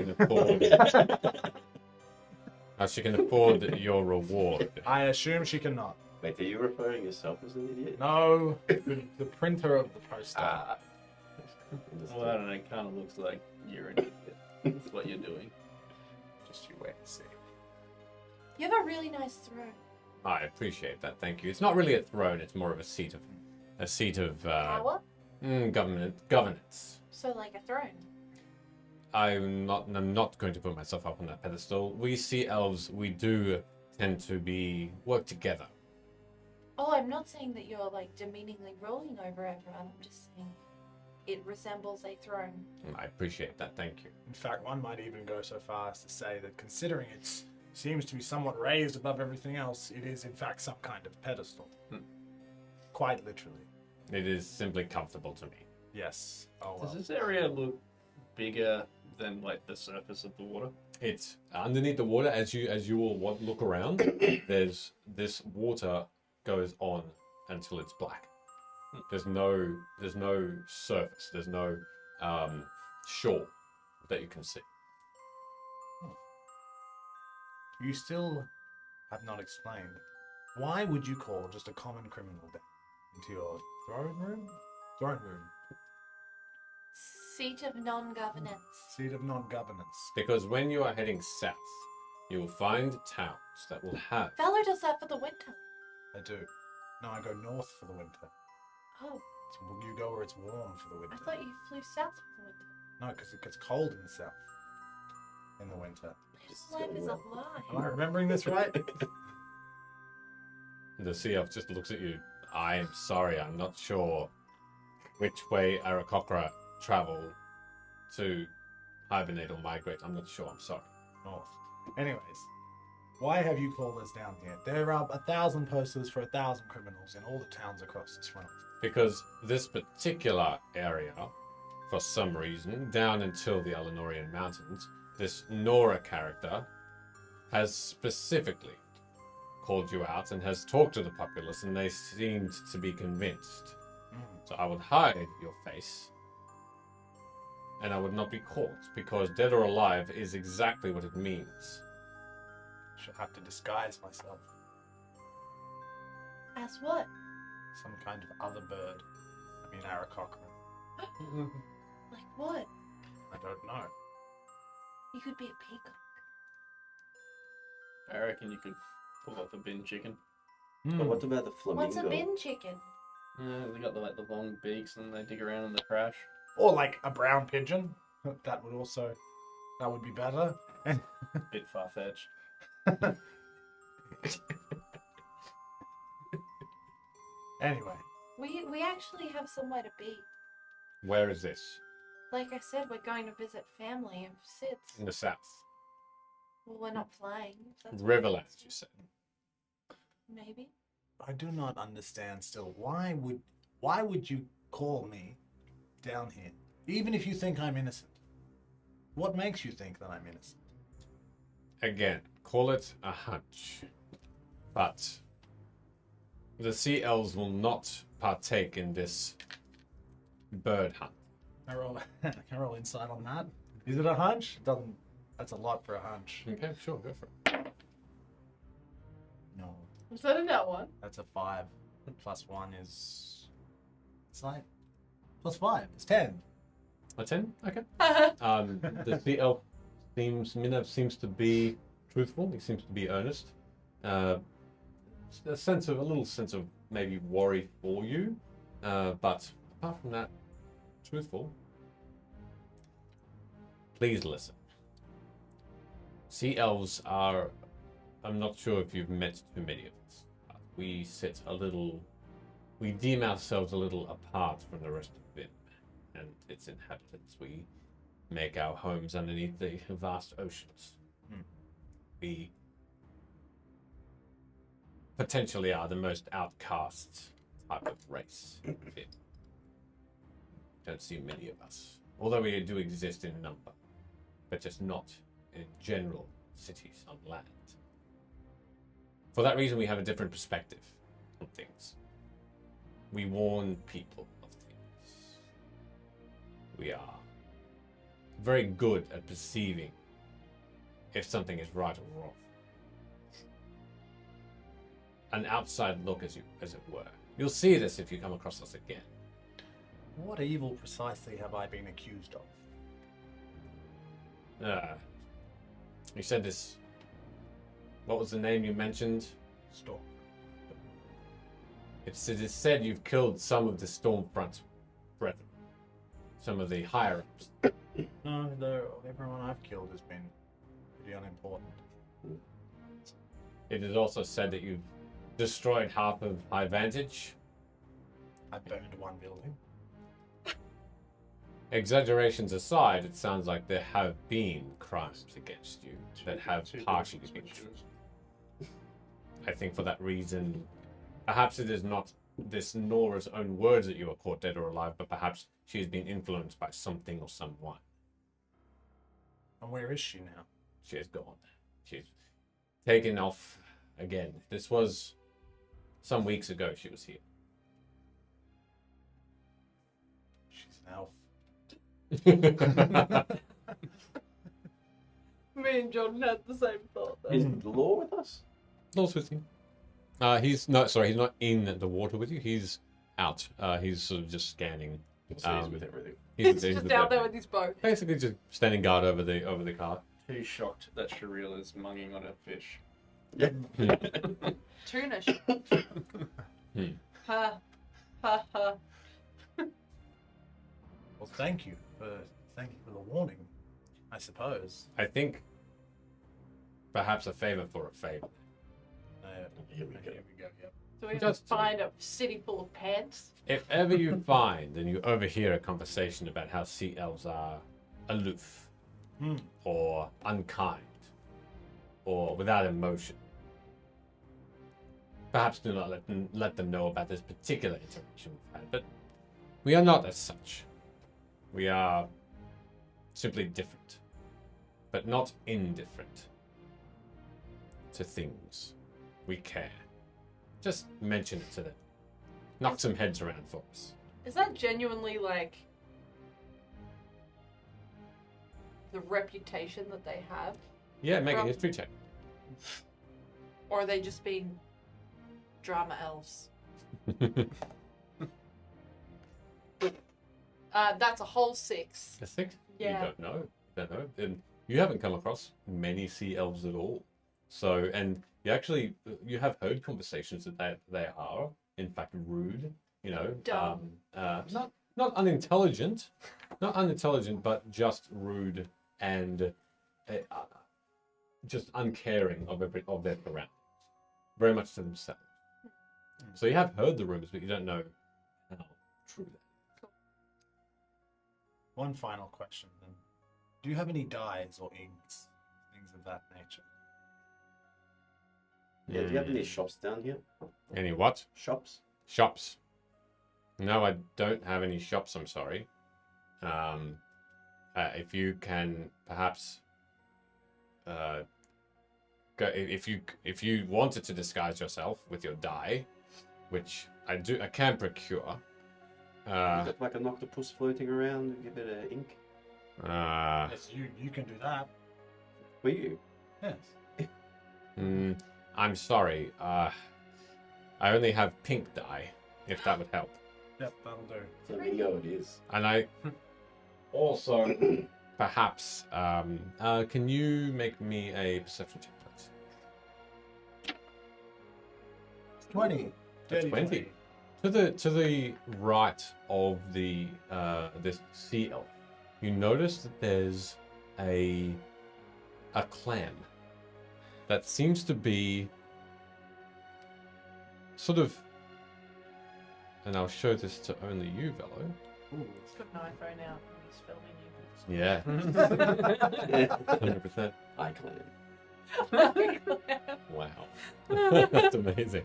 can afford your reward. I assume she cannot. Wait, are you referring yourself as an idiot? No, the printer of the poster. Ah. well, I don't know. It kind of looks like you're an idiot. That's what you're doing. Just you wait and see. You have a really nice throne. I appreciate that. Thank you. It's not really a throne. It's more of a seat of Power? governance. So like a throne. I'm not going to put myself up on that pedestal. We sea elves, we do tend to work together. Oh, I'm not saying that you're like demeaningly ruling over everyone. I'm just saying it resembles a throne. I appreciate that. Thank you. In fact, one might even go so far as to say that considering it seems to be somewhat raised above everything else, it is in fact some kind of pedestal. Quite literally. It is simply comfortable to me. Yes. Oh well. Does this area look bigger than like the surface of the water? It's underneath the water. As you all look around, there's this water goes on until it's black. There's no surface. There's no shore that you can see. You still have not explained. Why would you call just a common criminal down into your throne room? Throne room. Seat of non-governance. Seat of non-governance. Because when you are heading south, you will find towns that will have. Vello does that for the winter. I do. No, I go north for the winter. Oh, You go where it's warm for the winter. I thought you flew south for the winter. No, because it gets cold in the south in the winter. This life is a lie. Am I remembering this right? The sea elf just looks at you. I am sorry, I'm not sure which way Arakokra travel to hibernate or migrate. I'm not sure, I'm sorry. North. Anyways, why have you called us down here? There are 1,000 posters for 1,000 criminals in all the towns across this realm. Because this particular area, for some reason, down until the Alenorian Mountains, this Nora character has specifically called you out and has talked to the populace, and they seemed to be convinced. So I would hide your face, and I would not be caught, because dead or alive is exactly what it means. She'll have to disguise myself. As what? Some kind of other bird. I mean, Arakokra. Like what? I don't know. You could be a peacock. I reckon you could pull off a bin chicken. But what about the flamingo? What's a bin chicken? They got the long beaks and they dig around in the trash. Or like a brown pigeon. That would be better. Bit far fetched. Anyway, We actually have somewhere to be. Where is this? Like I said, we're going to visit family of Sid's. In the south. Well, we're not flying. That's what Riverland, it is. you said. Maybe. I do not understand still. Why would you call me down here? Even if you think I'm innocent. What makes you think that I'm innocent? Again, call it a hunch. But the sea elves will not partake in this bird hunt. Can I roll insight on that? Is it a hunch? Doesn't. That's a lot for a hunch. Okay, sure, go for it. No, Was that a net one? That's a 5. Plus 1 is. insight. Plus 5. It's 10. A 10? Okay. The sea elf Minav seems to be truthful. He seems to be earnest. A little sense of maybe worry for you, but apart from that, truthful. Please listen. Sea elves are. I'm not sure if you've met too many of us. We deem ourselves a little apart from the rest of Vim and its inhabitants. We make our homes underneath the vast oceans. We potentially are the most outcast type of race. Don't see many of us, although we do exist in number, but just not in general cities on land. For that reason, we have a different perspective on things. We warn people of things. We are very good at perceiving if something is right or wrong. An outside look, as it were. You'll see this if you come across us again. What evil precisely have I been accused of? You said this. What was the name you mentioned? Storm. It is said you've killed some of the Stormfront brethren, some of the higher ups. No, everyone I've killed has been pretty unimportant. It is also said that you've destroyed half of High Vantage. I burned one building. Exaggerations aside, it sounds like there have been crimes against you that have partially been true. I think for that reason, perhaps it is not this Nora's own words that you are caught dead or alive, but perhaps she has been influenced by something or someone. And where is she now? She has gone. She's taken off again. This was some weeks ago she was here. She's an elf. Me and John had the same thought. Though. Is Law with us? Law's with you. He's not in the water with you. He's out. He's sort of just scanning. So he's with everything. He's just out there with his boat. Basically just standing guard over the car. Too shocked that Sharil is munging on a fish. Yep. Tuna shot. Ha. Ha ha. Well, thank you for the warning, I suppose. I think perhaps a favor for a favor. Here we go. Yep. So we Just- find a city full of pants. If ever you find and you overhear a conversation about how sea elves are aloof or unkind or without emotion, perhaps do not let them know about this particular interaction we've had. But we are not as such. We are simply different, but not indifferent to things. We care. Just mention it to them. Knock some heads around for us. Is that genuinely like the reputation that they have? Yeah, make a From- history check. Or are they just being drama elves? That's a whole 6. A 6? Yeah. You don't know. And you haven't come across many sea elves at all. So, and you have heard conversations that they are, in fact, rude. You know, Dumb. Not unintelligent, but just rude and just uncaring of their surroundings, very much to themselves. So you have heard the rumors, but you don't know how true that is. One final question then. Do you have any dyes or inks? Things of that nature? Yeah, do you have any shops down here? Any what? Shops? Shops. No, I don't have any shops, I'm sorry. If you can perhaps go if you wanted to disguise yourself with your dye, which I can procure, Got like an octopus floating around and give it an ink. Yes, you can do that. For you. Yes. I'm sorry. I only have pink dye, if that would help. Yep, that'll do. So bingo it is. And I also, perhaps, can you make me a perception check, please? 20. Dirty 20. To the right of the this sea elf, you notice that there's a clam that seems to be sort of, and I'll show this to only you, Vello. He's got an iPhone out and he's filming you. Yeah, 100%. I claim. Wow, that's amazing.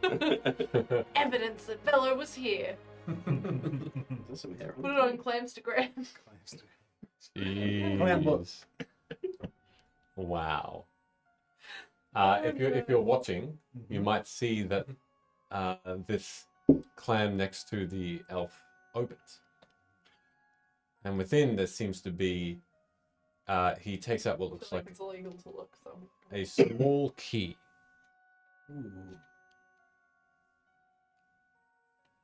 Evidence that Vello was here. Is there some hair Put it on Clamstagram. Clam book. Jeez. Wow. If you're watching, you might see that this clam next to the elf opens, and within there seems to be. He takes out what looks like It's illegal to look, so. a small key,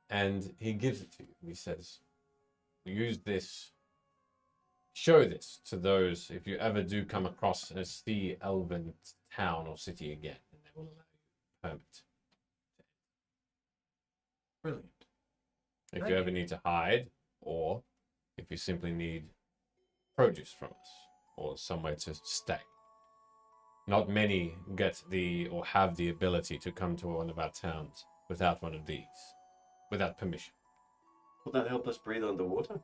and he gives it to you. He says, "Use this. Show this to those if you ever do come across a sea elven town or city again, and they will allow you a permit. Brilliant. If Thank you ever you. need to hide, or if you simply need produce from us, or somewhere to stay. Not many get or have the ability to come to one of our towns without one of these, without permission. Will that help us breathe underwater?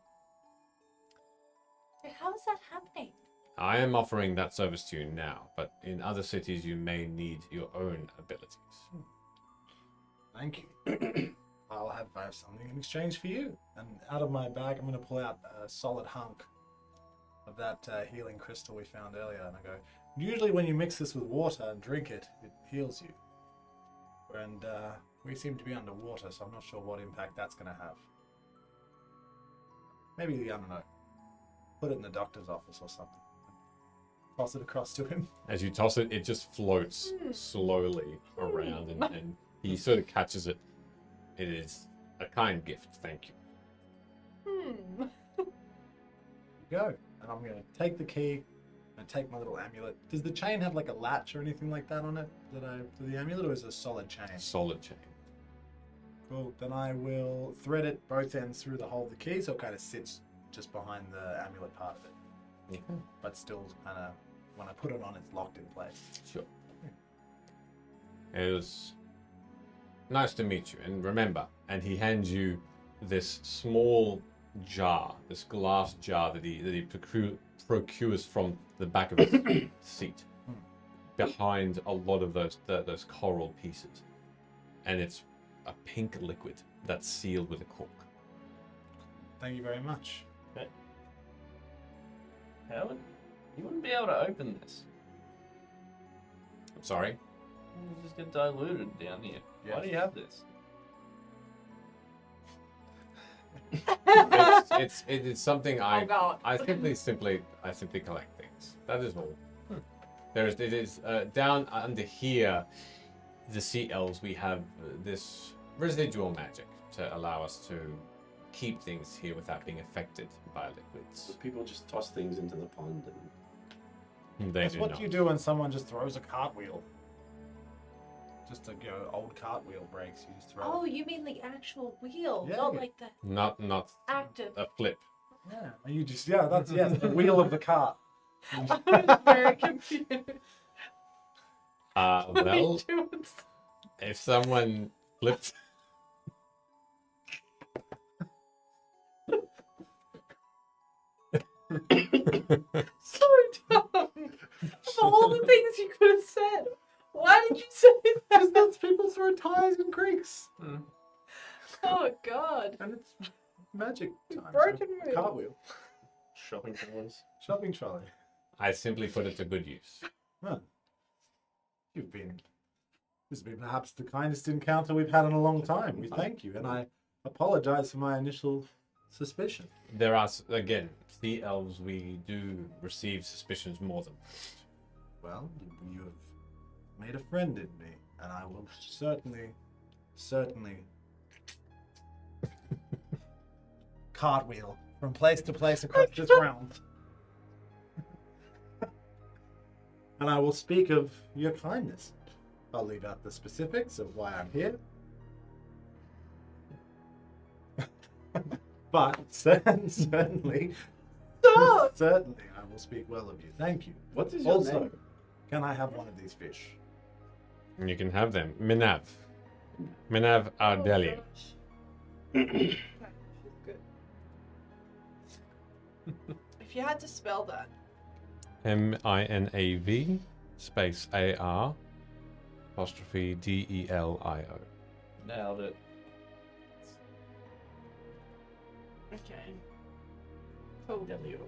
How is that happening? I am offering that service to you now, but in other cities you may need your own abilities. Thank you. I'll have something in exchange for you. And out of my bag, I'm going to pull out a solid hunk of that healing crystal we found earlier. And I go, usually when you mix this with water and drink it, it heals you. And we seem to be underwater, so I'm not sure what impact that's going to have. Maybe, I don't know, put it in the doctor's office or something. Toss it across to him. As you toss it, it just floats slowly around, and he sort of catches it. It is a kind gift, thank you. Go. And I'm going to take the key and take my little amulet. Does the chain have like a latch or anything like that on it for the amulet, or is it a solid chain? Solid chain. Cool. Then I will thread it both ends through the hole of the key, so it kind of sits just behind the amulet part of it. Yeah. But still kind of, when I put it on, it's locked in place. Sure. It was nice to meet you. And remember, and he hands you this small jar, this glass jar that he procures from the back of his seat, behind a lot of those coral pieces, and it's a pink liquid that's sealed with a cork. Thank you very much. Okay. Howard, you wouldn't be able to open this. I'm sorry. You just get diluted down here. Why do you have this? It is something I God. I simply collect things. That is all. It is down under here, the sea elves. We have this residual magic to allow us to keep things here without being affected by liquids. So people just toss things into the pond and They That's do what not. you do when someone just throws a cartwheel. Just a old cartwheel breaks, you just throw Oh, it. you mean the actual wheel, Yeah. not like the Not active. a flip. Yeah, and you just, that's the wheel of the cart. I'm very confused. What are you Well, doing? if someone flipped. So dumb. Of all the things you could have said, why did you say Because that? that's people throw ties in creeks. Oh God. And it's magic time. Broken so wheel. cartwheel. Shopping trolleys. Shopping trolley. I simply put it to good use. Huh. This has been perhaps the kindest encounter we've had in a long time. We thank you, and I apologize for my initial suspicion. There are, again, sea elves, we do receive suspicions more than most. Well, you have made a friend in me, and I will certainly cartwheel from place to place across this realm. And I will speak of your kindness. I'll leave out the specifics of why I'm here. But certainly, certainly, I will speak well of you. Thank you. What is your Also, name? can I have one of these fish? And you can have them. Minav. Minav Ardeli. Okay, she's good. If you had to spell that, Minav space AR apostrophe DELIO. Nailed it. okay. Cool. Delio.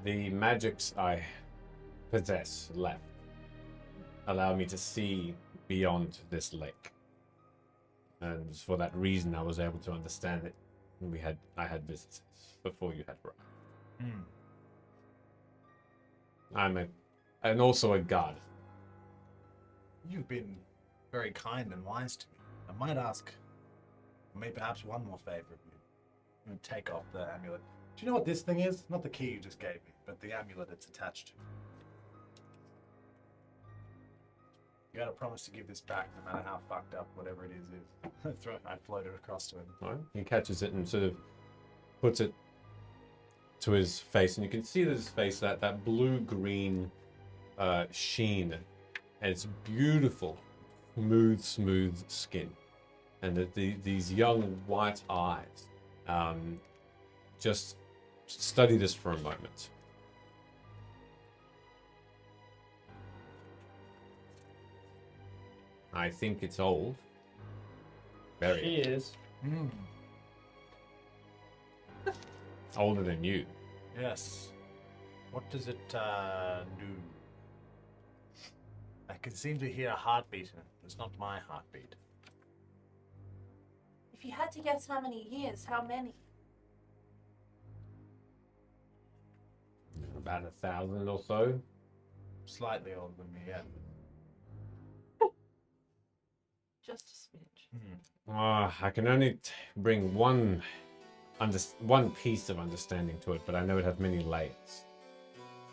The magics I possess left allow me to see beyond this lake. And for that reason I was able to understand it. I had visitors before you had arrived. And also a god. You've been very kind and wise to me. I might ask, maybe perhaps one more favor of you. You would take off the amulet. Do you know what this thing is? Not the key you just gave me, but the amulet it's attached to. You gotta promise to give this back, no matter how fucked up whatever it is. I float it across to him. Right? He catches it and sort of puts it to his face, and you can see that his face, that blue-green sheen, and it's beautiful, smooth skin, and these young white eyes. Just study this for a moment. I think it's old. Very She is. older than you. Yes. What does it do? I can seem to hear a heartbeat. It's not my heartbeat. If you had to guess how many years, how many? About 1,000 or so. Slightly older than me, yeah. Just a smidge. I can only bring one piece of understanding to it, but I know it has many layers.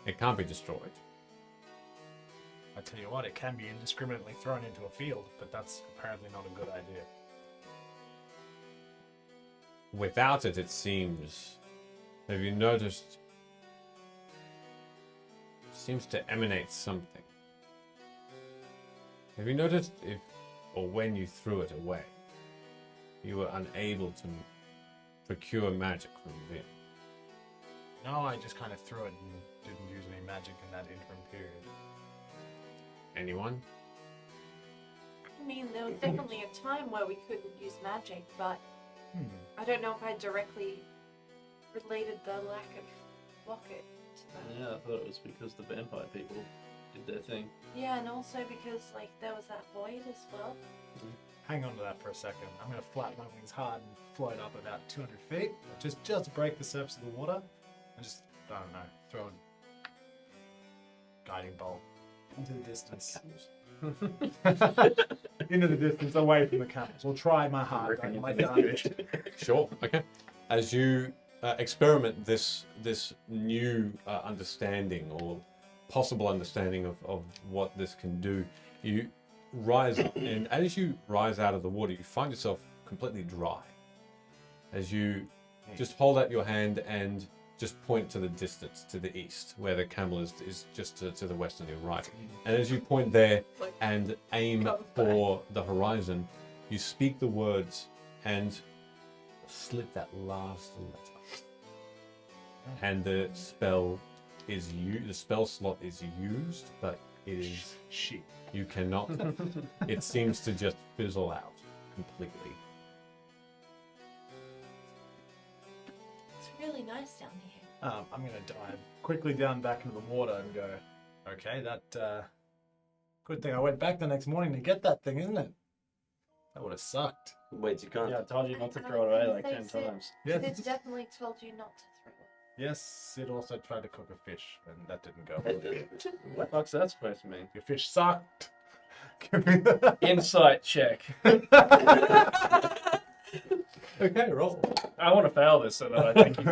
It can't be destroyed. I tell you what, it can be indiscriminately thrown into a field, but that's apparently not a good idea. Without it, it seems... Have you noticed... It seems to emanate something. Have you noticed if, or when you threw it away, you were unable to procure magic from within? No, I just kind of threw it and didn't use any magic in that interim period. Anyone? I mean, there was definitely a time where we couldn't use magic, but I don't know if I directly related the lack of locket to that. Yeah, I thought it was because the vampire people did their thing. Yeah, and also because, like, there was that void as well. Hang on to that for a second. I'm going to flap my wings hard and float up about 200 feet. Just break the surface of the water. And just, I don't know, throw a guiding bolt into the distance. Into the distance, away from the camels. We'll try my hard, my darndest. Sure. Okay. As you experiment this new understanding or possible understanding of what this can do, you rise up, and as you rise out of the water, you find yourself completely dry. As you just hold out your hand and just point to the distance, to the east, where the camel is just to the west on your right. And as you point there and aim for the horizon, you speak the words and slip that last letter. And the spell slot is used, but it is shit. You cannot. It seems to just fizzle out completely. It's really nice down here. I'm going to dive quickly down back into the water and go, okay, that, good thing I went back the next morning to get that thing, isn't it? That would have sucked. Wait, you can't. Yeah, I told you not to I throw it away was like gonna 10 say, times. Yes. Sid definitely told you not to throw it. Yes, Sid also tried to cook a fish, and that didn't go. What the fuck's that supposed to mean? Your fish sucked. Give me that. Insight check. Okay, roll. I want to fail this so that I think you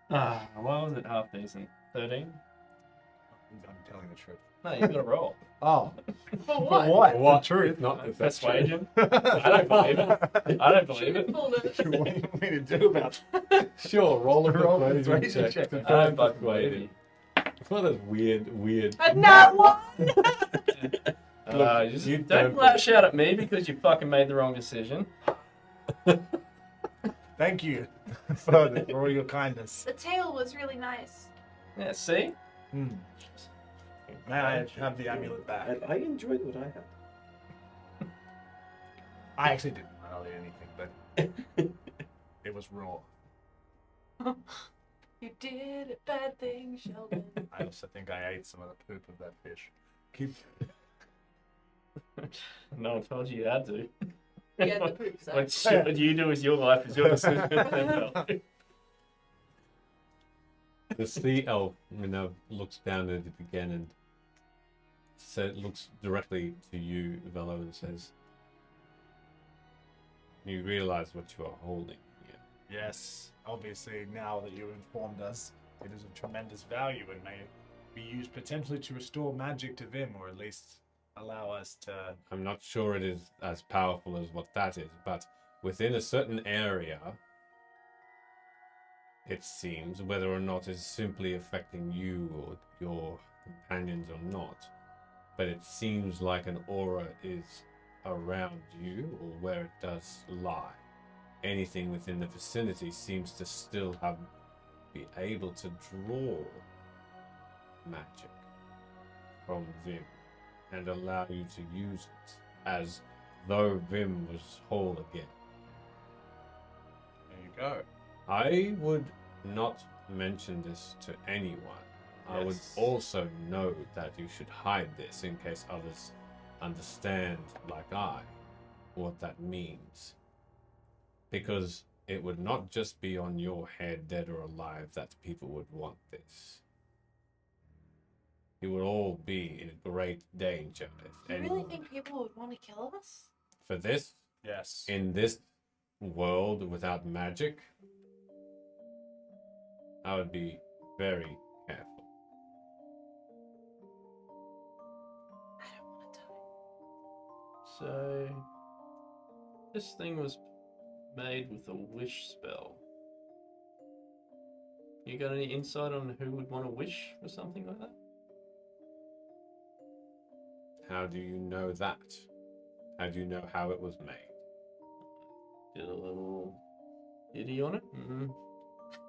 why was it half decent? 13? I'm telling the truth. No, you got to roll. Oh, For what? what? What? The truth. Not the Persuasion. I don't believe it. I don't believe it. What do you want me to do about it? Sure, roll a Roll a persuasion persuasion check. check. I don't fucking believe you. It's one of those weird. No one. Just you don't don't- lash out at me because you fucking made the wrong decision. Thank you for all your kindness. The tail was really nice. Yeah, see? May I have the amulet back? I enjoyed what I had. I actually didn't really anything, but it was raw. You did a bad thing, Sheldon. I also think I ate some of the poop of that fish. Keep. No one told you you had to. Yeah, the poop sack. What shit you do with your life is your decision. The sea elf, looks down at it again and looks directly to you, Vello, and says, "You realize what you are holding here." Yes, obviously, now that you've informed us, it is of tremendous value and may be used potentially to restore magic to Vim, or at least allow us to. I'm not sure it is as powerful as what that is, but within a certain area, it seems, whether or not it's simply affecting you or your companions or not, but it seems like an aura is around you or where it does lie. Anything within the vicinity seems to still be able to draw magic from Vim and allow you to use it as though Vim was whole again. There you go. I would not mention this to anyone. I would Yes. also note that you should hide this in case others understand, like I, what that means. Because it would not just be on your head, dead or alive, that people would want this. You would all be in great danger if You really anyone. think people would want to kill us? For this, Yes. in this world without magic, I would be very careful. I don't want to die. So, this thing was made with a wish spell. You got any insight on who would want to wish for something like that? How do you know that? How do you know how it was made? Did a little ditty on it.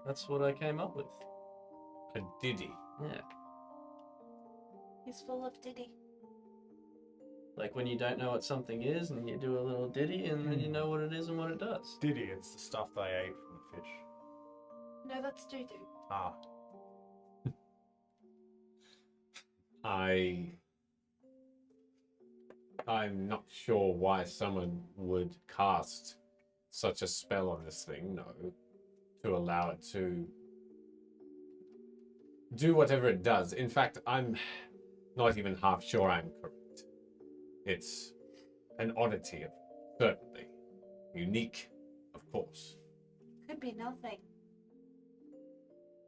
That's what I came up with. A ditty. Yeah. He's full of Diddy. Like when you don't know what something is and you do a little ditty and then you know what it is and what it does. Diddy, it's the stuff they ate from the fish. No, that's doo-doo. Ah. I'm not sure why someone would cast such a spell on this thing, no, to allow it to do whatever it does. In fact, I'm not even half sure I'm correct. It's an oddity, certainly. Unique, of course. Could be nothing.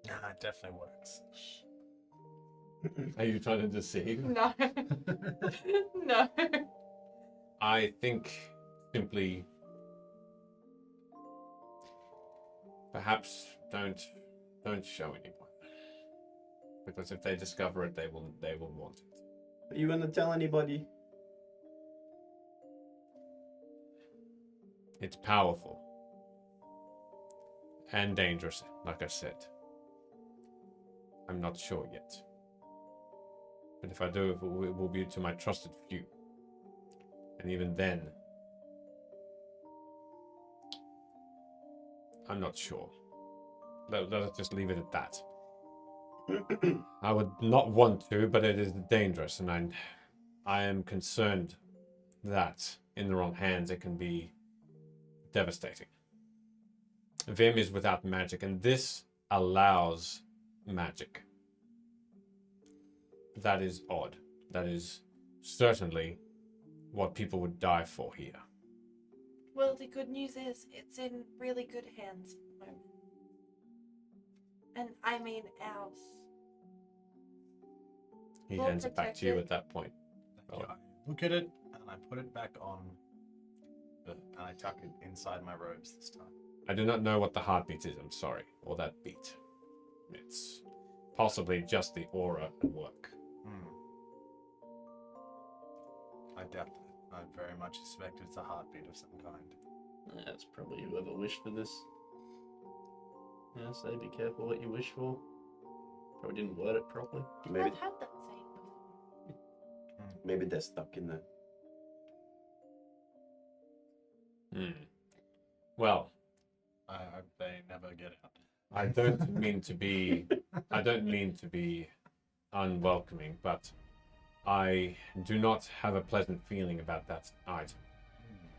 Nah, it definitely works. Are you trying to deceive? No. No. I think simply perhaps don't show anyone. Because if they discover it, they will want it. Are you gonna tell anybody? It's powerful and dangerous, like I said. I'm not sure yet. But if I do, it will be to my trusted few. And even then, I'm not sure. Let's just leave it at that. I would not want to, but it is dangerous, and I am concerned that in the wrong hands, it can be devastating. Vim is without magic, and this allows magic. That is odd. That is certainly what people would die for here. Well, the good news is it's in really good hands at the moment. And I mean ours. He Well hands it back to you at that point. Thank you. I look at it and I put it back on, and I tuck it inside my robes this time. I do not know what the heartbeat is, I'm sorry, or that beat. It's possibly just the aura at work. I doubt that. I very much suspect it's a heartbeat of some kind. That's probably whoever wished for this. Yeah, so be careful what you wish for. Probably didn't word it properly. Maybe I've had that saying before. maybe they're stuck in there. Well, I hope they never get out. I don't mean to be unwelcoming, but I do not have a pleasant feeling about that item.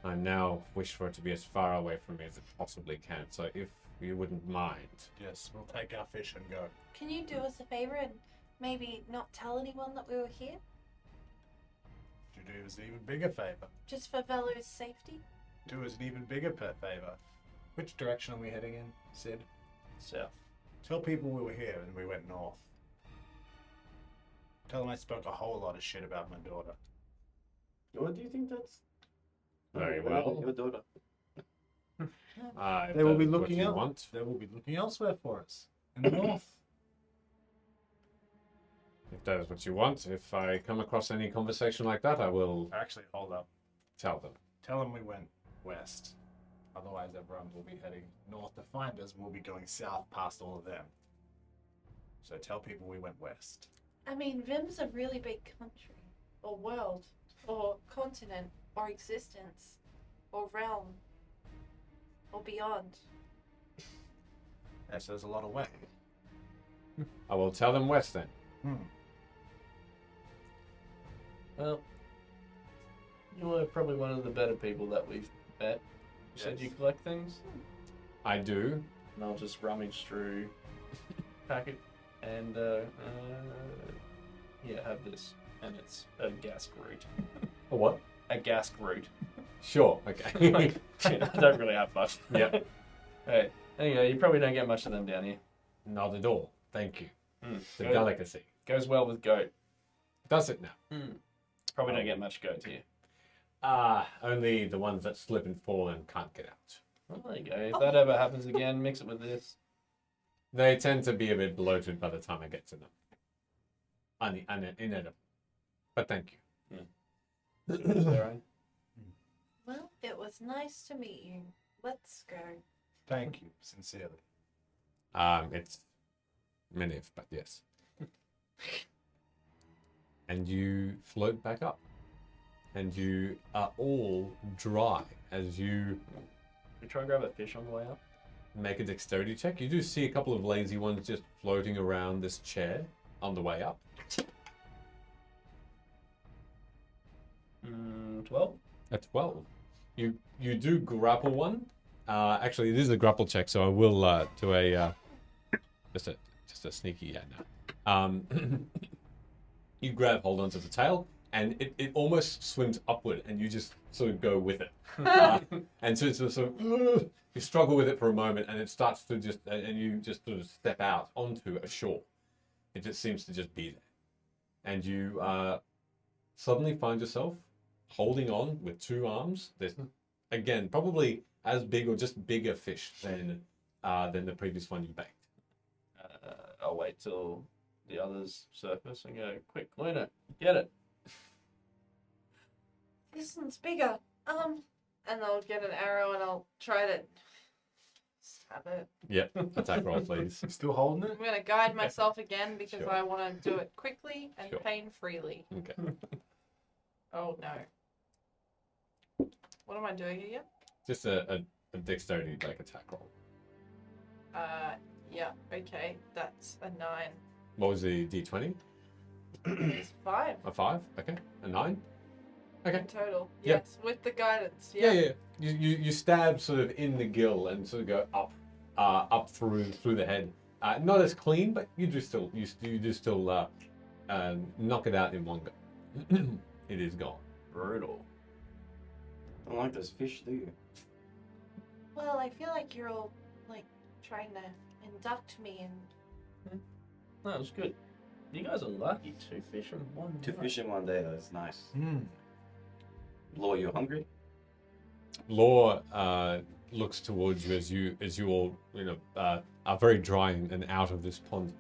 I now wish for it to be as far away from me as it possibly can. So if you wouldn't mind. Yes, we'll take our fish and go. Can you do us a favor and maybe not tell anyone that we were here? To do us an even bigger favor. Just for Vello's safety? Do us an even bigger favor. Which direction are we heading in, Sid? South. Tell people we were here and we went north. Tell them I spoke a whole lot of shit about my daughter. What do you think that's? Very Oh, well. Your daughter. If They will that be is what looking you out. want. They will be looking elsewhere for us. In the north. If that is what you want, if I come across any conversation like that, I will Actually, hold up. tell them. Tell them we went west. Otherwise, everyone will be heading north to find us, and we'll be going south past all of them. So tell people we went west. I mean, Vim's a really big country, or world, or continent, or existence, or realm, or beyond. Yes, there's a lot of way. I will tell them west then. Well, you were probably one of the better people that we've met. You said you collect things, I do. and I'll just rummage through packet and yeah, have this, and it's a gas root. A what? A gas root. Sure. Okay. Like, shit, I don't really have much. Yeah. Hey, anyway, you probably don't get much of them down here. Not at all. Thank you. It's a Good. delicacy. Goes well with goat. Does it now? Probably don't get much goat here. Only the ones that slip and fall and can't get out. Well, there you go. If that ever happens again, mix it with this. They tend to be a bit bloated by the time I get to them. Inedible. But thank you. Their own. Well, it was nice to meet you. Let's go. Thank you, sincerely. It's Miniv, but yes. And you float back up. And you are all dry as you We try and grab a fish on the way up. make a dexterity check. You do see a couple of lazy ones just floating around this chair on the way up. 12. At 12. You do grapple one. Actually, this is a grapple check, so I will do a just a sneaky now. You grab hold onto the tail, and it almost swims upward, and you just sort of go with it. And so it's sort of you struggle with it for a moment, and it starts to just and you just sort of step out onto a shore. It just seems to just be there, and you suddenly find yourself holding on with two arms. There's again probably as big or just bigger fish than the previous one you banked. I'll wait till the others surface and go, quick, Luna, get it. This one's bigger. And I'll get an arrow and I'll try to stab it. Yep, attack roll, please. Still holding it? I'm going to guide myself again because Sure. I want to do it quickly and Sure. pain-freely. Okay. Oh, no. What am I doing again? Just a dexterity like attack roll. Yeah, okay. That's a 9. What was the d20? It's 5. A 5? Okay. A 9? Okay. in total. Yep. Yes, with the guidance. Yeah, yeah. You stab sort of in the gill and sort of go up through the head. Not as clean, but you do still knock it out in one go. It is gone. Brutal. I don't like those fish, do you? Well, I feel like you're all like trying to induct me and No, it was good. You guys are lucky. 2 fish in one. Two night. fish in one day, that's nice. Hmm. Law, you hungry? Law looks towards you as you all are very dry and out of this pond.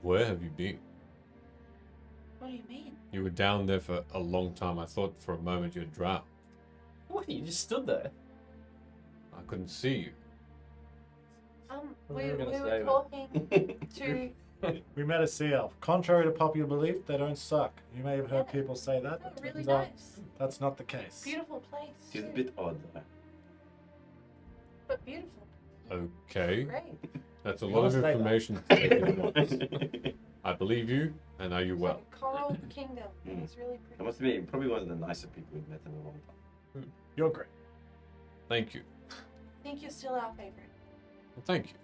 Where have you been? what do you mean? You were down there for a long time. I thought for a moment you had drowned. What? You just stood there? I couldn't see you. What We were you gonna were say, talking to. We met a sea elf. Contrary to popular belief, they don't suck. You may have heard Yeah. people say that. Oh, but really turns out nice. That's not the case. Beautiful place. She's a too. bit odd, though. But beautiful. Okay. Great. That's a You lot of must say that. information to take in once. I believe you, and are you It's well? like Coral Kingdom. It Mm. was really That pretty. must be probably one of the nicer people we've met in a long time. You're great. Thank you. I think you're still our favorite. Well, thank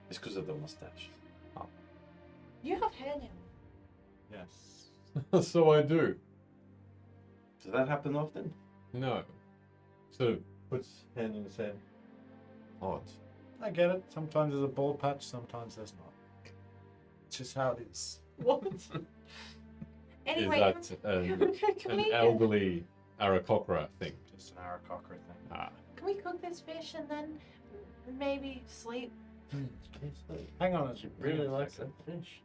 It's because of the mustache. You have hair now. Yes. you. So I do. Does that happen often? No. Sort of puts hand on his head. Odd. I get it. Sometimes there's a bald patch, sometimes there's not. It's just how it is. What? Anyway, Is that can an we elderly Arakocra thing? Just an Aarakocra thing. Ah. can we cook this fish and then maybe sleep? Hang on. She really likes that fish.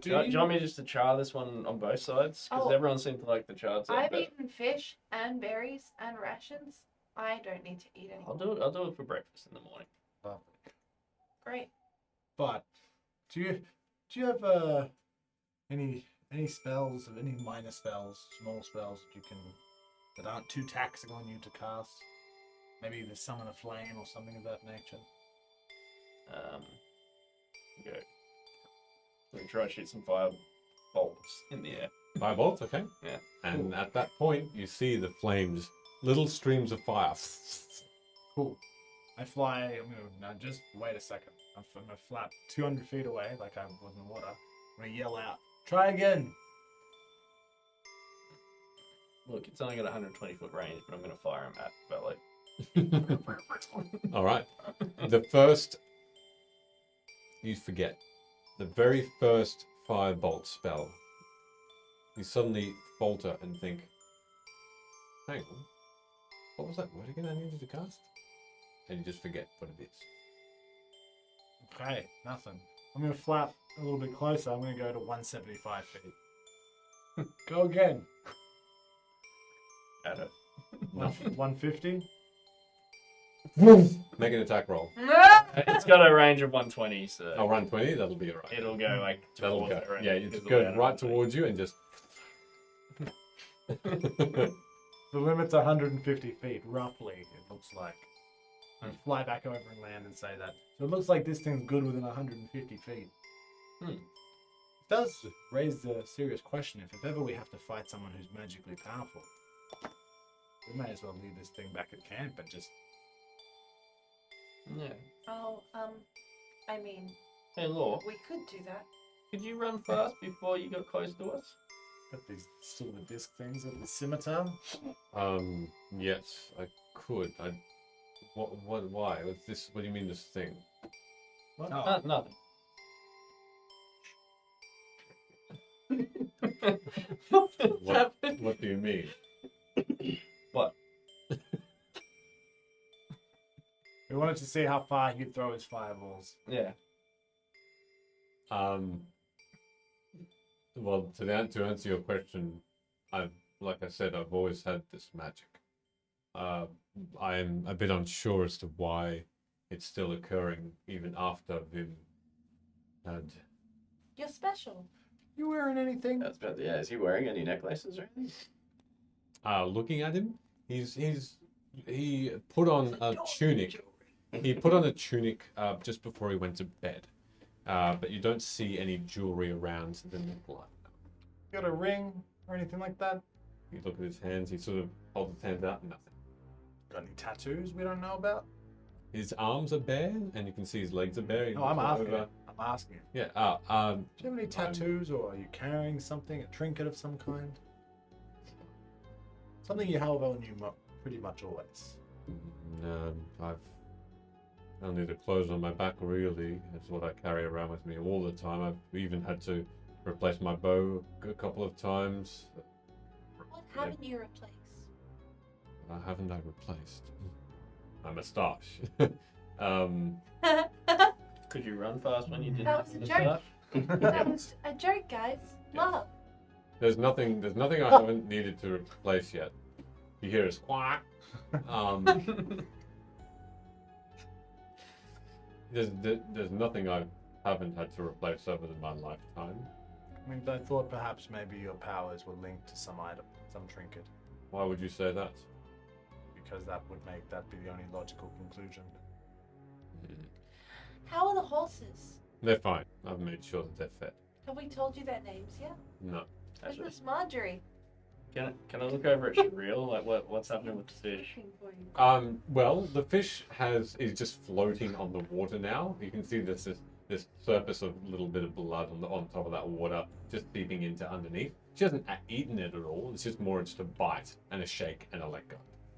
Do Do you want me just to char this one on both sides? Because Oh. everyone seemed to like the charred side I've better. eaten fish and berries and rations. I don't need to eat I'll anymore. do it for breakfast in the morning. Great. But do you have any spells, any minor spells, small spells that aren't too taxing on you to cast? Maybe the summon a flame or something of that nature. Go. Let me try and shoot some fire bolts in the air. Firebolts, okay? Yeah. And at that point, you see the flames, little streams of fire. Cool. I fly. Now just wait a second. I'm gonna flap 200 feet away, like I was in the water. I'm gonna yell out, "Try again!" Look, it's only got 120 foot range, but I'm going to fire him at Vello. All right. The first, you forget, the very first firebolt spell, you suddenly falter and think, hang on, what was that word again I needed to cast? And you just forget what it is. Okay, nothing. I'm gonna flap a little bit closer. I'm gonna go to 175 feet. Go again. At it. 150. Make an attack roll. It's got a range of 120, so I'll run 20, that'll be alright. it'll go like That'll towards go. that range. Yeah, it It'll just go goes down right to 120. towards you and just. The limit's 150 feet, roughly. It looks like. I fly back over and land and say that. So it looks like this thing's good within 150 feet. Hmm. It does raise the serious question: if ever we have to fight someone who's magically powerful, we may as well leave this thing back at camp and just. Yeah. Oh, I mean, Hey, Law, we could do that. could you run fast before you got close to us? Got these silver disc things with the scimitar. Yes, I could. Why? What's this? What do you mean this thing? What? Nothing. What do you mean? What? We wanted to see how far he could throw his fireballs. Yeah. Well, to answer your question, like I said, I've always had this magic. I'm a bit unsure as to why it's still occurring even after Vim had. You're special. You wearing anything? That's about yeah. Is he wearing any necklaces or anything? Looking at him, he put on a tunic. He put on a tunic just before he went to bed, but you don't see any jewelry around the neckline. You got a ring or anything like that? You look at his hands. He sort of holds his hands out. Nothing. Got any tattoos we don't know about? His arms are bare, and you can see his legs are bare. He No, I'm looks asking. over- I'm asking. Yeah. Do you have any tattoos, or are you carrying something, a trinket of some kind? Something you have on you pretty much always. No, I've only the clothes on my back. Really, that's what I carry around with me all the time. I've even had to replace my bow a couple of times. What haven't you replaced? Haven't I replaced my moustache? Could you run fast when you did That was a the joke. start? That was a joke, guys. Love. There's nothing I haven't needed to replace yet. You hear a squawk. There's nothing I haven't had to replace over my lifetime. I mean, I thought perhaps maybe your powers were linked to some item, some trinket, Why would you say that? because that would make that be the only logical conclusion. How are the horses? They're fine. I've made sure that they're fed. Have we told you their names yet? No. This is Marjorie. Can I look over at Shriel? Like what's happening with the fish? Looking for you. Well, the fish is just floating on the water now. You can see this surface of a little bit of blood on top of that water, just seeping into underneath. She hasn't eaten it at all. It's just more just a bite and a shake and a let go.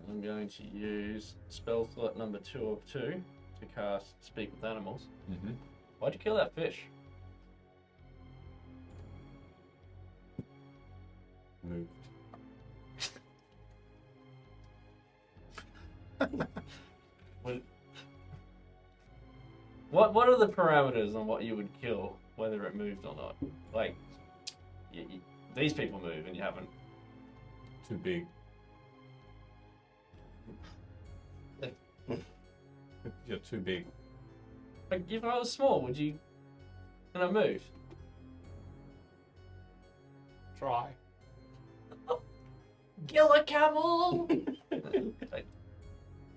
I'm going to use spell slot number 2 of 2 to cast Speak with Animals. Mm-hmm. Why'd you kill that fish? Moved. What are the parameters on what you would kill, whether it moved or not? Like, these people move and you haven't. Too big. You're too big. Like, if I was small, would you? And I moved. Try. Kill a camel. Like,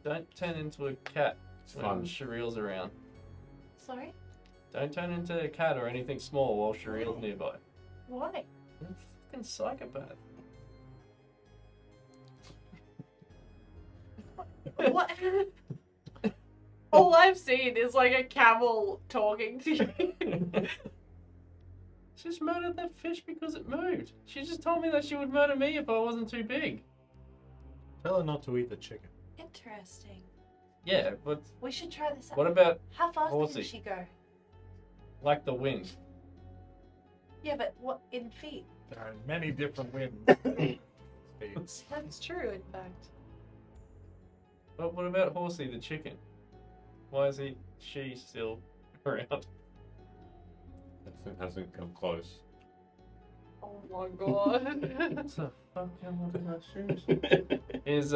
don't turn into a cat It's when fun. Shariel's around. Sorry? Don't turn into a cat or anything small while Shariel's nearby. Why? You're a fucking psychopath. What? All I've seen is like a camel talking to you. She just murdered that fish because it moved. She just told me that she would murder me if I wasn't too big. Tell her not to eat the chicken. Interesting. Yeah, but We should try this out. what about How fast Horsey? can she go? like the wind? Yeah, but what in feet? There are many different winds. Speeds. That's true, in fact. But what about Horsey the chicken? Why is she still around? It hasn't come close. Oh my god. What the fuck am I about seriously? Is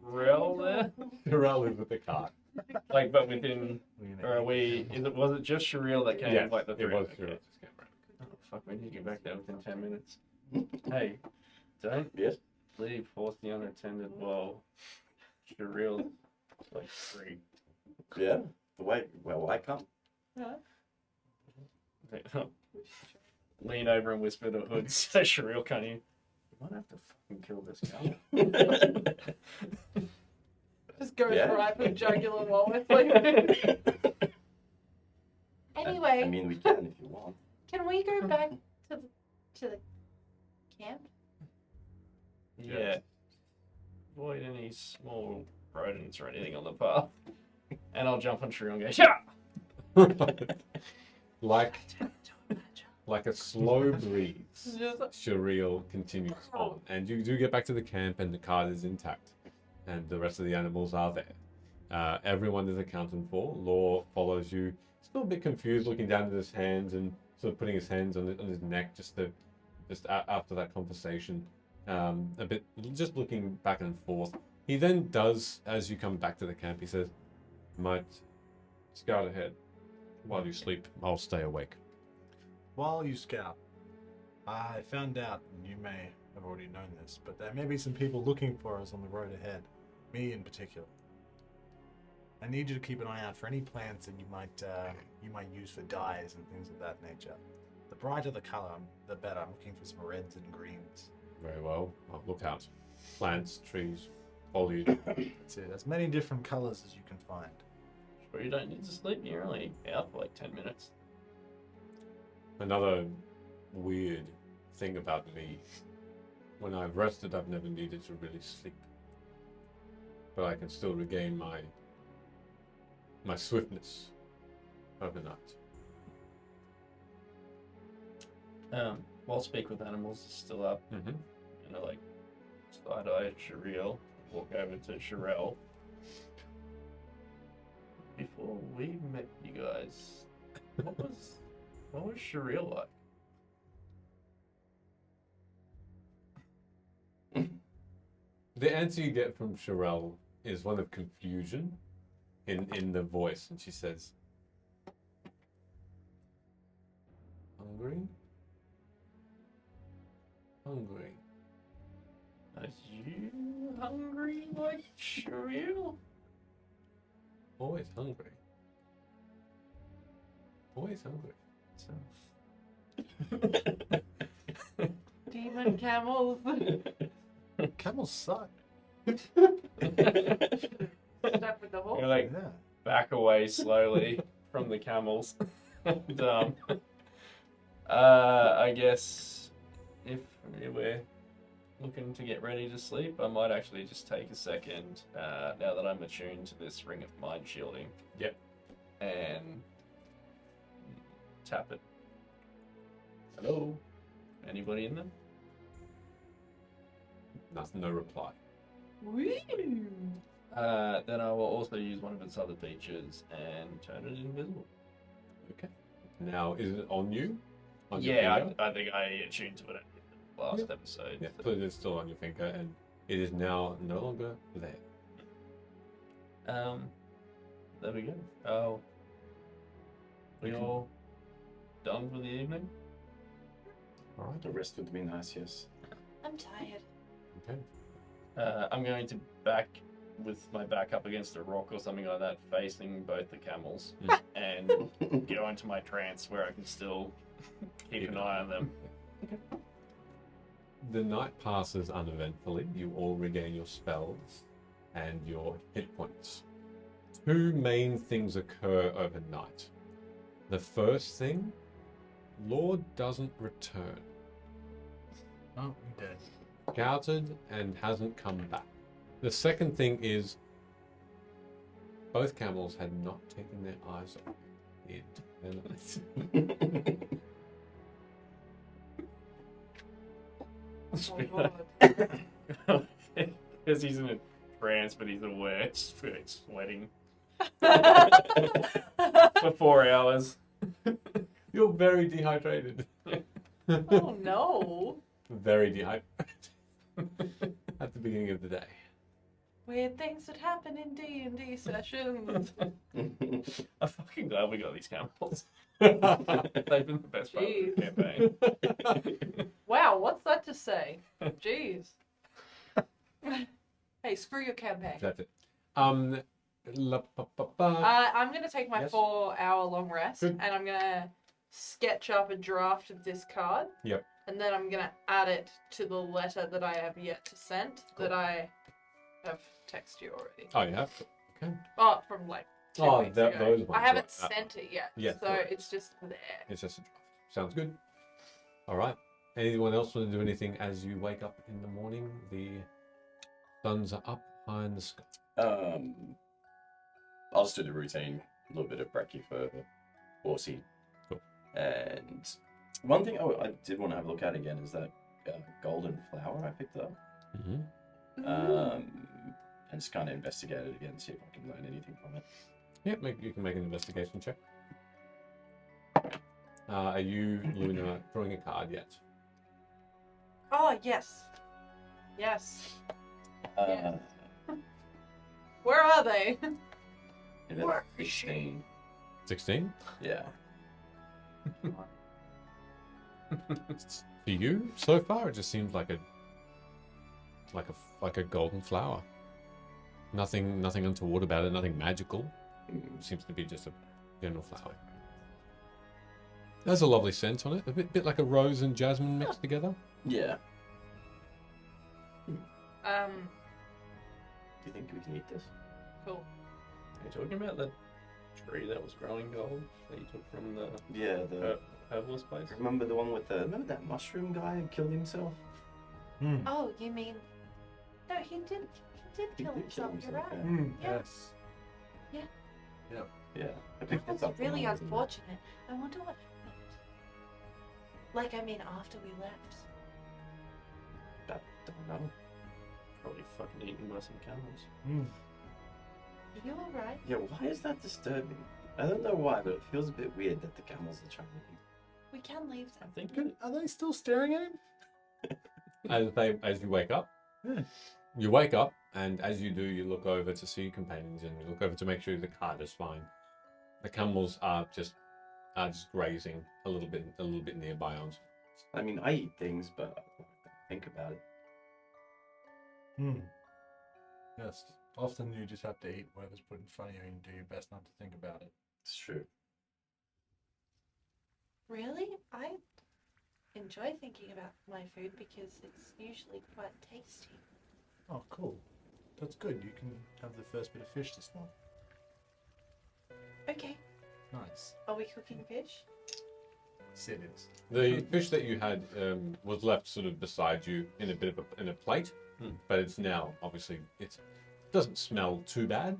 Rel there? Corral is with the cart. Like, but within, or are we? Was it just Shariel that came? Yes, Like the it three? was Okay. Corral. Oh, fuck, we need to get back there within 10 minutes. Hey, don't Yes? leave Horsey unattended while Shariel's like free. Yeah? Why come? Lean over and whisper to Hood so Shariel can't hear. You might have to fucking kill this guy. Just goes Yeah. right for the jugular while we're sleeping. Anyway, I mean, we can if you want. can we go back to the camp? Yeah. Avoid any small rodents or anything on the path. And I'll jump on Shariel and go, yeah! Like a slow breeze, Just- Shariel continues on, and you do get back to the camp, and the cart is intact, and the rest of the animals are there. Everyone is accounted for. Law follows you, still a bit confused, looking down at his hands and sort of putting his hands on his neck, just after that conversation, a bit just looking back and forth. He then does, as you come back to the camp, he says, "Might scout ahead. While you sleep, I'll stay awake." While you scout, I found out, and you may have already known this, but there may be some people looking for us on the road ahead. Me in particular. I need you to keep an eye out for any plants that you might use for dyes and things of that nature. The brighter the color, the better. I'm looking for some reds and greens. Very well. Well, look out. Plants, trees, foliage. That's it. As many different colours as you can find. Sure you don't need to sleep? You're only out for like 10 minutes. Another weird thing about me. When I've rested, I've never needed to really sleep. But I can still regain my swiftness overnight. While Speak with Animals is still up, Mm-hmm. you know, like, side-eye Shariel, walk over to Sharel. Before we met you guys, what was Shariel like? The answer you get from Sharel is one of confusion in the voice, and she says, "Hungry? Hungry. Are you hungry like Shariel? Always hungry. Always hungry." Demon camels. Camels suck. Stuck with the You horse. like Yeah. back away slowly from the camels. And, I guess if we're looking to get ready to sleep, I might actually just take a second, now that I'm attuned to this ring of mind shielding. Yep. And tap it. Hello? Anybody in there? No reply. Woo. Then I will also use one of its other features and turn it invisible. Okay. Now, is it on you? On your Yeah, finger? I think I attuned to it at the last Yep. episode. Yeah, so it is still on your finger, and it is now no longer there. There we go. Oh, we all done for the evening? All right. The rest would be nice, yes. I'm tired. Okay. I'm going to back with my back up against a rock or something like that, facing both the camels, and go into my trance where I can still keep an eye on them. The night passes uneventfully. You all regain your spells and your hit points. Two main things occur overnight. The first thing, Lord doesn't return. Oh, we dead. Scouted and hasn't come back. The second thing is both camels had not taken their eyes off it. Oh, God. Because he's in a trance, but he's aware, just sweating for 4 hours. You're very dehydrated. Oh no. Very dehydrated. At the beginning of the day. Weird things that happen in D&D sessions. I'm fucking glad we got these camels. They've been the best part of the campaign. Wow, what's that to say? Jeez. Hey, screw your campaign. That's it. I'm gonna take my Yes. 4-hour-long rest, Good. and I'm gonna sketch up a draft of this card. Yep. And then I'm gonna add it to the letter that I have yet to send, Cool. that I have texted you already. Oh, you have? Okay. Oh, from like 2 Oh, weeks that- ago. those I ones, haven't right. sent it yet, Yeah, so correct. it's just there. It's just a draft. Sounds good. All right. Anyone else want to do anything as you wake up in the morning? The suns are up high in the sky. I'll just do the routine, a little bit of brekkie for Horsey. Cool. And one thing I did want to have a look at again is that golden flower I picked up. Mm-hmm. And just kind of investigate it again, see if I can learn anything from it. Yeah, you can make an investigation check. Are you Luna drawing a card yet? Oh, yes. Yes. Uh, Where are they? and then Where is she? 16. 16? Yeah. To you, so far, it just seems like a golden flower. Nothing untoward about it. Nothing magical. It seems to be just a general flower. There's a lovely scent on it. A bit like a rose and jasmine mixed together. Yeah. Do you think we can eat this? Cool. Are you talking about the tree that was growing gold that you took from the Yeah, the. herbalist place? Remember the one with the. Remember that mushroom guy who killed himself? Hmm. Oh, you mean? No, he did. He did He kill did kill himself. You're himself, right. Hmm. Yeah. Yes. Yeah. I picked That's this up. really when I was in there. unfortunate. I wonder what happened. Like, I mean, after we left. I don't know. Probably fucking eaten by some camels. Hmm. Are you alright? Yeah, why is that disturbing? I don't know why, but it feels a bit weird that the camels are trying to eat. We can leave I them. think Are they still staring at him? As you wake up, Yeah. you wake up, and as you do, you look over to see your companions, and you look over to make sure the cart is fine. The camels are just grazing a little bit nearby. I mean, I eat things, but I don't think about it. Hmm. Yes. Often you just have to eat whatever's put in front of you and do your best not to think about it. It's true. Really? I enjoy thinking about my food because it's usually quite tasty. Oh, cool. That's good. You can have the first bit of fish this morning. Okay. Nice. Are we cooking fish? Sid is. The fish that you had was left sort of beside you in a bit of a plate, but it's now obviously it doesn't smell too bad,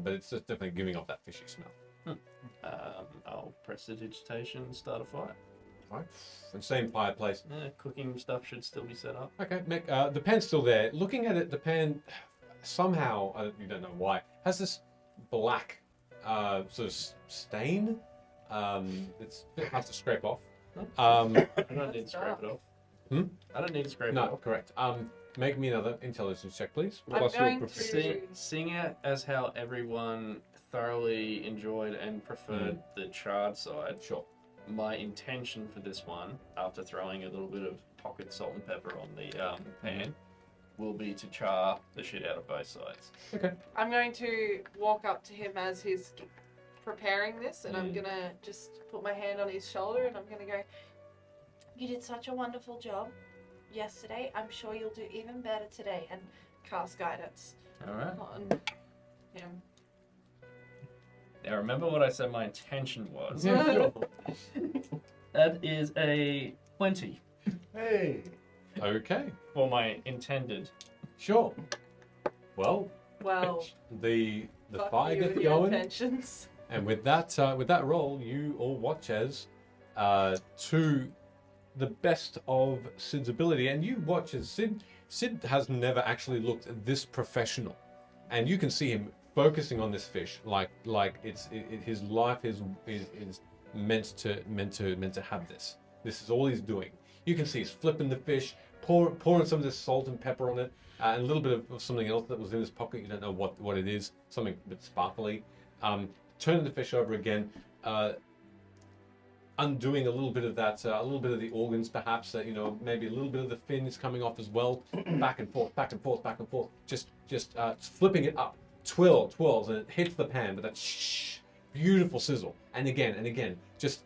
but it's just definitely giving off that fishy smell. I'll prestidigitation and start a fire. Right, and same fireplace. Cooking stuff should still be set up. Okay, Mick, the pan's still there. Looking at it, the pan somehow you don't know why has this black sort of stain. It's a bit hard to scrape off. I don't need to That's scrape it dark. off. Hmm? I don't need to scrape it No, off. correct. Make me another intelligence check, please. I'm Plus your going proficiency. to- Seeing it as how everyone thoroughly enjoyed and preferred the charred side, Sure. my intention for this one, after throwing a little bit of pocket salt and pepper on the pan, will be to char the shit out of both sides. Okay. I'm going to walk up to him as he's preparing this, and I'm gonna just put my hand on his shoulder, and I'm gonna go, You did such a wonderful job yesterday. I'm sure you'll do even better today. And cast guidance All right. on him. Now remember what I said my intention was. Yeah, sure. That is a 20 Hey. Okay. for my intended. Sure. Well, Well, the fuck fire you gets and your going, intentions. and with that roll, you all watch as to the best of Sid's ability, and you watch as Sid has never actually looked this professional, and you can see him focusing on this fish like his life is meant to have this. This is all he's doing. You can see he's flipping the fish, pouring some of this salt and pepper on it, and a little bit of something else that was in his pocket. You don't know what it is. Something a bit sparkly. Turning the fish over again, undoing a little bit of that, a little bit of the organs, perhaps. Maybe a little bit of the fin is coming off as well. Back and forth, back and forth, back and forth. Just flipping it up. Twirls, and it hits the pan. But that beautiful sizzle, and again, just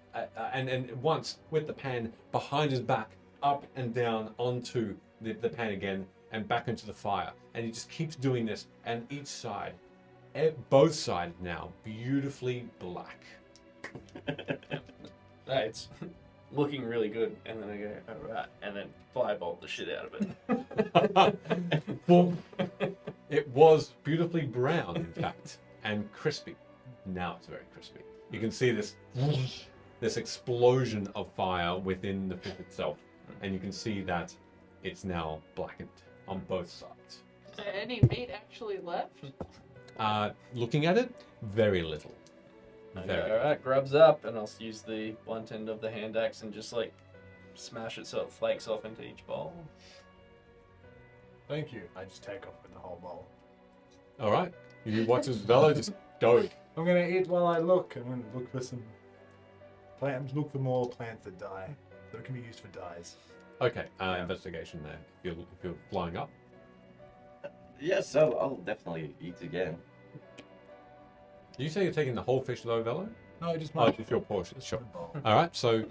and once with the pan behind his back, up and down onto the pan again, and back into the fire, and he just keeps doing this, and each side, both sides now beautifully black. It's looking really good, and then I go, alright, and then firebolt the shit out of it. Well, it was beautifully brown, in fact, and crispy. Now it's very crispy. You can see this explosion of fire within the fish itself, and you can see that it's now blackened on both sides. Is there any meat actually left? Looking at it, very little. I Very. go, alright, grubs up, and I'll use the blunt end of the hand axe and just smash it so it flakes off into each bowl. Thank you. I just take off with the whole bowl. All right, you watch as Vello just go. I'm gonna eat while I look. I'm gonna look for some plants. Look for more plants that die, that can be used for dyes. Okay, investigation there. If you're flying up. Yes, so I'll definitely eat again. You say you're taking the whole fish though, Vello? No, just Oh, my just your portion. Sure. bowl. All right, so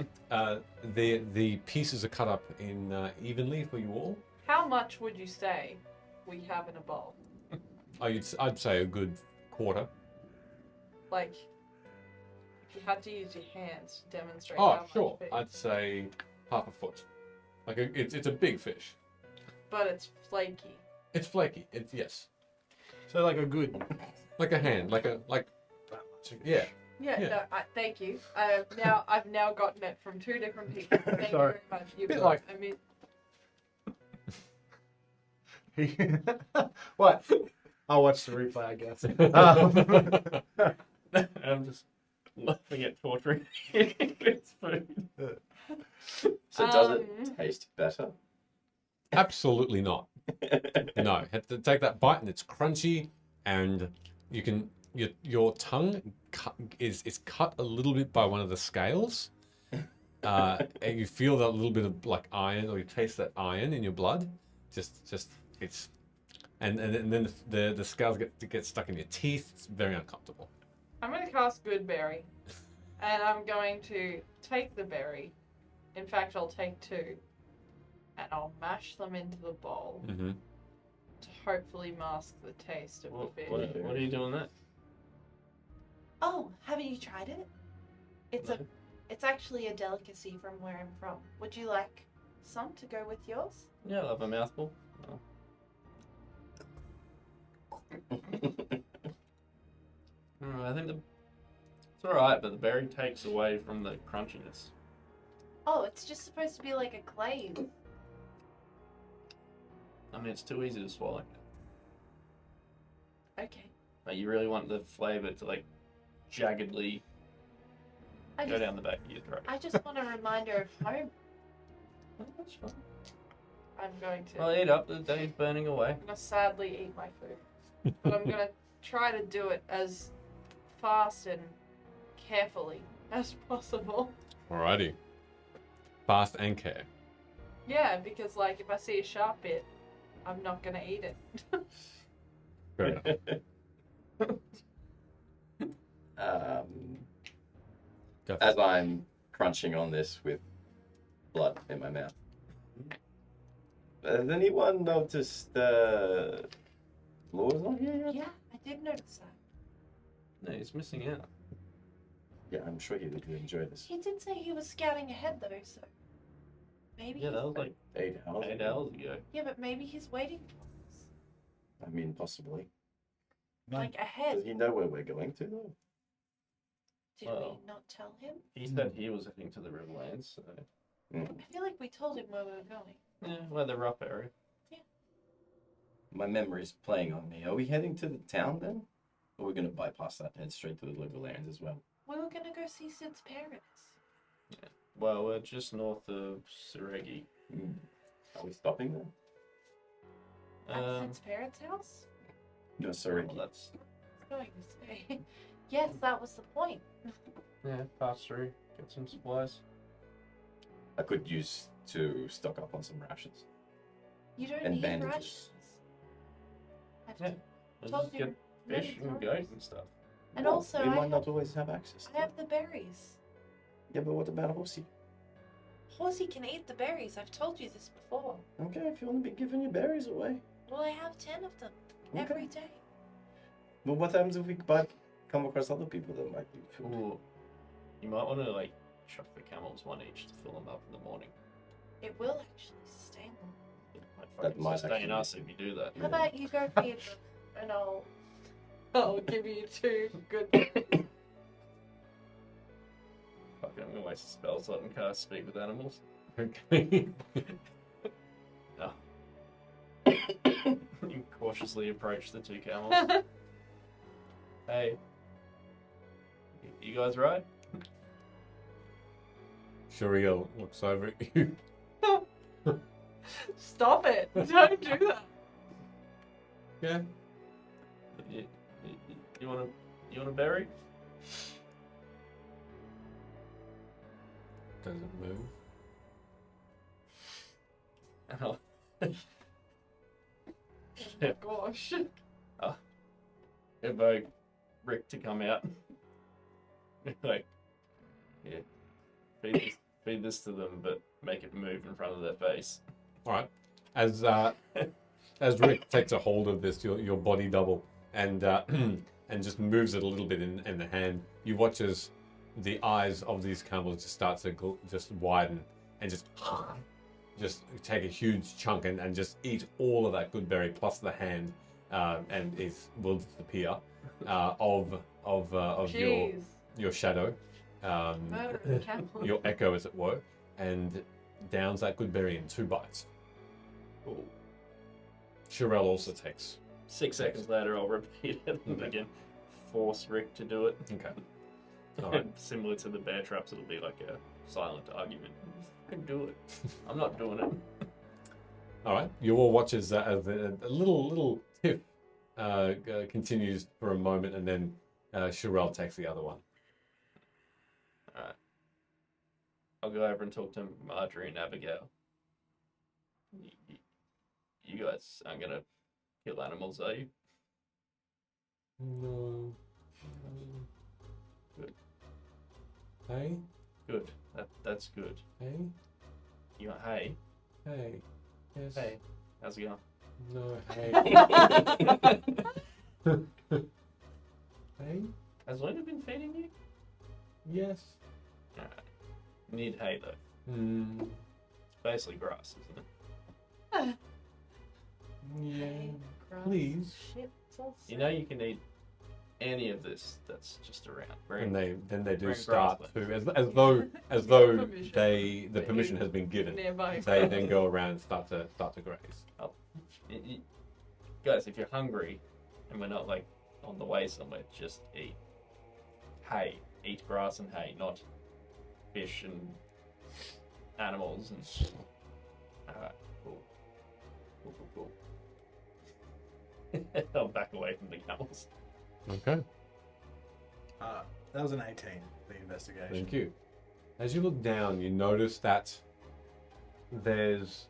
the pieces are cut up in evenly for you all. How much would you say we have in a bowl? I'd say a good quarter. Like, if you had to use your hands to demonstrate Oh, how much sure. fish. I'd say half a foot. Like it's a big fish. But it's flaky. It's flaky. It's yes. So like a good. Like a hand. Like that much. yeah. Yeah, Yeah. no, thank you. I've now gotten it from two different people. Thank Sorry. you very much. You Bit both. like- I mean, What? I'll watch the replay, I guess. I'm just laughing at torturing its food. So does Um, it taste better? Absolutely not. No, have to take that bite and it's crunchy, and you can your tongue is cut a little bit by one of the scales, and you feel that little bit of like iron, or you taste that iron in your blood. Just it's, and then the scales get stuck in your teeth. It's very uncomfortable. I'm going to cast Good Berry, and I'm going to take the berry. In fact, I'll take two, and I'll mash them into the bowl Mm-hmm. to hopefully mask the taste of What, the fish. what are you doing that? Oh, haven't you tried it? It's No. it's actually a delicacy from where I'm from. Would you like some to go with yours? Yeah, I'll have a mouthful. I think it's alright, but the berry takes away from the crunchiness. Oh, it's just supposed to be like a glaze. I mean, it's too easy to swallow. Okay. Like, you really want the flavour to, like, jaggedly I go just down the back of your throat. I just want a reminder of home. That's fine. I'm going to. I'll eat up, the day's burning away. I'm gonna sadly eat my food, but I'm gonna try to do it as fast and carefully as possible. Alrighty. Fast and care. Yeah, because like if I see a sharp bit, I'm not gonna eat it. Fair enough. Go for As it. I'm crunching on this with blood in my mouth, has anyone noticed Laura's not here yet? Yeah, I did notice that. No, he's missing out. Yeah, I'm sure he would enjoy this. He did say he was scouting ahead though, so maybe. Yeah, that was like 8 hours. 8 hours ago. Yeah, but maybe he's waiting for us. I mean, possibly. No. Like ahead. Does he know where we're going to, though? Did Well. we not tell him? He said he was heading to the Riverlands, so... I feel like we told him where we were going. Yeah, well, the rough area. My memory's playing on me. Are we heading to the town then? Or are we going to bypass that and head straight to the Riverlands as well? We were gonna go see Sid's parents. Well, we're just north of Suregi. Are we stopping there? At Sid's parents' house? No, sorry. Well, that's... I was going to say. Yes, that was the point. Yeah, pass through, get some supplies. I could use to stock up on some rations. You don't And need bandages. rations. I've Yeah. t- Let's Told just you get many fish and times. goat and stuff. And Well, also, we I might not always have access. I have the berries. Yeah, but what about Horsey? Horsey can eat the berries. I've told you this before. Okay, if you want to be giving your berries away. Well, I have 10 of them every day. But what happens if we come across other people that might need food? Ooh. You might want to, like, chuck the camels one each to fill them up in the morning. It will actually sustain them. Like, That fucking might sustain actually us if you do that. How about you go feed them and I'll give you two good. Fucking, I'm gonna waste a spell slot and cast Speak with Animals. Okay. You cautiously approach the two camels. Hey. You guys right? Shuriel looks over at you. Stop it! Don't do that. Yeah. You want a berry? Does it move? Oh. Gosh. Evoke Rick to come out. Like, yeah, feed this to them, but make it move in front of their face. All right. As Rick takes a hold of this, your body double, and and just moves it a little bit in the hand, you watch as the eyes of these camels just start to just widen and just take a huge chunk and just eat all of that good berry plus the hand, and it will disappear of Jeez. your shadow, Murdering camels. your echo as it were, and downs that good berry in 2 bites. Cool. Shirel also takes. 6 seconds later, I'll repeat it again. Force Rick to do it. Okay. All right. Similar to the bear traps, it'll be like a silent argument. I can do it. I'm not doing it. All right. You all watch as a little tiff continues for a moment, and then Shirel takes the other one. Alright. I'll go over and talk to Marjorie and Abigail. You guys aren't gonna kill animals, are you? No. Good. Hey. Good. That's good. Hey. You want hey? Hey. Yes. Hey. How's it going? No. Hey. Hey. Has Luna been feeding you? Yes. Alright. Need hay though. Mm. It's basically grass, isn't it? Yeah. Grass, Please. Shit, it's all You know you can eat any of this that's just around. And they do Bring start grass to as though Permission. the permission has been given. nearby. They then go around and start to graze. Guys, if you're hungry and we're not like on the way somewhere, just eat hay. Eat grass and hay, not fish and animals and. Alright, cool. Cool. I'll back away from the camels. Okay. That was an 18, the investigation. Thank you. As you look down, you notice that there's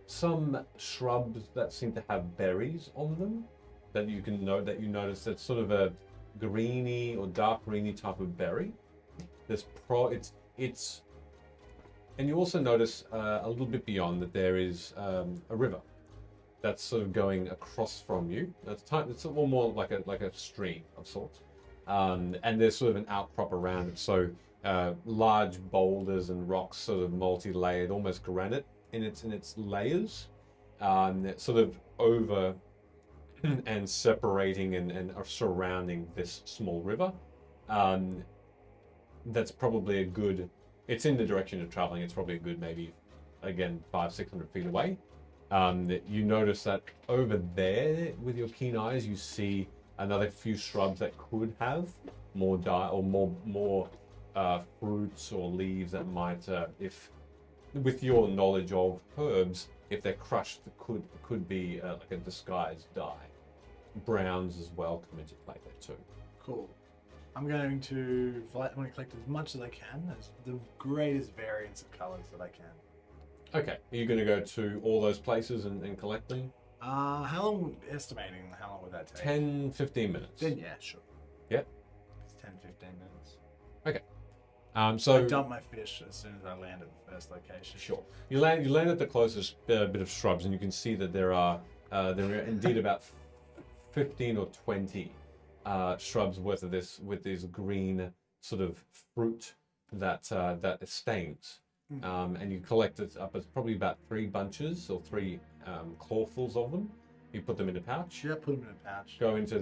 some shrubs that seem to have berries on them that you notice that's sort of a greeny or dark greeny type of berry. And you also notice a little bit beyond that there is a river that's sort of going across from you. It's more like a stream of sorts, and there's sort of an outcrop around it. So large boulders and rocks, sort of multi-layered, almost granite in its layers, sort of over and separating and are surrounding this small river. That's probably a good. It's in the direction of traveling. It's probably a good maybe, again, 500-600 feet away. You notice that over there, with your keen eyes, you see another few shrubs that could have more fruits or leaves that might, if with your knowledge of herbs, if they're crushed, could be like a disguised dye. Browns as well come into play there too. Cool. I'm going to collect as much as I can, as the greatest variance of colours that I can. Okay, are you going to go to all those places and collect them? How long would that take? 10-15 minutes. Then yeah, sure. Yep. It's 10-15 minutes. So I dump my fish as soon as I land at the first location. Sure. You land at the closest bit of shrubs, and you can see that there are indeed about 15 or 20 shrubs worth of this with this green sort of fruit that stains. And you collect it up as probably about 3 bunches or 3 clawfuls of them. You put them in a pouch. Yeah, put them in a pouch. Go into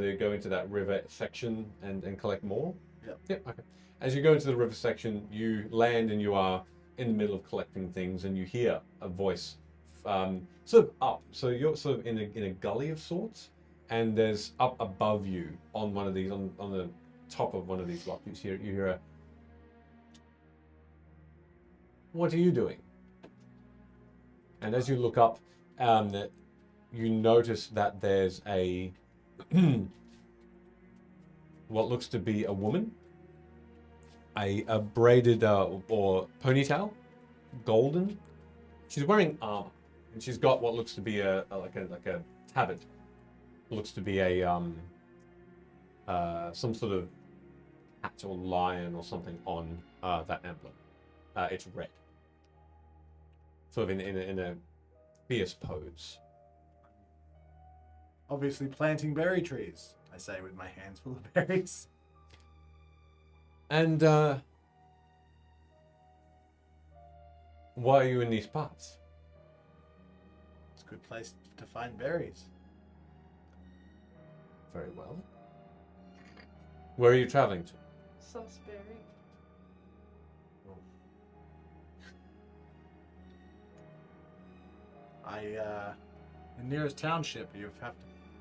that river section and collect more. Yep. Okay. As you go into the river section, you land and you are in the middle of collecting things, and you hear a voice sort of up. So you're sort of in a gully of sorts, and there's up above you on one of these on the top of one of these rocks. You hear a. What are you doing? And as you look up, you notice that there's a what looks to be a woman, a braided or ponytail, golden. She's wearing armor, and she's got what looks to be a tabard. Looks to be a some sort of cat or lion or something on that emblem. It's red. sort of in a fierce pose. Obviously planting berry trees, I say with my hands full of berries. And why are you in these parts? It's a good place to find berries. Very well. Where are you traveling to? Susberry. The nearest township, you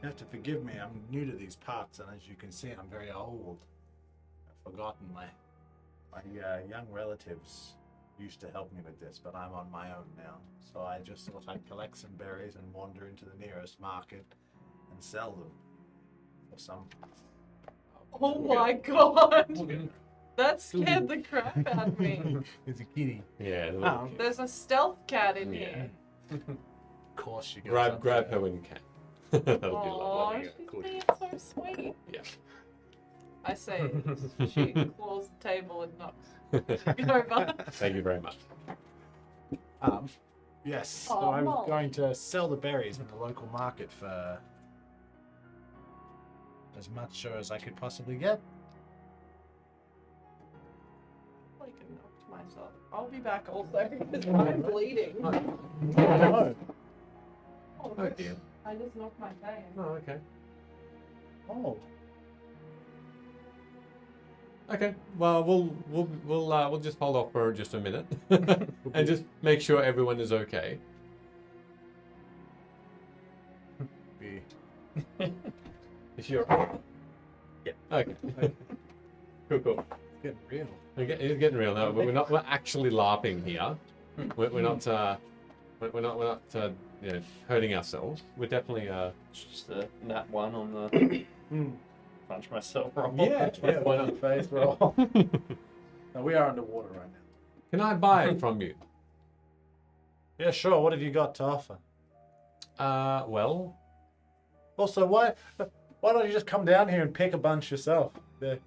have to forgive me. I'm new to these parts, and as you can see, I'm very old. I've forgotten my young relatives used to help me with this, but I'm on my own now. So I just thought I'd collect some berries and wander into the nearest market and sell them for some. Oh my god! That scared the crap out of me. It's a kitty. Yeah. There's a stealth cat in here. Of course she goes. Grab her when you can. That'll be Oh, lovely. she's being so sweet. Yeah. I say, she claws the table and knocks it over. Thank you very much. Yes. So Oh, I was Mom. going to sell the berries in the local market for as much as I could possibly get. I can knock myself. I'll be back also because I'm bleeding. Oh, Oh dear. I just knocked my face. Oh, okay. oh. Okay. Well, we'll just hold off for just a minute and just make sure everyone is okay. Be Is she alright? Yeah. Okay. Cool. getting real. It's getting real now. We're actually laughing here. We're not hurting ourselves. We're definitely Just a nat 1 on the punch myself roll. Yeah, Why not? face roll. No, we are underwater right now. Can I buy it from you? Yeah, sure. What have you got to offer? Well, Also, why don't you just come down here and pick a bunch yourself? They're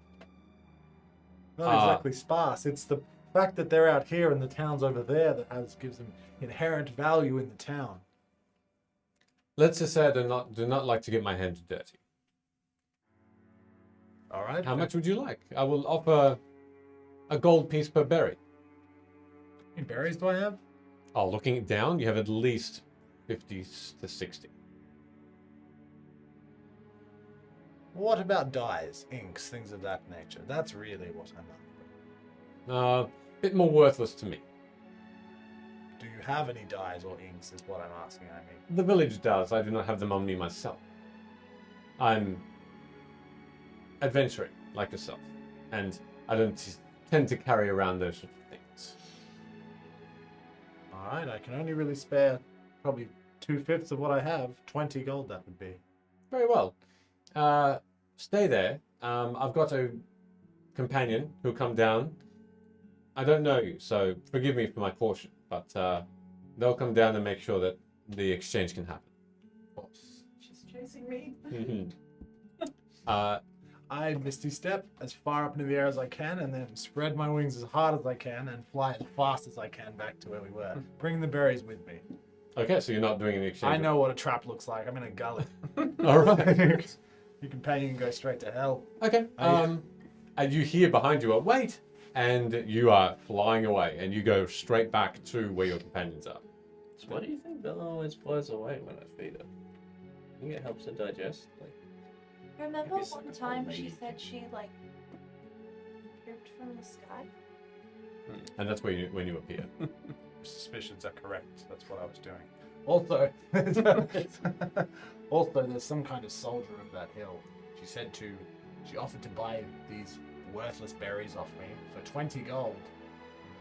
not exactly sparse. It's the fact that they're out here and the town's over there that gives them inherent value in the town. let's just say I do not like to get my hands dirty. All right. How much would you like? I will offer a gold piece per berry. How many berries do I have? Oh, looking it down, you have at least 50 to 60. What about dyes, inks, things of that nature? That's really what I'm after. Bit more worthless to me. Do you have any dyes or inks is what I'm asking, I mean. The village does. I do not have them on me myself. I'm adventuring like yourself, and I don't tend to carry around those sort of things. All right, I can only really spare probably 2/5 of what I have. 20 gold, that would be. Very well. Stay there. I've got a companion who'll come down. I don't know you, so forgive me for my caution, but they'll come down and make sure that the exchange can happen. She's chasing me. I misty step as far up into the air as I can and then spread my wings as hard as I can and fly as fast as I can back to where we were. Bring the berries with me. Okay, so you're not doing any exchange. I know what a trap looks like. I'm in a gully. All right. Your companion can go straight to hell. Okay. And you hear behind you a wait, and you are flying away, and you go straight back to where your companions are. So why do you think Vello always flies away when I feed her? I think it helps her digest. Like, Remember Maybe it's one like a time whole she lady. said she like pooped from the sky? And that's when you appear. Suspicions are correct. That's what I was doing. Also, there's some kind of soldier of that hill. She offered to buy these worthless berries off me for 20 gold.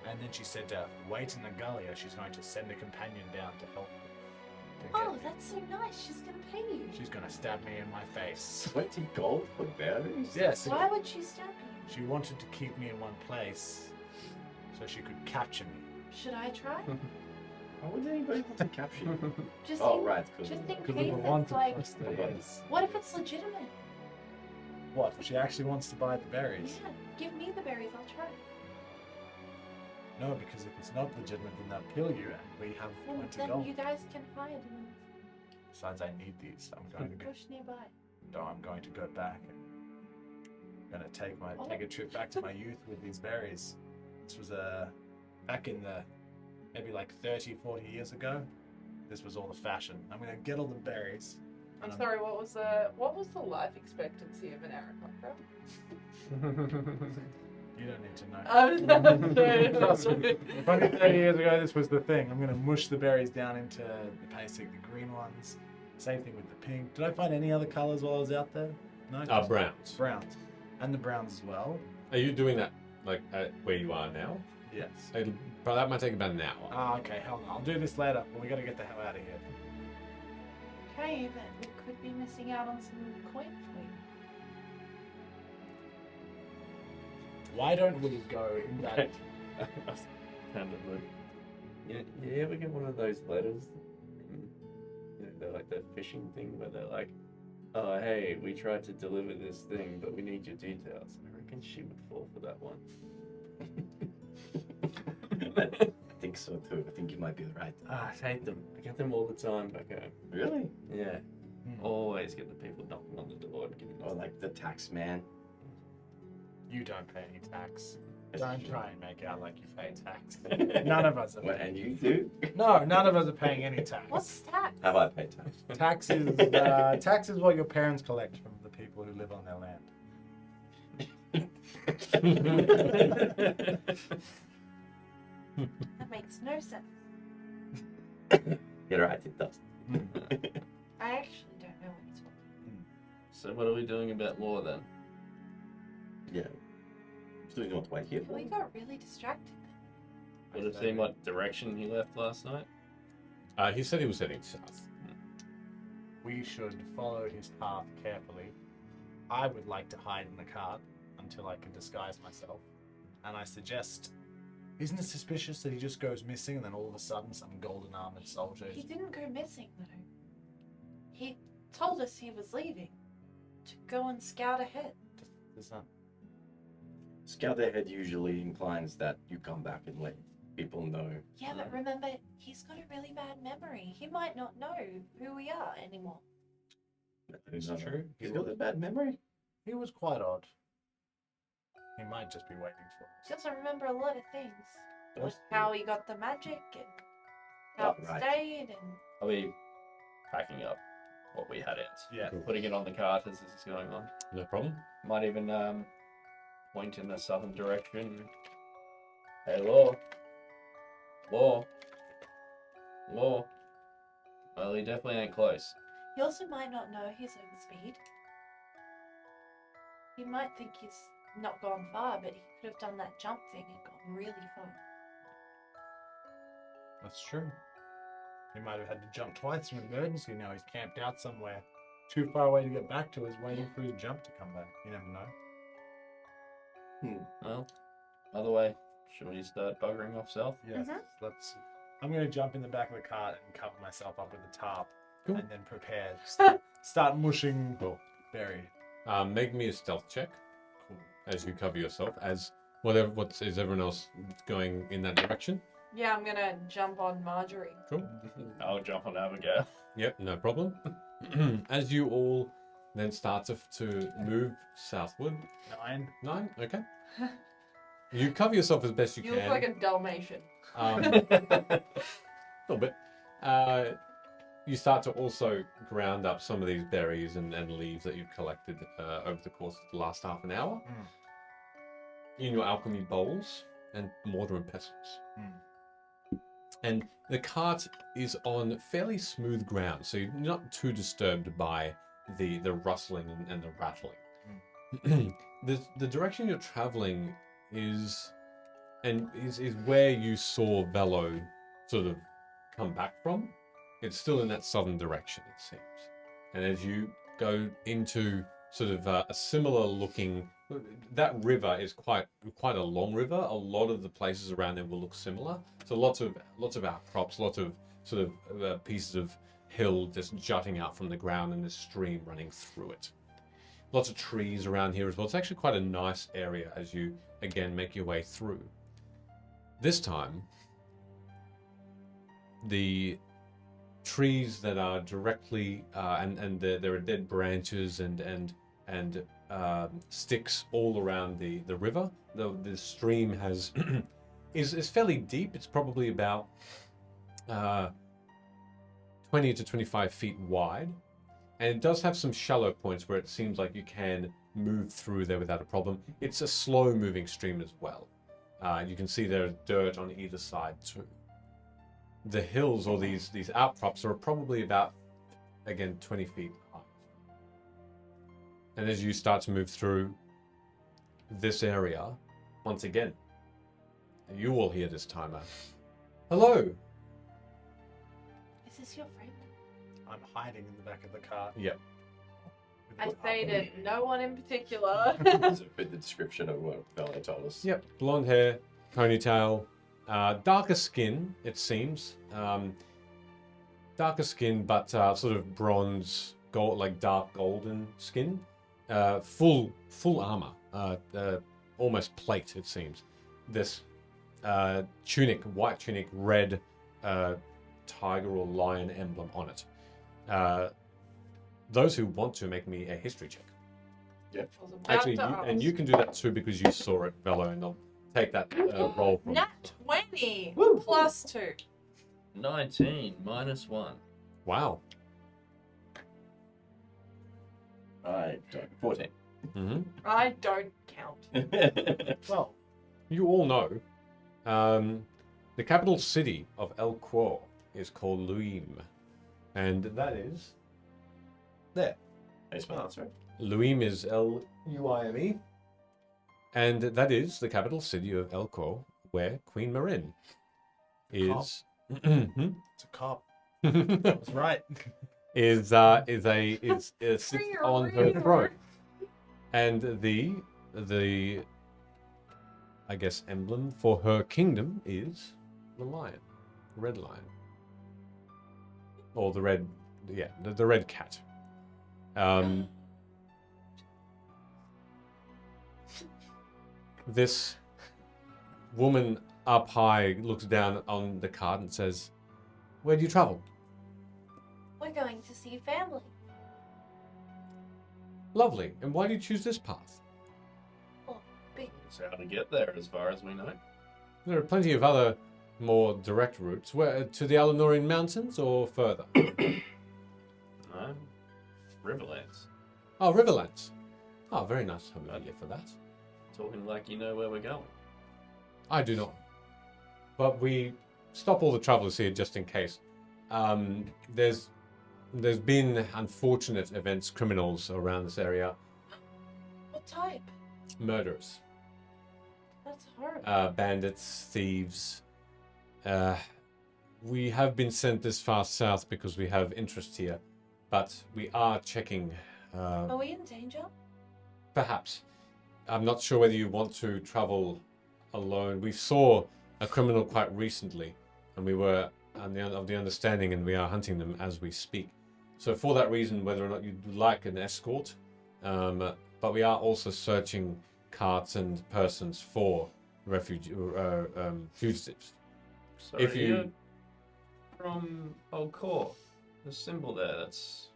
And then she said to wait in the gully or she's going to send a companion down to help me. To get Oh, me. that's so nice. She's gonna pay you. She's going to stab me in my face. 20 gold for berries? Yes. Why would she stab you? She wanted to keep me in one place so she could capture me. Should I try? Why would anybody want to capture you? Just Oh, in, right, because just in Because of case the it's wanted like, list there is. what if it's legitimate? What? She actually wants to buy the berries. Yeah, give me the berries. I'll try. No, because if it's not legitimate, then they'll kill you, and we have Well, plenty then gold. you guys can hide and Besides, I need these. I'm going to go. push nearby. No, I'm going to go back and I'm going to take a trip back to my youth with these berries. This was back in the maybe like 30, 40 years ago. This was all the fashion. I'm going to get all the berries. I'm and sorry. What was the life expectancy of an Aarakocra? You don't need to know. Trust No. me. Funny 30 years ago, this was the thing. I'm going to mush the berries down into the basic, the green ones. Same thing with the pink. Did I find any other colors while I was out there? No? Just Browns. browns. And the browns as well. Are you doing that like where you are now? Yes. But that might take about an hour. Ah, okay, hell no. I'll do this later, but we gotta get the hell out of here. Okay, but we could be missing out on some coin for you. Why don't we go in that? Kind of like, you ever get one of those letters? They're like that phishing thing where they're like, oh, hey, we tried to deliver this thing, but we need your details. I reckon she would fall for that one. I think so too. I think you might be right. I hate them. I get them all the time back home. Really? Yeah. Hmm. Always get the people knocking on the door and giving Or like the tax man. You don't pay any tax. It's Don't true. try and make out like you pay tax. None of us are. Well, and you do? No, none of us are paying any tax. What's tax? Have I paid tax? Tax is what your parents collect from the people who live on their land. That makes no sense. You're right, it does. I actually don't know what you're talking So what are we doing about law then? Yeah. So you want to wait here? about. We got really distracted then. Would have seen what direction he left last night. He said he was heading south. We should follow his path carefully. I would like to hide in the cart until I can disguise myself. And I suggest, isn't it suspicious that he just goes missing and then all of a sudden some golden armored soldiers? He didn't go missing though. He told us he was leaving to go and scout ahead. There's not. Scout ahead usually inclines that you come back and let people know. Yeah, but remember, he's got a really bad memory. He might not know who we are anymore. It's No, no. true. He's got a bad memory. He was quite odd. He might just be waiting for He us. doesn't remember a lot of things. Like Does he? how he got the magic and how Oh, it right. stayed and Are we packing up what we had out? Yeah. Putting it on the cart as this is going on. No problem. Might even point in the southern direction. Hey, Law. Law. Law. Well, he definitely ain't close. he also might not know his own speed. He might think he's not gone far, but he could have done that jump thing and gone really far. That's true. He might have had to jump twice in an emergency. Now he's camped out somewhere too far away to get back to us, waiting for his jump to come back. You never know. Well, other way. Should we start buggering off south? Yes. Let's. I'm going to jump in the back of the cart and cover myself up with a tarp, Cool. and then prepare. Start mushing Cool. berry. Make me a stealth check Cool. as you cover yourself. As is everyone else going in that direction? Yeah, I'm gonna jump on Marjorie. Cool. I'll jump on Abigail. Yep, no problem. As you all then start to move southward. 9. Okay. You cover yourself as best you You can. look like a Dalmatian. A little bit. You start to also ground up some of these berries and leaves that you've collected over the course of the last half an hour in your alchemy bowls and mortar and pestles. And the cart is on fairly smooth ground, so you're not too disturbed by the rustling and the rattling. The direction you're traveling is where you saw Vello sort of come back from. It's still in that southern direction, it seems. And as you go into sort of a similar looking, that river is quite a long river. A lot of the places around there will look similar. So lots of outcrops, lots of sort of pieces of hill just jutting out from the ground and this stream running through it. Lots of trees around here as well. It's actually quite a nice area as you again make your way through. This time, the trees that are directly there are dead branches and sticks all around the river. The stream has is fairly deep. It's probably about 20 to 25 feet wide, and it does have some shallow points where it seems like you can move through there without a problem. It's a slow moving stream as well. You can see there's dirt on either side too. The hills or these outcrops are probably about, again, 20 feet high. And as you start to move through this area, once again, you all hear this timer. Hello. Is this your friend? I'm hiding in the back of the car. Yep. I say to no one in particular. Does it fit the description of what Vello told us? Yep. Blonde hair, ponytail, darker skin, it seems. Darker skin, but sort of bronze, gold, like dark golden skin. Full armor, almost plate, it seems. This tunic, white tunic, red tiger or lion emblem on it. Those who want to make me a history check. Yep. Actually, and you can do that too because you saw it, Vello, and I'll take that roll from Nat 20 Woo. plus 2. 19 minus 1. Wow. I don't. 14. Mm-hmm. I don't count. Well, You all know the capital city of El Quo is called Luim, and that is there. How you spell that, sorry? Luim is Luime, and that is the capital city of El Quo, where Queen Marin is. Mhm. it's a cop. That's right. is sits on her throne, and the I guess emblem for her kingdom is the lion, red lion, or the red, the red cat. This woman up high looks down on the cart and says, "Where do you travel?" We're going to see family. Lovely. And why do you choose this path? It's how to get there, as far as we know. There are plenty of other more direct routes. Where to the Alanorian Mountains or further? No. Riverlands. Oh, Riverlands. Oh, very nice home idea for that. Talking like you know where we're going. I do not. But we stop all the travelers here just in case. There's been unfortunate events, criminals around this area, What type? murderers, That's horrible. bandits, thieves. We have been sent this far south because we have interest here, but we are checking. Are we in danger? Perhaps. I'm not sure whether you want to travel alone. We saw a criminal quite recently, and we were of the understanding, and we are hunting them as we speak. So for that reason, whether or not you'd like an escort, but we are also searching carts and persons for fugitives. So If you- you're from Old Core, the symbol there, that's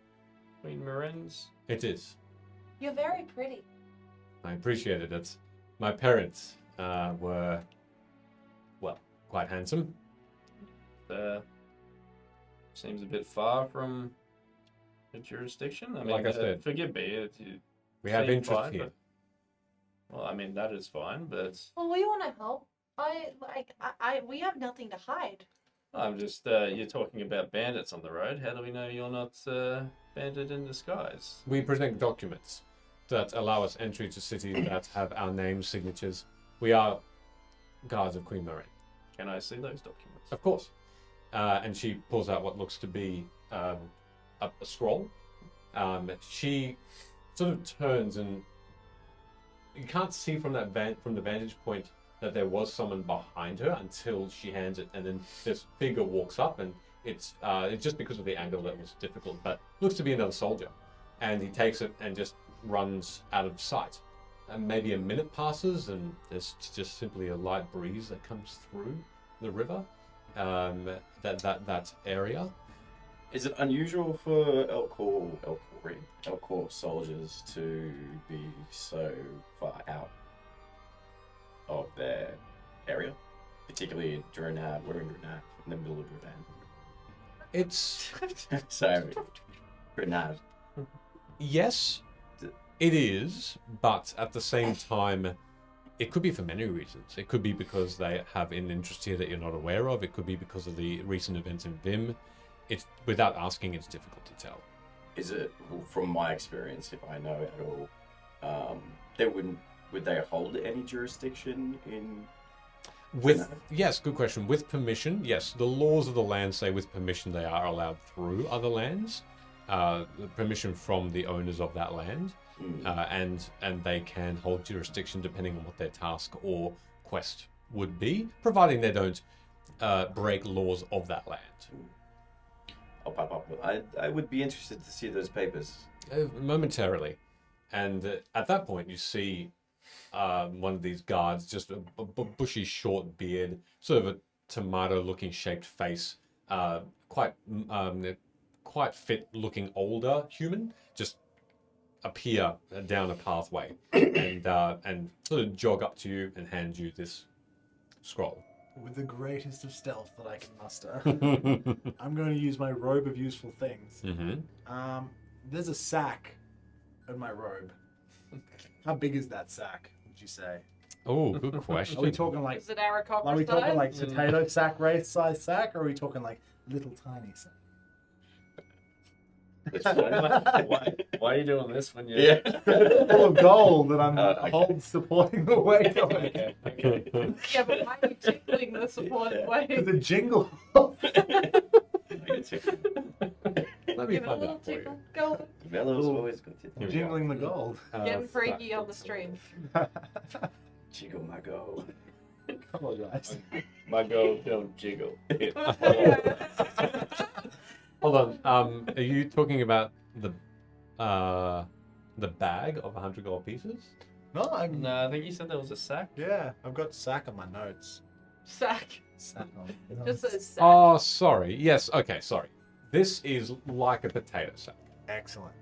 Queen Marin's. It is. You're very pretty. I appreciate it. It's my parents were, well, quite handsome. Seems a bit far from the jurisdiction. I mean, Like I said, forgive me. We have seem interest fine, here. but- well, I mean, that is fine, but Well, we want to help. We have nothing to hide. I'm just, you're talking about bandits on the road. How do we know you're not bandit in disguise? We present documents that allow us entry to cities that have our names, signatures. We are guards of Queen Marin. Can I see those documents? Of course. And she pulls out what looks to be a scroll. She sort of turns, and you can't see from from the vantage point that there was someone behind her until she hands it, and then this figure walks up, and it's just because of the angle that was difficult, but looks to be another soldier. And he takes it and just runs out of sight. maybe a minute passes, and there's just simply a light breeze that comes through the river, that area. Is it unusual for Elcor soldiers to be so far out of their area, particularly during we're in Grenade, in the middle of Grenade? It's Sorry, Grenade. yes, it is, but at the same time, it could be for many reasons. It could be because they have an interest here that you're not aware of. It could be because of the recent events in Vim. It's without asking, it's difficult to tell. Is it, from my experience, if I know at all, would they hold any jurisdiction in? Yes, good question. With permission, yes, the laws of the land say with permission they are allowed through other lands. The permission from the owners of that land, and they can hold jurisdiction depending on what their task or quest would be, providing they don't break laws of that land. I'll pop up. I would be interested to see those papers. Momentarily. And at that point, you see one of these guards, just a bushy, short beard, sort of a tomato-looking shaped face, quite fit-looking older human, just appear down a pathway and sort of jog up to you and hand you this scroll. With the greatest of stealth that I can muster, I'm going to use my robe of useful things. Mm-hmm. There's a sack in my robe. How big is that sack, would you say? Oh, good question. Are we talking like... Is it Aarakocra Are we talking size? like potato sack race size sack, or are we talking like little tiny sack? Why are you doing this when you're... Yeah. Full of gold that I'm Okay. supporting the weight of it. Okay. Yeah, but why are you tickling the supported way? The jingle. Let me Give it a find little out for you. tickle. Go. Vello's always good. Here we go. Jingling the gold. Getting freaky on the stream. Jiggle my gold. Apologize. My go don't jiggle. It Hold on. Are you talking about the bag of 100 gold pieces? No, I'm... No, I think you said there was a sack. Yeah, I've got sack on my notes. Sack. Sack on Just says sack. Oh, sorry. Yes. Okay. Sorry. This is like a potato sack. Excellent.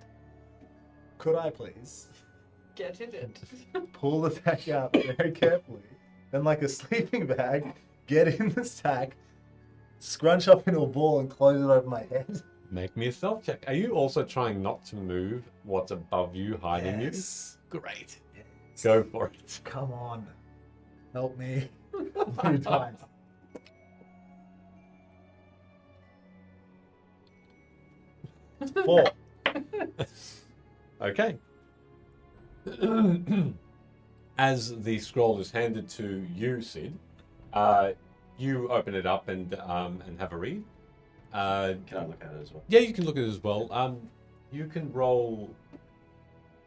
Could I please Get in it. pull the sack out very carefully, then like a sleeping bag, get in the sack, scrunch up into a ball and close it over my head? Make me a stealth check. Are you also trying not to move what's above you, hiding Yes. you? Great. Yes. Go for it. Come on. Help me. 3 times. Four. Okay. As the scroll is handed to you, Sid, you open it up and have a read. Can I look at it as well? Yeah, you can look at it as well. You can roll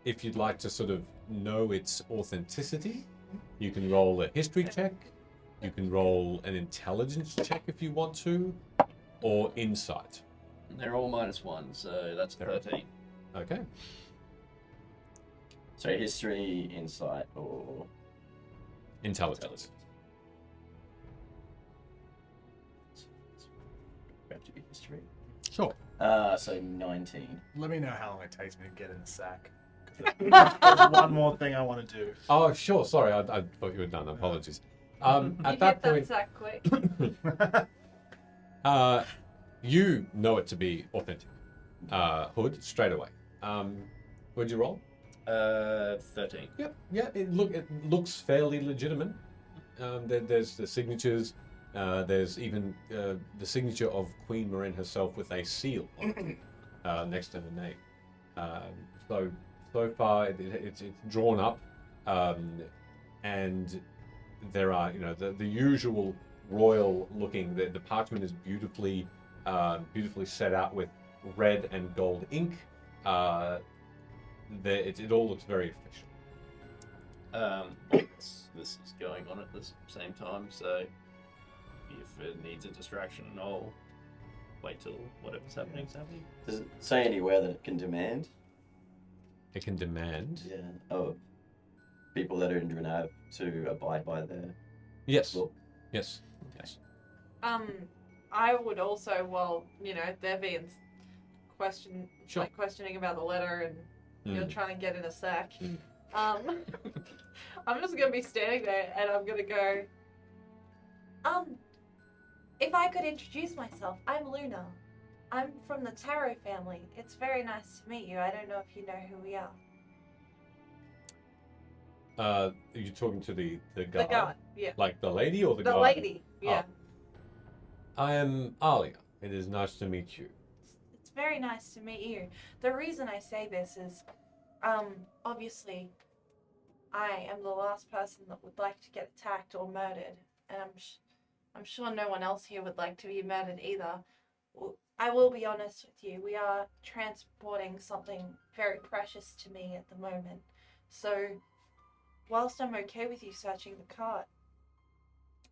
if you'd like to sort of know its authenticity. You can roll a history check. You can roll an intelligence check if you want to, or insight. They're all -1, so that's 13. Okay. So history, insight, or Intelligence. have to be history. Sure. So 19. Let me know how long it takes me to get in the sack. 'Cause there's one more thing I want to do. Oh, sure. Sorry, I thought you were done. Apologies. At You that get that point, sack quick. you know it to be authentic. Hood, straight away. What'd you roll? 13. Yep. Yeah, it looks fairly legitimate. There's the signatures. There's even the signature of Queen Marin herself with a seal on it, next to her name. So far it's drawn up, and there are the usual royal looking. The parchment is beautifully set out with red and gold ink. It all looks very official. This is going on at the same time, so if it needs a distraction, I'll wait till whatever's happening is happening. Does it say anywhere that it can demand? It can demand. Yeah. Oh. people that are in Drenav to abide by their Yes. law? Yes. Yes. I would also, well, they're being Sure. questioning about the letter, and you're trying to get in a sack. Mm. I'm just gonna be standing there, and I'm gonna go. If I could introduce myself, I'm Luna. I'm from the Taro family. It's very nice to meet you. I don't know if you know who we are. Are you talking to the guard? The guard, yeah. Like the lady or the The guard? lady, yeah. I am Alia. It is nice to meet you. It's very nice to meet you. The reason I say this is, obviously, I am the last person that would like to get attacked or murdered, and I'm sure no one else here would like to be murdered either. I will be honest with you. We are transporting something very precious to me at the moment. So, whilst I'm okay with you searching the cart,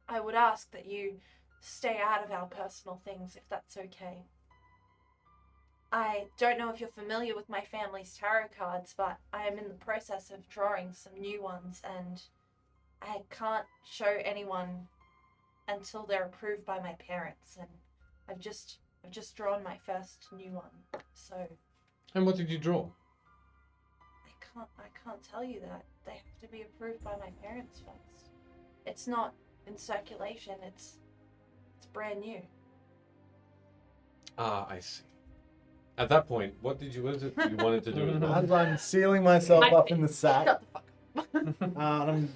I would ask that you stay out of our personal things, if that's okay. I don't know if you're familiar with my family's tarot cards, but I am in the process of drawing some new ones, and I can't show anyone until they're approved by my parents, and I've just drawn my first new one. So And what did you draw? I can't tell you that. They have to be approved by my parents first. It's not in circulation. It's brand new. Ah, I see. At that point, what is it you wanted to do? As well? As I'm sealing myself up in the sack, Shut the fuck up. and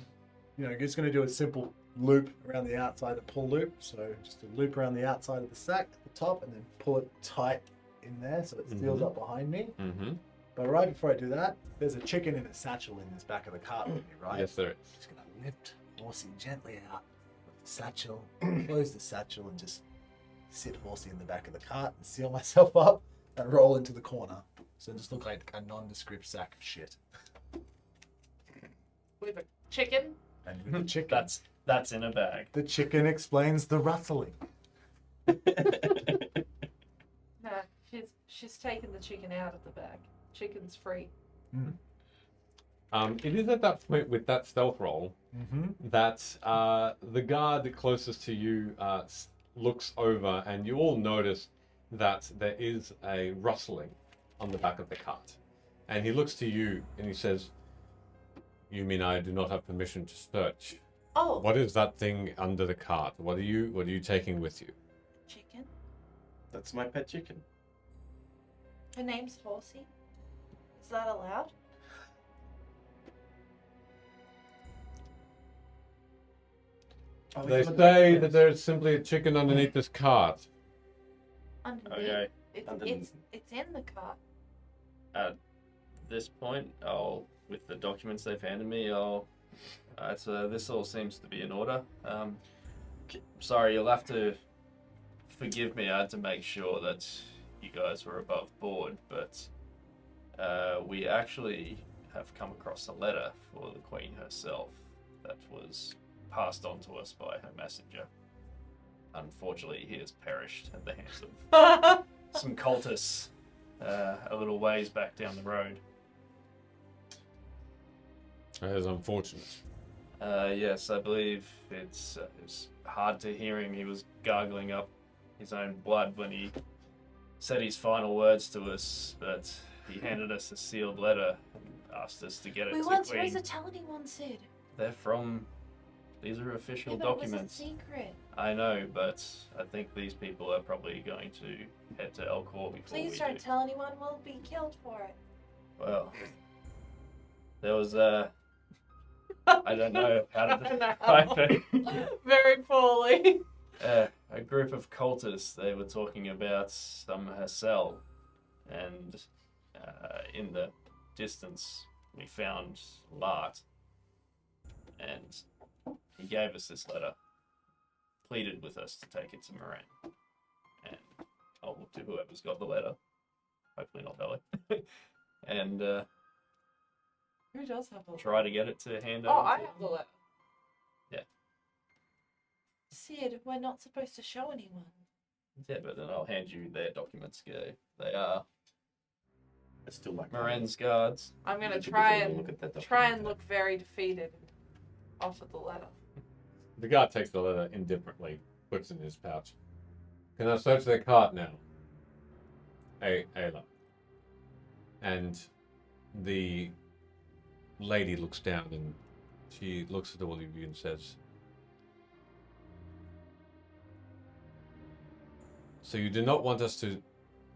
I'm, just going to do a simple loop around the outside, a pull loop. So just a loop around the outside of the sack at the top, and then pull it tight in there so it seals up behind me. Mm-hmm. But right before I do that, there's a chicken in a satchel in this back of the cart with me, right? Yes, there is. Just going to lift Horsey gently out with the satchel, close the satchel, and just sit Horsey in the back of the cart and seal myself up and roll into the corner. So just look like a nondescript sack of shit. With a chicken. And with the chicken, That's in a bag. the chicken explains the rustling. Nah, she's taken the chicken out of the bag. Chicken's free. It is at that point with that stealth roll that the guard closest to you looks over, and you all notice that there is a rustling on the back of the cart. And he looks to you and he says, "You mean I do not have permission to search? Oh, What is that thing under the cart? What are you taking with you?" chicken. That's my pet chicken. Her name's Horsey. Is that allowed? They say that there's simply a chicken underneath this cart. Underneath? Okay. It's in the cart. At this point, with the documents they've handed me, this all seems to be in order. Sorry, you'll have to forgive me. I had to make sure that you guys were above board, but we actually have come across a letter for the Queen herself that was passed on to us by her messenger. Unfortunately, he has perished at the hands of some cultists a little ways back down the road. That is unfortunate. Yes, I believe it's hard to hear him. He was gargling up his own blood when he said his final words to us, but he handed us a sealed letter and asked us to get it We to weren't the Queen. supposed to tell anyone, Sid. These are official Yeah, but it was a documents. secret. I know, but I think these people are probably going to head to Elcor before Please we don't do. tell anyone. We'll be killed for it. Well, there was I don't know how to describe it. Very poorly. A group of cultists. They were talking about her cell, and in the distance we found Lart, and he gave us this letter, pleaded with us to take it to Moran, and I'll look to whoever's got the letter, hopefully not Vello, and Who does have the letter? try to get it to hand Oh, over. I to- have the letter. Sid, we're not supposed to show anyone. Yeah, but then I'll hand you their documents. They are It's still like Moran's guards. I'm gonna Look at try the- and look at that document. look very defeated and offer the letter. The guard takes the letter indifferently, puts it in his pouch. Can I search their cart now? Ayla. And the lady looks down and she looks at all of you and says, so you do not want us to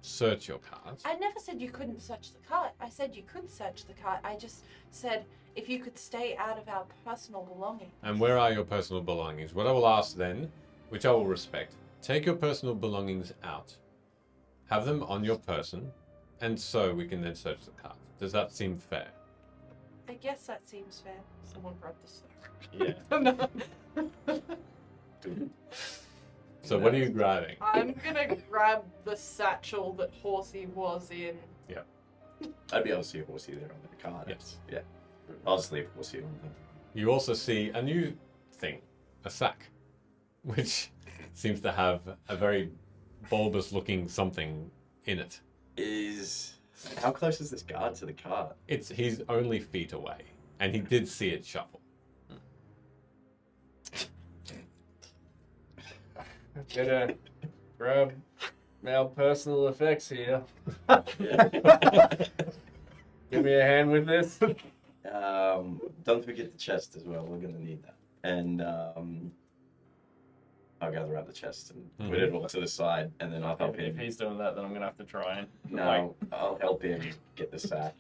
search your cart? I never said you couldn't search the cart. I said you could search the cart. I just said if you could stay out of our personal belongings. And where are your personal belongings? What I will ask then, which I will respect, take your personal belongings out, have them on your person, and so we can then search the cart. Does that seem fair? I guess that seems fair. Someone grab the sack. Yeah. So what are you grabbing? I'm gonna grab the satchel that Horsey was in. I'd be able to see a horsey there on the card. Yes. Yeah. I'll just leave horsey on there. You also see a new thing, a sack, which seems to have a very bulbous looking something in it. How close is this guard to the cart? He's only feet away, and he did see it shuffle. Better grab our personal effects here. Give me a hand with this. Don't forget the chest as well. We're gonna need that. And I'll gather up the chest and put it all to the side, and then I'll help If him. he's doing that, then I'm gonna have to try and. No, I'll help him get the sack.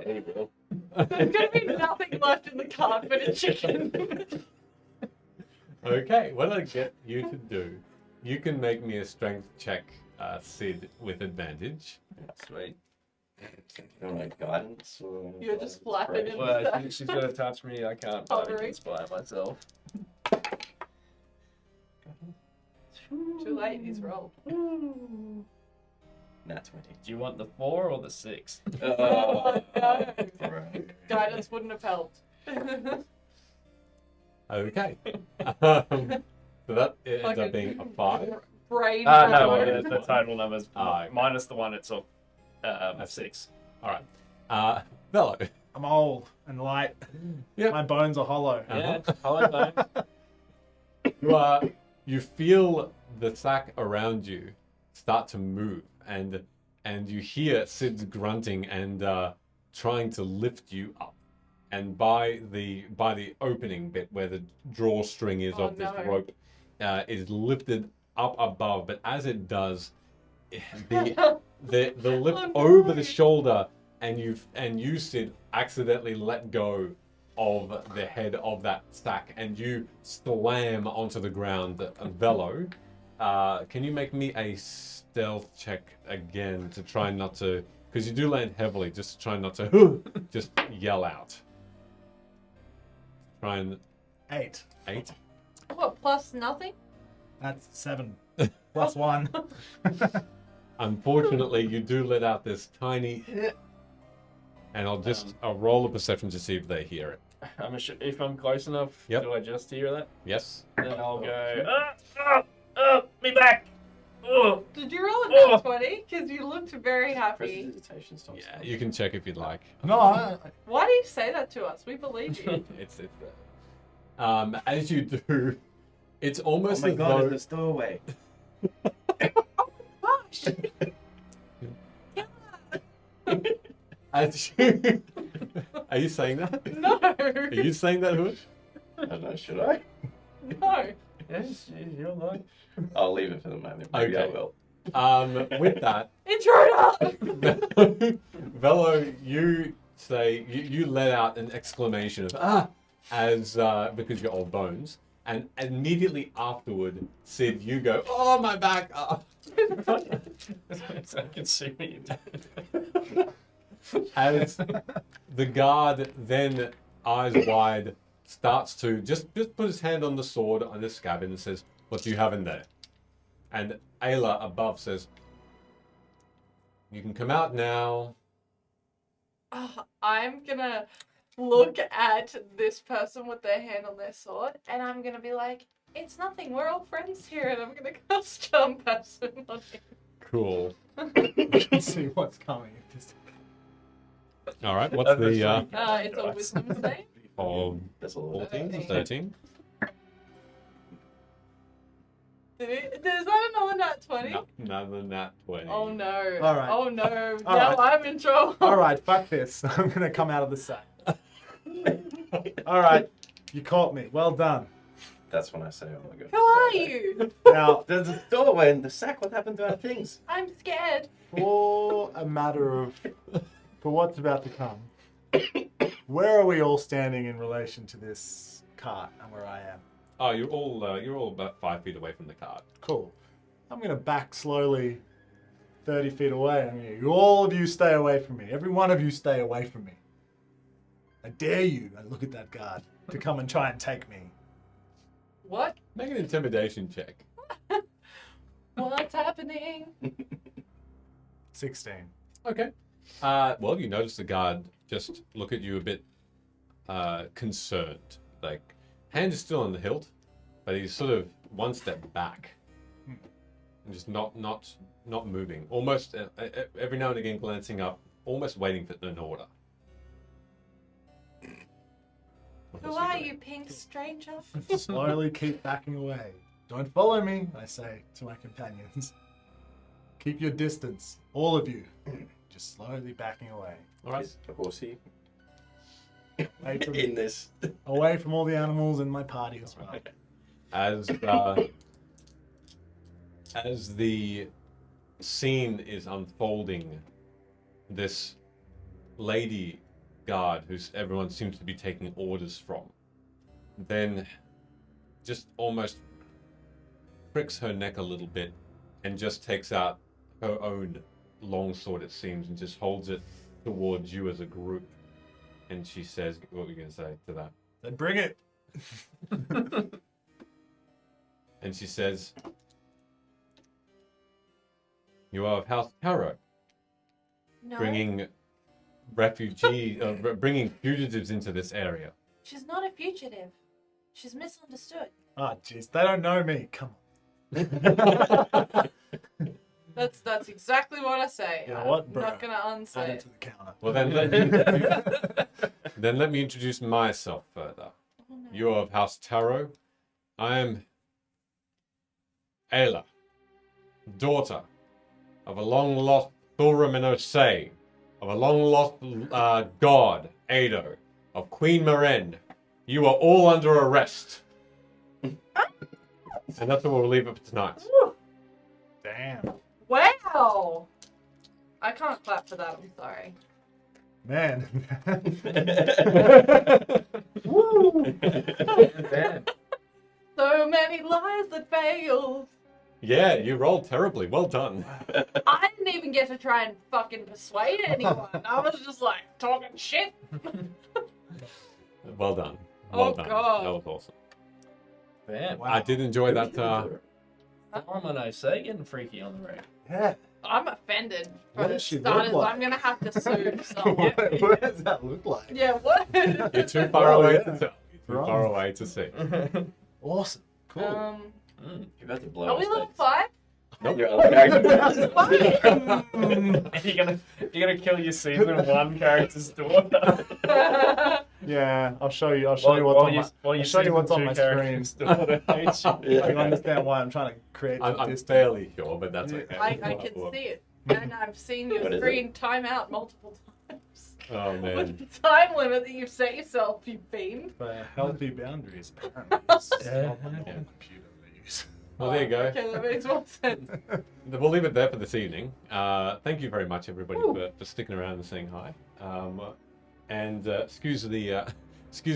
There you go. There's gonna be nothing left in the cart but a chicken. Okay, what I get you to do, you can make me a strength check, Sid, with advantage. Sweet. Guidance or You're just flapping Right. in Well, the I think she's gonna touch me. I can't Hovering. inspire myself. Too late, he's rolled. Nat 20. Do you want the 4 or the 6? Oh, no. Right. Guidance wouldn't have helped. Okay. So that ends Fucking up being a 5. Brain No, power. the total number's Okay. minus the one it's off. 6. All right. Vello. I'm old and light. Yep. My bones are hollow. Yeah, hello, mate. You feel the sack around you start to move, and you hear Sid's grunting and trying to lift you up. And by the opening bit where the drawstring is of this no. rope, is lifted up above. But as it does, the lift Oh, no. over the shoulder, and you Sid accidentally let go of the head of that sack, and you slam onto the ground. Vello, can you make me a stealth check again to try not to, because you do land heavily, just try not to just yell out. Try and 8. 8. What, plus nothing? That's 7. Plus 1. Unfortunately, you do let out this tiny, and I'll roll a perception to see if they hear it. If I'm close enough, Yep. do I just hear that? Yes. Then I'll go, me back! Oh. Did you roll a nat 20? Because you looked very happy. Prestidigitation stops. Yeah, you can check if you'd like. No, Why do you say that to us? We believe you. It's as you do, it's Oh almost my as god, though it's the stowaway. Gosh. as you are you saying that? No. Are you saying that, Hood? I don't know, should I? No. Yes, you're like. I'll leave it for the moment. Maybe I Okay. will. With that, Intruder! Vello, you say you let out an exclamation of as because you're old bones, and immediately afterward, Sid, you go, oh my back! I can see what you did. As the guard then, eyes wide, starts to just put his hand on the sword on the scabbard and says, "What do you have in there?" And Ayla above says, "You can come out now." I'm gonna look at this person with their hand on their sword, and I'm gonna be like, it's nothing, we're all friends here, and I'm gonna cast charm person on him. Cool. You can see what's coming. All right. What's the It's a wisdom save. of That's a little 14, 13? Is that another nat 20? No, another nat 20. Oh no. All right. Oh no. All Now right. I'm in trouble. All right, fuck this. I'm gonna come out of the sack. All right, you caught me. Well done. That's when I say, oh my god. Who are you? Now, There's a doorway in the sack. What happened to our things? I'm scared. for a matter of for what's about to come, where are we all standing in relation to this cart and where I am? Oh, you're all about 5 feet away from the cart. Cool. I'm gonna back slowly 30 feet away. I'm gonna, all of you stay away from me. Every one of you stay away from me. I dare you, I look at that guard, to come and try and take me. What? Make an intimidation check. What's happening? 16. Okay. Well, you notice the guard just look at you a bit concerned. Like, hand is still on the hilt, but he's sort of one step back, and just not moving. Almost every now and again glancing up, almost waiting for an order. Who are you, pink stranger? Slowly keep backing away. Don't follow me, I say to my companions. Keep your distance, all of you. Just slowly backing away. All right. Is the horsey Away from, in this? away from all the animals in my party as well. As the scene is unfolding, this lady guard, everyone seems to be taking orders from, then just almost pricks her neck a little bit and just takes out her own longsword, it seems, and just holds it towards you as a group. And she says, what were you going to say to that? Then bring it. And she says, you are of House Tarot, No. bringing bringing fugitives into this area. She's not a fugitive. She's misunderstood. Ah, jeez, they don't know me. Come on. That's exactly what I say. You know what, I'm bro? not gonna Add unsay it it. to the counter. Well, then let me introduce myself further. Oh, no. You are of House Tarot. I am Ayla, daughter of a long-lost Thulram and Osei, of a long-lost god, Ado, of Queen Maren. You are all under arrest. And that's what we'll leave it for tonight. Damn. Wow! I can't clap for that, I'm sorry. Man. So many lies that failed. Yeah, you rolled terribly. Well done. I didn't even get to try and fucking persuade anyone. I was just like talking shit. Well done. Well Oh, done. God. That was awesome. Damn. I did enjoy that. I'm gonna say getting freaky on the road. Yeah. I'm offended. For What does she look starters, like? I'm gonna have to sue someone. What does that look like? Yeah, what? You're too far Oh, away yeah. to tell. You're too Right. far away to see. Awesome. Cool. You're about to blow Are our we level stakes. 5? Nope. Your other character. You're gonna kill your season one character's daughter. Yeah, I'll show you. I'll show you what's on my. I'll show you what's on my screen. daughter hates you. You understand why I'm trying to create the I'm distance. fairly sure, but that's okay. I can see it. And I've seen your What is screen time out multiple times. Oh, What's man. the time limit that you've set yourself, you fiend? For healthy boundaries, apparently. It's not the normal computer we use. Well, there you go. Okay, that makes more sense. We'll leave it there for this evening. Thank you very much, everybody, for sticking around and saying hi. Excuse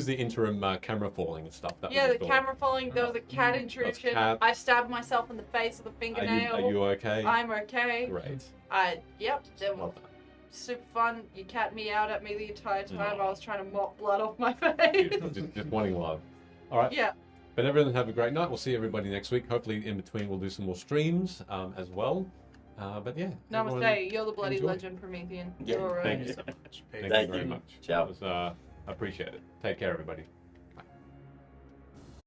the interim camera falling and stuff. That Yeah, was the all. camera falling, there was a cat intrusion. cat. I stabbed myself in the face with a fingernail. Are you okay? I'm okay. Great. Yep, they Well were done. super fun. You cat me out at me the entire time. No. I was trying to mop blood off my face. just wanting love. All right. Yeah. But everyone have a great night. We'll see everybody next week. Hopefully, in between, we'll do some more streams as well. But yeah. everyone Namaste. You're the bloody enjoy. legend, Promethean. Yeah, You're Thank you. so much. Thank Thank you very you. much. Ciao. It was, appreciate it. Take care, everybody.